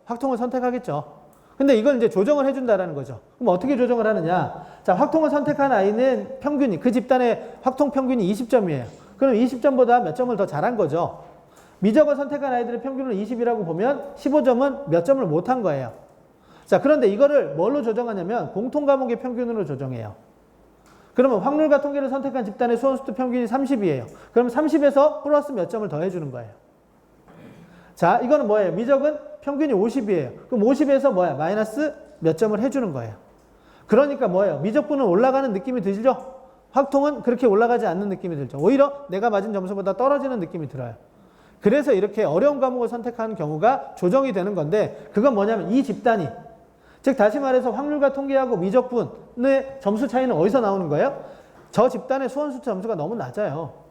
확통을 선택하겠죠. 근데 이걸 이제 조정을 해준다라는 거죠. 그럼 어떻게 조정을 하느냐? 자, 확통을 선택한 아이는 평균이, 그 집단의 확통 평균이 20점이에요. 그럼 20점보다 몇 점을 더 잘한 거죠. 미적을 선택한 아이들의 평균을 20이라고 보면 15점은 몇 점을 못한 거예요. 자, 그런데 이거를 뭘로 조정하냐면 공통 과목의 평균으로 조정해요. 그러면 확률과 통계를 선택한 집단의 수원 수투 평균이 30이에요. 그럼 30에서 플러스 몇 점을 더 해주는 거예요. 자, 이거는 뭐예요? 미적은 평균이 50이에요. 그럼 50에서 마이너스 몇 점을 해주는 거예요. 그러니까 뭐예요? 미적분은 올라가는 느낌이 들죠? 확통은 그렇게 올라가지 않는 느낌이 들죠. 오히려 내가 맞은 점수보다 떨어지는 느낌이 들어요. 그래서 이렇게 어려운 과목을 선택하는 경우가 조정이 되는 건데, 그건 뭐냐면 이 집단이, 즉 다시 말해서 확률과 통계하고 미적분의 점수 차이는 어디서 나오는 거예요? 저 집단의 수원 수투 점수가 너무 낮아요.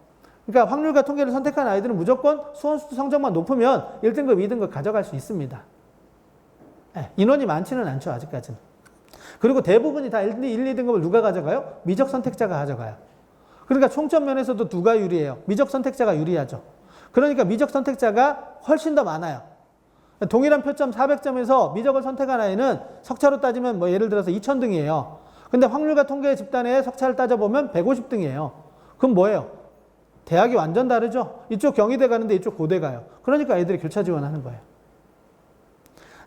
그러니까 확률과 통계를 선택한 아이들은 무조건 수원 수투 성적만 높으면 1등급, 2등급 가져갈 수 있습니다. 네, 인원이 많지는 않죠, 아직까지는. 그리고 대부분이 다 1, 2등급을 누가 가져가요? 미적 선택자가 가져가요. 그러니까 총점 면에서도 누가 유리해요? 미적 선택자가 유리하죠. 그러니까 미적 선택자가 훨씬 더 많아요. 동일한 표점 400점에서 미적을 선택한 아이는 석차로 따지면 예를 들어서 2000등이에요. 근데 확률과 통계 집단의 석차를 따져보면 150등이에요. 그럼 뭐예요? 대학이 완전 다르죠? 이쪽 경희대 가는데 이쪽 고대 가요. 그러니까 애들이 교차 지원하는 거예요.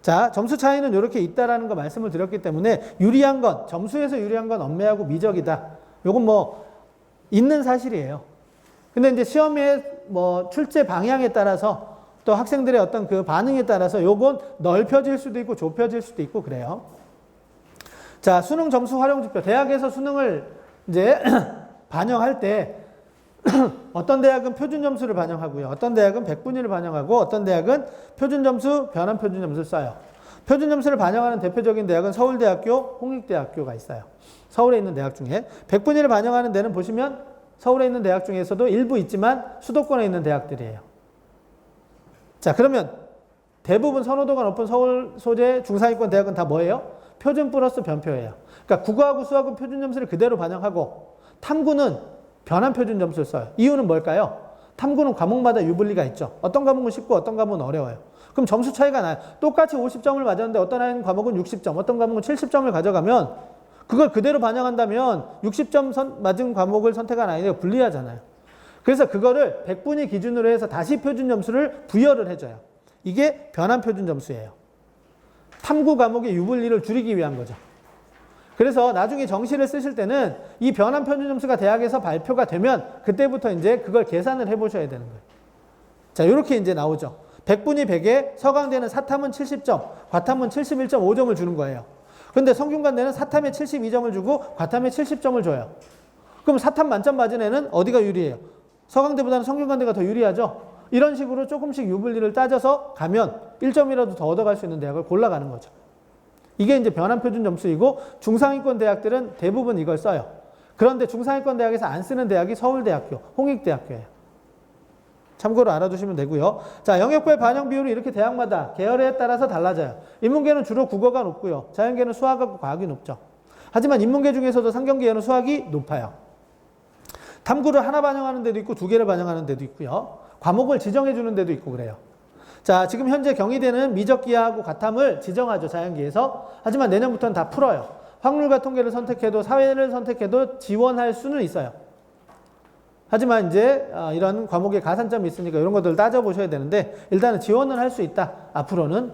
자, 점수 차이는 이렇게 있다라는 거 말씀을 드렸기 때문에 유리한 건, 점수에서 유리한 건 언매하고 미적이다. 요건 있는 사실이에요. 근데 이제 시험의 출제 방향에 따라서 또 학생들의 어떤 그 반응에 따라서 요건 넓혀질 수도 있고 좁혀질 수도 있고 그래요. 자, 수능 점수 활용 지표. 대학에서 수능을 이제 반영할 때 어떤 대학은 표준 점수를 반영하고요. 어떤 대학은 백분위를 반영하고 어떤 대학은 표준 점수, 변환 표준 점수를 써요. 표준 점수를 반영하는 대표적인 대학은 서울대학교, 홍익대학교가 있어요. 서울에 있는 대학 중에. 백분위를 반영하는 데는 보시면 서울에 있는 대학 중에서도 일부 있지만 수도권에 있는 대학들이에요. 자, 그러면 대부분 선호도가 높은 서울 소재 중상위권 대학은 다 뭐예요? 표준 플러스 변표예요. 그러니까 국어하고 수학은 표준 점수를 그대로 반영하고 탐구는 변환 표준 점수를 써요. 이유는 뭘까요? 탐구는 과목마다 유불리가 있죠. 어떤 과목은 쉽고 어떤 과목은 어려워요. 그럼 점수 차이가 나요. 똑같이 50점을 맞았는데 어떤 아이는 과목은 60점, 어떤 과목은 70점을 가져가면 그걸 그대로 반영한다면 60점 맞은 과목을 선택한 아이가 불리하잖아요. 그래서 그거를 백분위 기준으로 해서 다시 표준 점수를 부여를 해줘요. 이게 변환 표준 점수예요. 탐구 과목의 유불리를 줄이기 위한 거죠. 그래서 나중에 정시를 쓰실 때는 이 변환 표준 점수가 대학에서 발표가 되면 그때부터 이제 그걸 계산을 해보셔야 되는 거예요. 자, 이렇게 이제 나오죠. 백분위 100에 서강대는 사탐은 70점, 과탐은 71.5점을 주는 거예요. 근데 성균관대는 사탐에 72점을 주고 과탐에 70점을 줘요. 그럼 사탐 만점 맞은 애는 어디가 유리해요? 서강대보다는 성균관대가 더 유리하죠? 이런 식으로 조금씩 유불리를 따져서 가면 1점이라도 더 얻어갈 수 있는 대학을 골라가는 거죠. 이게 이제 변환 표준 점수이고 중상위권 대학들은 대부분 이걸 써요. 그런데 중상위권 대학에서 안 쓰는 대학이 서울대학교, 홍익대학교예요. 참고로 알아두시면 되고요. 자, 영역별 반영 비율이 이렇게 대학마다 계열에 따라서 달라져요. 인문계는 주로 국어가 높고요. 자연계는 수학하고 과학이 높죠. 하지만 인문계 중에서도 상경계열은 수학이 높아요. 탐구를 하나 반영하는 데도 있고 두 개를 반영하는 데도 있고요. 과목을 지정해 주는 데도 있고 그래요. 자, 지금 현재 경희대는 미적기하하고 과탐을 지정하죠. 자연계에서. 하지만 내년부터는 다 풀어요. 확률과 통계를 선택해도 사회를 선택해도 지원할 수는 있어요. 하지만 이제 이런 과목에 가산점이 있으니까 이런 것들을 따져보셔야 되는데 일단은 지원은 할 수 있다. 앞으로는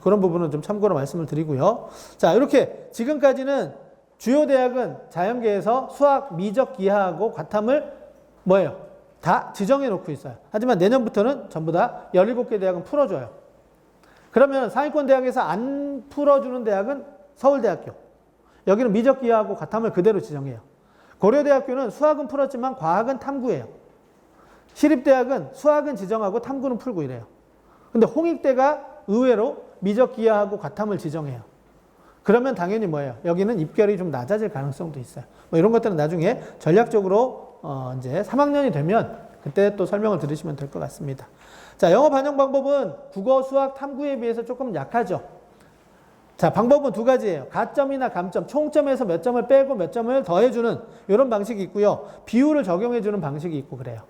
그런 부분은 좀 참고로 말씀을 드리고요. 자, 이렇게 지금까지는 주요 대학은 자연계에서 수학, 미적, 기하하고 과탐을 뭐예요? 다 지정해 놓고 있어요. 하지만 내년부터는 전부 다 17개 대학은 풀어줘요. 그러면 상위권 대학에서 안 풀어주는 대학은 서울대학교. 여기는 미적, 기하하고 과탐을 그대로 지정해요. 고려대학교는 수학은 풀었지만 과학은 탐구예요. 시립대학은 수학은 지정하고 탐구는 풀고 이래요. 근데 홍익대가 의외로 미적, 기하하고 과탐을 지정해요. 그러면 당연히 뭐예요? 여기는 입결이 좀 낮아질 가능성도 있어요. 뭐 이런 것들은 나중에 전략적으로 이제 3학년이 되면 그때 또 설명을 들으시면 될 것 같습니다. 자, 영어 반영 방법은 국어, 수학, 탐구에 비해서 조금 약하죠. 자, 방법은 두 가지예요. 가점이나 감점, 총점에서 몇 점을 빼고 몇 점을 더해주는 이런 방식이 있고요. 비율을 적용해주는 방식이 있고 그래요.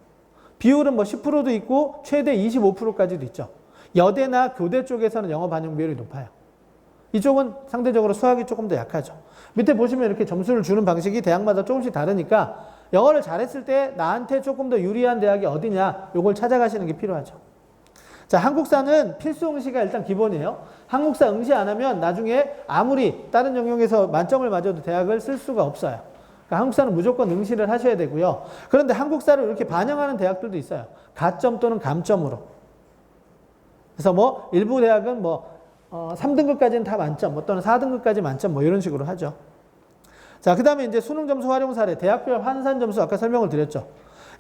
비율은 뭐 10%도 있고 최대 25%까지도 있죠. 여대나 교대 쪽에서는 영어 반영 비율이 높아요. 이쪽은 상대적으로 수학이 조금 더 약하죠. 밑에 보시면 이렇게 점수를 주는 방식이 대학마다 조금씩 다르니까 영어를 잘했을 때 나한테 조금 더 유리한 대학이 어디냐 이걸 찾아가시는 게 필요하죠. 자, 한국사는 필수 응시가 일단 기본이에요. 한국사 응시 안 하면 나중에 아무리 다른 영역에서 만점을 맞아도 대학을 쓸 수가 없어요. 그러니까 한국사는 무조건 응시를 하셔야 되고요. 그런데 한국사를 이렇게 반영하는 대학들도 있어요. 가점 또는 감점으로. 그래서 뭐 일부 대학은 뭐 3등급까지는 다 만점, 뭐 또는 4등급까지 만점 뭐 이런 식으로 하죠. 자, 그 다음에 이제 수능 점수 활용 사례, 대학별 환산 점수 아까 설명을 드렸죠.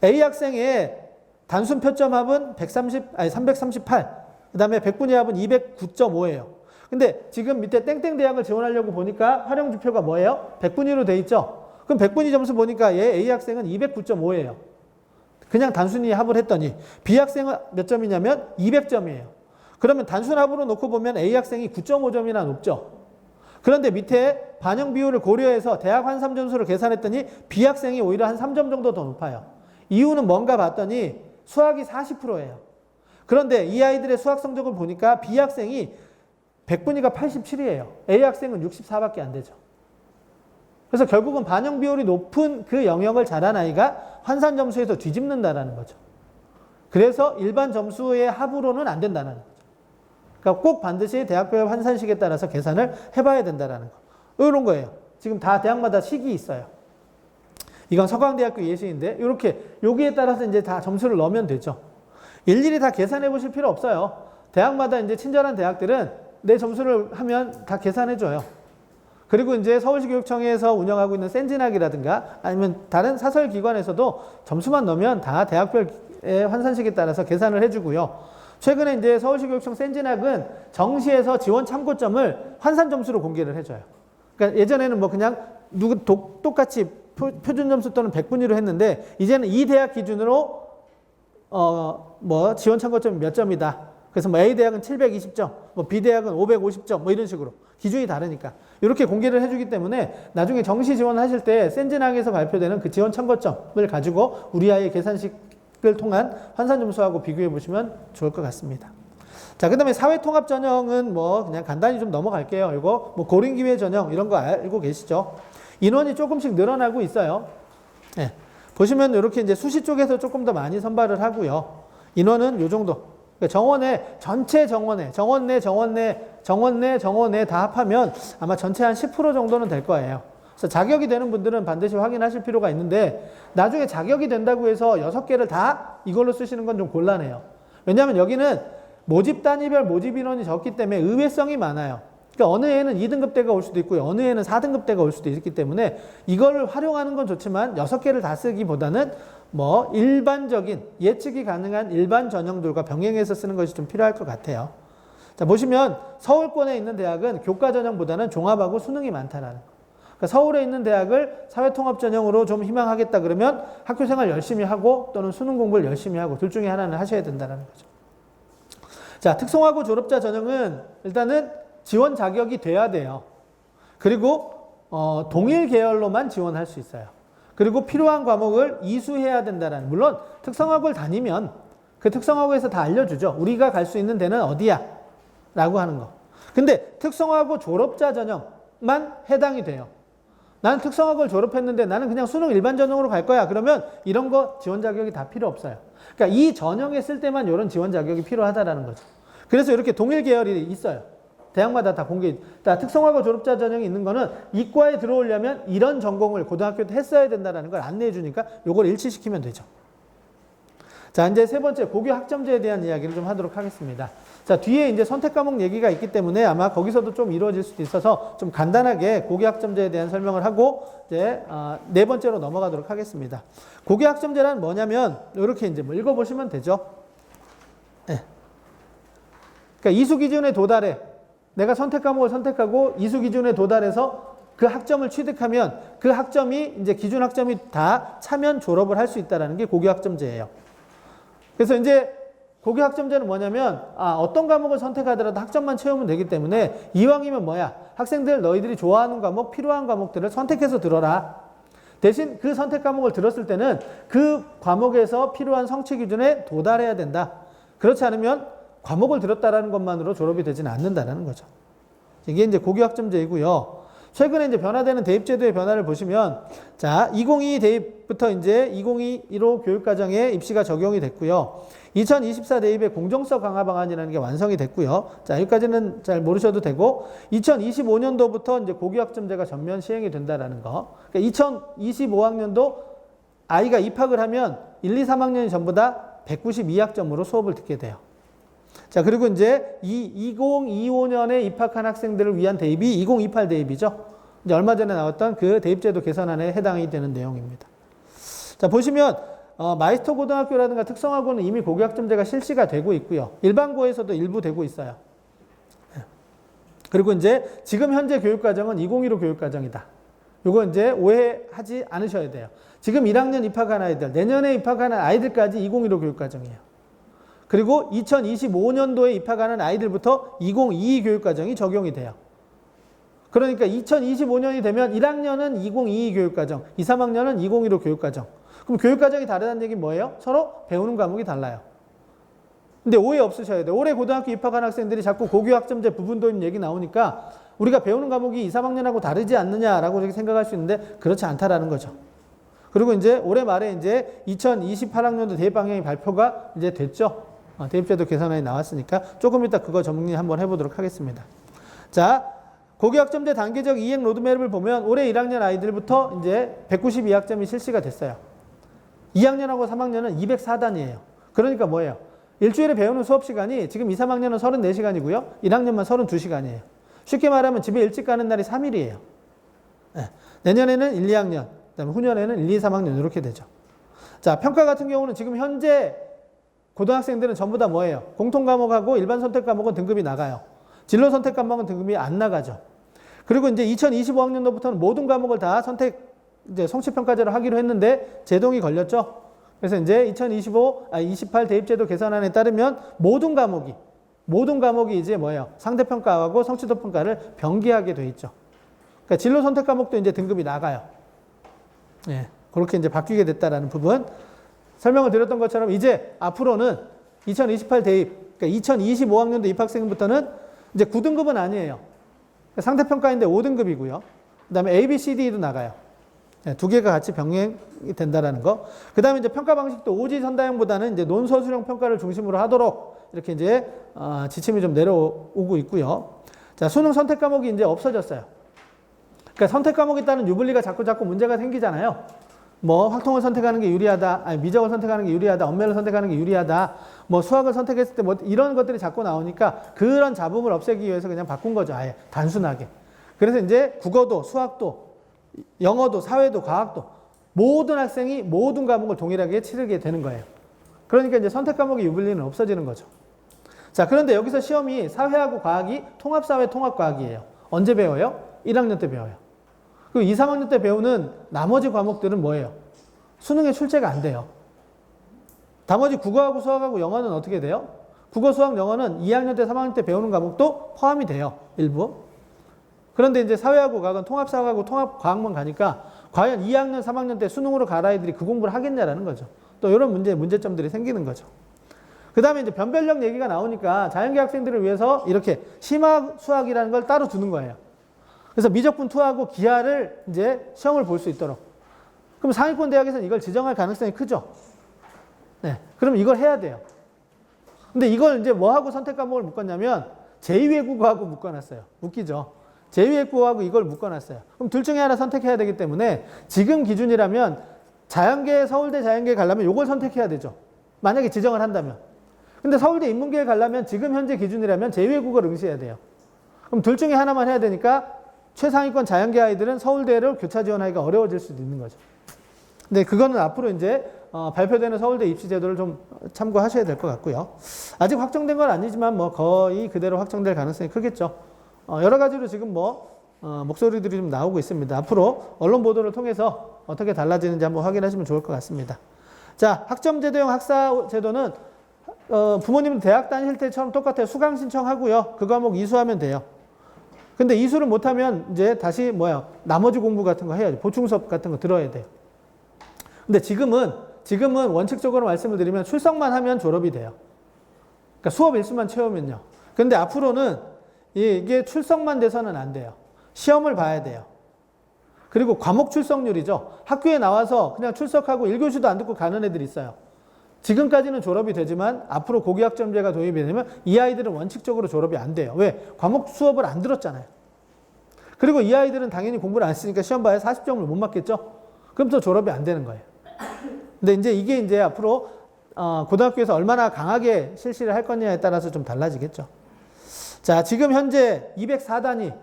A 학생의 단순 표점 합은 338. 그 다음에 백분위 합은 209.5예요. 근데 지금 밑에 땡땡 대학을 지원하려고 보니까 활용 지표가 뭐예요? 백분위로 돼 있죠. 그럼 백분위 점수 보니까 얘 A 학생은 209.5예요. 그냥 단순히 합을 했더니 B 학생은 몇 점이냐면 200점이에요. 그러면 단순 합으로 놓고 보면 A 학생이 9.5점이나 높죠. 그런데 밑에 반영 비율을 고려해서 대학 환산 점수를 계산했더니 B 학생이 오히려 한 3점 정도 더 높아요. 이유는 뭔가 봤더니 수학이 40%예요. 그런데 이 아이들의 수학 성적을 보니까 B 학생이 백분위가 87이에요. A 학생은 64밖에 안 되죠. 그래서 결국은 반영 비율이 높은 그 영역을 잘한 아이가 환산 점수에서 뒤집는다라는 거죠. 그래서 일반 점수의 합으로는 안 된다는 거죠. 그러니까 꼭 반드시 대학별 환산식에 따라서 계산을 해봐야 된다는 거. 이런 거예요. 지금 다 대학마다 식이 있어요. 이건 서강대학교 예시인데 이렇게 여기에 따라서 이제 다 점수를 넣으면 되죠. 일일이 다 계산해 보실 필요 없어요. 대학마다 이제 친절한 대학들은 내 점수를 하면 다 계산해 줘요. 그리고 이제 서울시교육청에서 운영하고 있는 센진학이라든가 아니면 다른 사설기관에서도 점수만 넣으면 다 대학별의 환산식에 따라서 계산을 해주고요. 최근에 이제 서울시교육청 센진학은 정시에서 지원 참고점을 환산 점수로 공개를 해줘요. 그러니까 예전에는 뭐 그냥 똑같이 표준 점수 또는 백분위로 했는데 이제는 이 대학 기준으로 뭐 지원 참고점이 몇 점이다. 그래서 뭐 A 대학은 720점, 뭐 B 대학은 550점, 뭐 이런 식으로 기준이 다르니까 이렇게 공개를 해주기 때문에 나중에 정시 지원하실 때 센진학에서 발표되는 그 지원 참고점을 가지고 우리 아이의 계산식을 통한 환산 점수하고 비교해 보시면 좋을 것 같습니다. 자, 그 다음에 사회통합 전형은 뭐 그냥 간단히 좀 넘어갈게요. 이거 뭐 고린기회 전형 이런 거 알고 계시죠? 인원이 조금씩 늘어나고 있어요. 네. 보시면 이렇게 이제 수시 쪽에서 조금 더 많이 선발을 하고요. 인원은 요 정도. 정원에, 전체 정원에 다 합하면 아마 전체 한 10% 정도는 될 거예요. 그래서 자격이 되는 분들은 반드시 확인하실 필요가 있는데 나중에 자격이 된다고 해서 6개를 다 이걸로 쓰시는 건 좀 곤란해요. 왜냐하면 여기는 모집 단위별 모집 인원이 적기 때문에 의외성이 많아요. 그러니까 어느 해는 2등급대가 올 수도 있고요. 어느 해는 4등급대가 올 수도 있기 때문에 이걸 활용하는 건 좋지만 6개를 다 쓰기보다는 뭐 일반적인 예측이 가능한 일반 전형들과 병행해서 쓰는 것이 좀 필요할 것 같아요. 자, 보시면 서울권에 있는 대학은 교과 전형보다는 종합하고 수능이 많다라는 거. 그러니까 서울에 있는 대학을 사회통합 전형으로 좀 희망하겠다 그러면 학교 생활 열심히 하고 또는 수능 공부를 열심히 하고 둘 중에 하나는 하셔야 된다는 거죠. 자, 특성화고 졸업자 전형은 일단은 지원 자격이 돼야 돼요. 그리고 동일 계열로만 지원할 수 있어요. 그리고 필요한 과목을 이수해야 된다는, 물론 특성화고를 다니면 그 특성화고에서 다 알려주죠. 우리가 갈 수 있는 데는 어디야? 라고 하는 거. 근데 특성화고 졸업자 전형만 해당이 돼요. 나는 특성화고를 졸업했는데 나는 그냥 수능 일반 전형으로 갈 거야. 그러면 이런 거 지원 자격이 다 필요 없어요. 그러니까 이 전형에 쓸 때만 이런 지원 자격이 필요하다라는 거죠. 그래서 이렇게 동일 계열이 있어요. 대학마다 다 특성화고 졸업자 전형이 있는 거는 이과에 들어오려면 이런 전공을 고등학교 때 했어야 된다는 걸 안내해 주니까 요걸 일치시키면 되죠. 자, 이제 세 번째 고교 학점제에 대한 이야기를 좀 하도록 하겠습니다. 자, 뒤에 이제 선택 과목 얘기가 있기 때문에 아마 거기서도 좀 이루어질 수도 있어서 좀 간단하게 고교 학점제에 대한 설명을 하고 이제 네 번째로 넘어가도록 하겠습니다. 고교 학점제란 뭐냐면 이렇게 이제 뭐 읽어보시면 되죠. 네. 그러니까 이수 기준에 도달해. 내가 선택 과목을 선택하고 이수 기준에 도달해서 그 학점을 취득하면 그 학점이 이제 기준 학점이 다 차면 졸업을 할 수 있다는 게 고교 학점제예요. 그래서 이제 고교 학점제는 뭐냐면 어떤 과목을 선택하더라도 학점만 채우면 되기 때문에 이왕이면 뭐야? 학생들 너희들이 좋아하는 과목, 필요한 과목들을 선택해서 들어라. 대신 그 선택 과목을 들었을 때는 그 과목에서 필요한 성취 기준에 도달해야 된다. 그렇지 않으면 과목을 들었다라는 것만으로 졸업이 되지는 않는다는 거죠. 이게 이제 고교 학점제이고요. 최근에 이제 변화되는 대입제도의 변화를 보시면, 자, 2022 대입부터 이제 2021호 교육과정에 입시가 적용이 됐고요. 2024 대입의 공정성 강화 방안이라는 게 완성이 됐고요. 자, 여기까지는 잘 모르셔도 되고, 2025년도부터 이제 고교 학점제가 전면 시행이 된다라는 거. 그러니까 2025학년도 아이가 입학을 하면 1, 2, 3학년이 전부 다 192학점으로 수업을 듣게 돼요. 자, 그리고 이제 2025년에 입학한 학생들을 위한 대입이 2028 대입이죠. 이제 얼마 전에 나왔던 그 대입제도 개선안에 해당이 되는 내용입니다. 자, 보시면 마이스터 고등학교라든가 특성화고는 이미 고교 학점제가 실시가 되고 있고요. 일반고에서도 일부 되고 있어요. 그리고 이제 지금 현재 교육과정은 2015 교육과정이다. 요거 이제 오해하지 않으셔야 돼요. 지금 1학년 입학한 아이들, 내년에 입학하는 아이들까지 2015 교육과정이에요. 그리고 2025년도에 입학하는 아이들부터 2022 교육과정이 적용이 돼요. 그러니까 2025년이 되면 1학년은 2022 교육과정, 2, 3학년은 2015 교육과정. 그럼 교육과정이 다르다는 얘기는 뭐예요? 서로 배우는 과목이 달라요. 근데 오해 없으셔야 돼요. 올해 고등학교 입학한 학생들이 자꾸 고교 학점제 부분 도입 얘기 나오니까 우리가 배우는 과목이 2, 3학년하고 다르지 않느냐라고 이렇게 생각할 수 있는데 그렇지 않다라는 거죠. 그리고 이제 올해 말에 이제 2028학년도 대입 방향이 발표가 이제 됐죠. 대입제도 개선안이 나왔으니까 조금 이따 그거 정리 한번 해보도록 하겠습니다. 자, 고교 학점제 단계적 이행 로드맵을 보면 올해 1학년 아이들부터 이제 192학점이 실시가 됐어요. 2학년하고 3학년은 204단이에요. 그러니까 뭐예요? 일주일에 배우는 수업 시간이 지금 2, 3학년은 34시간이고요. 1학년만 32시간이에요. 쉽게 말하면 집에 일찍 가는 날이 3일이에요. 네. 내년에는 1, 2학년, 그다음에 후년에는 1, 2, 3학년 이렇게 되죠. 자, 평가 같은 경우는 지금 현재 고등학생들은 전부 다 뭐예요? 공통 과목하고 일반 선택 과목은 등급이 나가요. 진로 선택 과목은 등급이 안 나가죠. 그리고 이제 2025학년도부터는 모든 과목을 다 이제 성취평가제로 하기로 했는데 제동이 걸렸죠. 그래서 이제 28 대입제도 개선안에 따르면 모든 과목이 이제 뭐예요? 상대평가하고 성취도 평가를 병기하게 돼 있죠. 그러니까 진로 선택 과목도 이제 등급이 나가요. 예. 그렇게 이제 바뀌게 됐다라는 부분. 설명을 드렸던 것처럼 이제 앞으로는 2028 대입, 그러니까 2025학년도 입학생부터는 이제 9등급은 아니에요. 상대평가인데 5등급이고요. 그 다음에 A, B, C, D도 나가요. 두 개가 같이 병행이 된다라는 거. 그 다음에 이제 평가 방식도 오지선다형보다는 이제 논서술형 평가를 중심으로 하도록 이렇게 이제 지침이 좀 내려오고 있고요. 자, 수능 선택 과목이 이제 없어졌어요. 그러니까 선택 과목에 따른 유불리가 자꾸 문제가 생기잖아요. 뭐 확통을 선택하는 게 유리하다, 아니 미적을 선택하는 게 유리하다, 언매를 선택하는 게 유리하다, 뭐 수학을 선택했을 때 뭐 이런 것들이 자꾸 나오니까 그런 잡음을 없애기 위해서 그냥 바꾼 거죠. 아예 단순하게. 그래서 이제 국어도, 수학도, 영어도, 사회도, 과학도 모든 학생이 모든 과목을 동일하게 치르게 되는 거예요. 그러니까 이제 선택 과목의 유불리는 없어지는 거죠. 자, 그런데 여기서 시험이 사회하고 과학이 통합사회 통합과학이에요. 언제 배워요? 1학년 때 배워요. 그리고 2, 3학년 때 배우는 나머지 과목들은 뭐예요? 수능에 출제가 안 돼요. 나머지 국어하고 수학하고 영어는 어떻게 돼요? 국어, 수학, 영어는 2학년 때, 3학년 때 배우는 과목도 포함이 돼요. 일부. 그런데 이제 사회하고 과학은 통합사회하고 통합과학만 가니까 과연 2학년, 3학년 때 수능으로 갈 아이들이 그 공부를 하겠냐라는 거죠. 또 이런 문제점들이 생기는 거죠. 그 다음에 이제 변별력 얘기가 나오니까 자연계 학생들을 위해서 이렇게 심화 수학이라는 걸 따로 두는 거예요. 그래서 미적분 투하고 기하를 이제 시험을 볼 수 있도록. 그럼 상위권 대학에서는 이걸 지정할 가능성이 크죠. 네. 그럼 이걸 해야 돼요. 근데 이걸 이제 뭐하고 선택 과목을 묶었냐면 제2외국어하고 묶어놨어요. 웃기죠. 제2외국어하고 이걸 묶어놨어요. 그럼 둘 중에 하나 선택해야 되기 때문에 지금 기준이라면 자연계, 서울대 자연계에 가려면 이걸 선택해야 되죠. 만약에 지정을 한다면. 근데 서울대 인문계에 가려면 지금 현재 기준이라면 제2외국어를 응시해야 돼요. 그럼 둘 중에 하나만 해야 되니까 최상위권 자연계 아이들은 서울대를 교차 지원하기가 어려워질 수도 있는 거죠. 근데 그거는 앞으로 이제 발표되는 서울대 입시 제도를 좀 참고하셔야 될 것 같고요. 아직 확정된 건 아니지만 뭐 거의 그대로 확정될 가능성이 크겠죠. 여러 가지로 지금 목소리들이 좀 나오고 있습니다. 앞으로 언론 보도를 통해서 어떻게 달라지는지 한번 확인하시면 좋을 것 같습니다. 자, 학점제도형 학사제도는 부모님 대학 다니실 때처럼 똑같아요. 수강 신청하고요. 그 과목 이수하면 돼요. 근데 이수를 못하면 이제 다시 나머지 공부 같은 거 해야죠. 보충 수업 같은 거 들어야 돼요. 근데 지금은 원칙적으로 말씀을 드리면 출석만 하면 졸업이 돼요. 그러니까 수업 일수만 채우면요. 근데 앞으로는 이게 출석만 돼서는 안 돼요. 시험을 봐야 돼요. 그리고 과목 출석률이죠. 학교에 나와서 그냥 출석하고 1교시도 안 듣고 가는 애들이 있어요. 지금까지는 졸업이 되지만 앞으로 고교학점제가 도입이 되면 이 아이들은 원칙적으로 졸업이 안 돼요. 왜? 과목 수업을 안 들었잖아요. 그리고 이 아이들은 당연히 공부를 안 했으니까 시험 봐야 40점을 못 맞겠죠? 그럼 또 졸업이 안 되는 거예요. 근데 이게 이제 앞으로 고등학교에서 얼마나 강하게 실시를 할 거냐에 따라서 좀 달라지겠죠. 자, 지금 현재 204단위,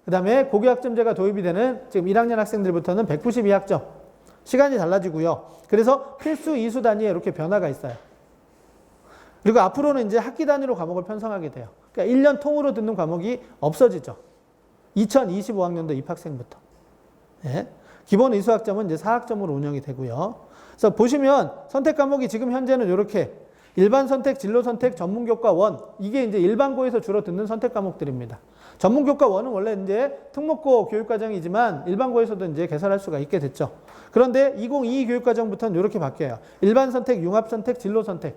그 다음에 고교학점제가 도입이 되는 지금 1학년 학생들부터는 192학점. 시간이 달라지고요. 그래서 필수 이수 단위에 이렇게 변화가 있어요. 그리고 앞으로는 이제 학기 단위로 과목을 편성하게 돼요. 그러니까 1년 통으로 듣는 과목이 없어지죠. 2025학년도 입학생부터. 네. 기본 이수학점은 이제 4학점으로 운영이 되고요. 그래서 보시면 선택 과목이 지금 현재는 이렇게 일반 선택, 진로 선택, 전문교과 원, 이게 이제 일반고에서 주로 듣는 선택 과목들입니다. 전문교과 원은 원래 이제 특목고 교육과정이지만 일반고에서도 이제 개설할 수가 있게 됐죠. 그런데 2022 교육과정부터는 이렇게 바뀌어요. 일반 선택, 융합 선택, 진로 선택.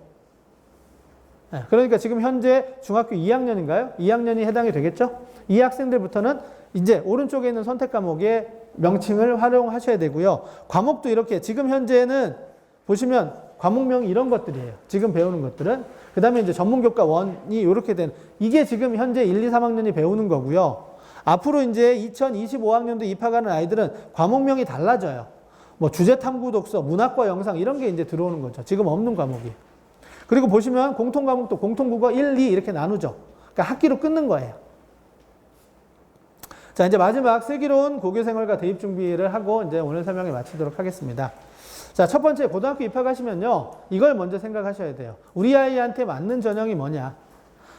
네, 그러니까 지금 현재 중학교 2학년인가요? 2학년이 해당이 되겠죠? 이 학생들부터는 이제 오른쪽에 있는 선택 과목의 명칭을 활용하셔야 되고요. 과목도 이렇게 지금 현재는 보시면 과목명이 이런 것들이에요. 지금 배우는 것들은. 그 다음에 이제 전문교과 원이 이렇게 된, 이게 지금 현재 1, 2, 3학년이 배우는 거고요. 앞으로 이제 2025학년도 입학하는 아이들은 과목명이 달라져요. 뭐 주제탐구 독서, 문학과 영상 이런 게 이제 들어오는 거죠. 지금 없는 과목이. 그리고 보시면 공통과목도 공통국어 1, 2 이렇게 나누죠. 그러니까 학기로 끊는 거예요. 자, 이제 마지막 슬기로운 고교생활과 대입 준비를 하고 이제 오늘 설명을 마치도록 하겠습니다. 자, 첫 번째 고등학교 입학하시면요. 이걸 먼저 생각하셔야 돼요. 우리 아이한테 맞는 전형이 뭐냐.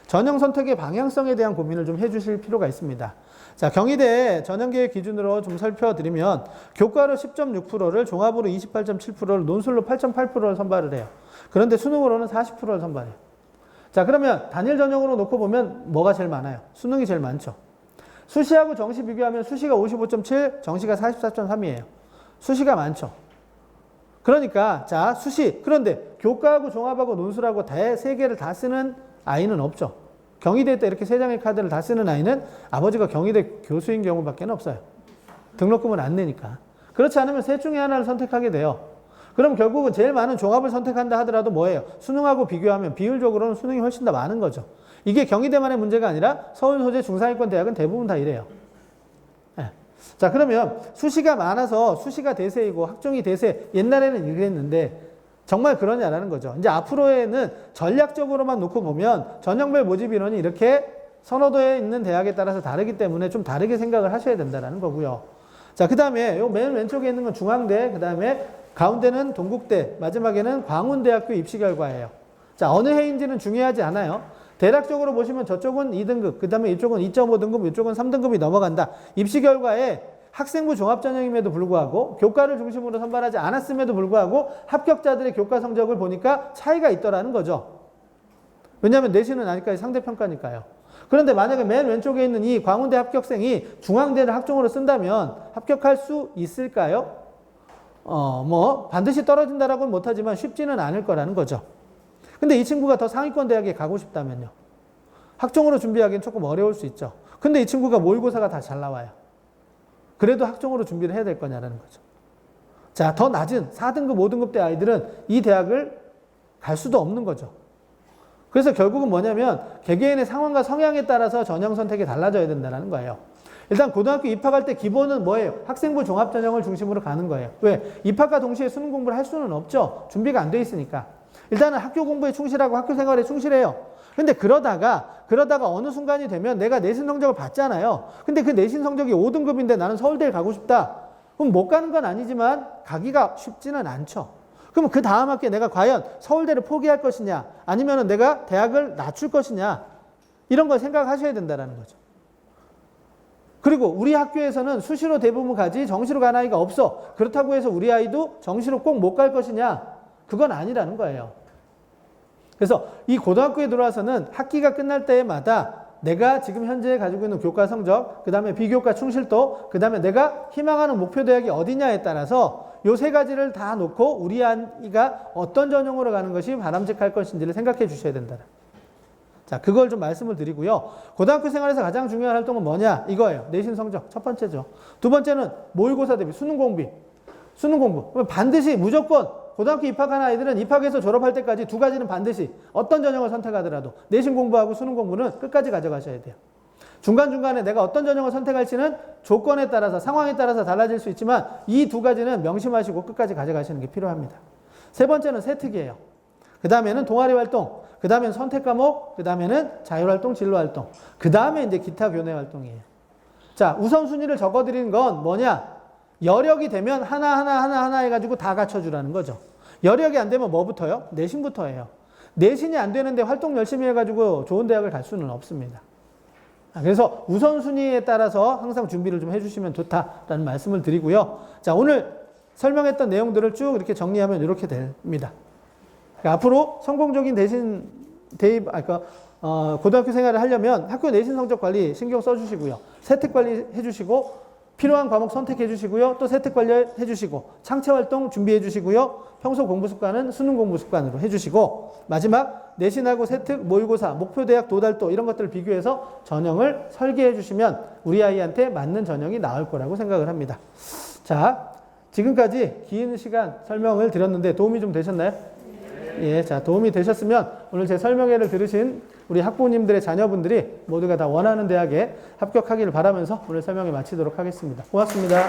전형 선택의 방향성에 대한 고민을 좀 해주실 필요가 있습니다. 자, 경희대 전형계획 기준으로 좀 살펴드리면 교과로 10.6%를 종합으로 28.7%를 논술로 8.8%를 선발을 해요. 그런데 수능으로는 40%를 선발해요. 자, 그러면 단일 전형으로 놓고 보면 뭐가 제일 많아요? 수능이 제일 많죠. 수시하고 정시 비교하면 수시가 55.7, 정시가 44.3이에요. 수시가 많죠. 그러니까 자, 수시. 그런데 교과하고 종합하고 논술하고 세 개를 다 쓰는 아이는 없죠. 경희대 때 이렇게 세 장의 카드를 다 쓰는 아이는 아버지가 경희대 교수인 경우밖에 없어요. 등록금을 안 내니까. 그렇지 않으면 셋 중에 하나를 선택하게 돼요. 그럼 결국은 제일 많은 종합을 선택한다 하더라도 뭐예요? 수능하고 비교하면 비율적으로는 수능이 훨씬 더 많은 거죠. 이게 경희대만의 문제가 아니라 서울 소재 중상위권 대학은 대부분 다 이래요. 네. 자, 그러면 수시가 많아서 수시가 대세이고 학종이 대세, 옛날에는 이랬는데 정말 그러냐라는 거죠. 이제 앞으로에는 전략적으로만 놓고 보면 전형별 모집 인원이 이렇게 선호도에 있는 대학에 따라서 다르기 때문에 좀 다르게 생각을 하셔야 된다는 거고요. 자, 그 다음에 요 맨 왼쪽에 있는 건 중앙대, 그 다음에 가운데는 동국대, 마지막에는 광운대학교 입시 결과예요. 자, 어느 해인지는 중요하지 않아요. 대략적으로 보시면 저쪽은 2등급, 그 다음에 이쪽은 2.5등급, 이쪽은 3등급이 넘어간다. 입시 결과에 학생부 종합전형임에도 불구하고 교과를 중심으로 선발하지 않았음에도 불구하고 합격자들의 교과 성적을 보니까 차이가 있더라는 거죠. 왜냐하면 내신은 아직까지 상대평가니까요. 그런데 만약에 맨 왼쪽에 있는 이 광운대 합격생이 중앙대를 학종으로 쓴다면 합격할 수 있을까요? 반드시 떨어진다라고는 못하지만 쉽지는 않을 거라는 거죠. 근데 이 친구가 더 상위권 대학에 가고 싶다면요. 학종으로 준비하기엔 조금 어려울 수 있죠. 근데 이 친구가 모의고사가 다 잘 나와요. 그래도 학종으로 준비를 해야 될 거냐라는 거죠. 자, 더 낮은 4등급, 5등급 대 아이들은 이 대학을 갈 수도 없는 거죠. 그래서 결국은 뭐냐면 개개인의 상황과 성향에 따라서 전형 선택이 달라져야 된다는 거예요. 일단 고등학교 입학할 때 기본은 뭐예요? 학생부 종합전형을 중심으로 가는 거예요. 왜? 입학과 동시에 수능 공부를 할 수는 없죠. 준비가 안 돼 있으니까. 일단은 학교 공부에 충실하고 학교 생활에 충실해요. 근데 그러다가 어느 순간이 되면 내가 내신 성적을 봤잖아요. 근데 그 내신 성적이 5등급인데 나는 서울대에 가고 싶다. 그럼 못 가는 건 아니지만 가기가 쉽지는 않죠. 그럼 그 다음 학기에 내가 과연 서울대를 포기할 것이냐 아니면 내가 대학을 낮출 것이냐 이런 걸 생각하셔야 된다는 거죠. 그리고 우리 학교에서는 수시로 대부분 가지 정시로 간 아이가 없어. 그렇다고 해서 우리 아이도 정시로 꼭 못 갈 것이냐? 그건 아니라는 거예요. 그래서 이 고등학교에 들어와서는 학기가 끝날 때마다 내가 지금 현재 가지고 있는 교과 성적, 그 다음에 비교과 충실도, 그 다음에 내가 희망하는 목표 대학이 어디냐에 따라서 요 세 가지를 다 놓고 우리 아이가 어떤 전형으로 가는 것이 바람직할 것인지를 생각해 주셔야 된다. 자, 그걸 좀 말씀을 드리고요. 고등학교 생활에서 가장 중요한 활동은 뭐냐? 이거예요. 내신 성적. 첫 번째죠. 두 번째는 모의고사 대비 수능 공부. 수능 공부. 그럼 반드시 무조건 고등학교 입학한 아이들은 입학해서 졸업할 때까지 두 가지는 반드시 어떤 전형을 선택하더라도 내신 공부하고 수능 공부는 끝까지 가져가셔야 돼요. 중간중간에 내가 어떤 전형을 선택할지는 조건에 따라서 상황에 따라서 달라질 수 있지만 이 두 가지는 명심하시고 끝까지 가져가시는 게 필요합니다. 세 번째는 세특이에요. 그 다음에는 동아리 활동, 그 다음에는 선택 과목, 그 다음에는 자율활동, 진로활동, 그 다음에 이제 기타 교내 활동이에요. 자, 우선순위를 적어드리는 건 뭐냐? 여력이 되면 하나 해가지고 다 갖춰주라는 거죠. 여력이 안 되면 뭐부터요? 내신부터예요. 내신이 안 되는데 활동 열심히 해가지고 좋은 대학을 갈 수는 없습니다. 그래서 우선순위에 따라서 항상 준비를 좀 해주시면 좋다라는 말씀을 드리고요. 자, 오늘 설명했던 내용들을 쭉 이렇게 정리하면 이렇게 됩니다. 그러니까 앞으로 성공적인 고등학교 생활을 하려면 학교 내신 성적 관리 신경 써주시고요. 세특 관리 해주시고 필요한 과목 선택해 주시고요. 또 세특 관리해 주시고 창체 활동 준비해 주시고요. 평소 공부 습관은 수능 공부 습관으로 해 주시고 마지막 내신하고 세특, 모의고사, 목표대학, 도달도 이런 것들을 비교해서 전형을 설계해 주시면 우리 아이한테 맞는 전형이 나올 거라고 생각을 합니다. 자, 지금까지 긴 시간 설명을 드렸는데 도움이 좀 되셨나요? 예, 자, 도움이 되셨으면 오늘 제 설명회를 들으신 우리 학부모님들의 자녀분들이 모두가 다 원하는 대학에 합격하기를 바라면서 오늘 설명회 마치도록 하겠습니다. 고맙습니다.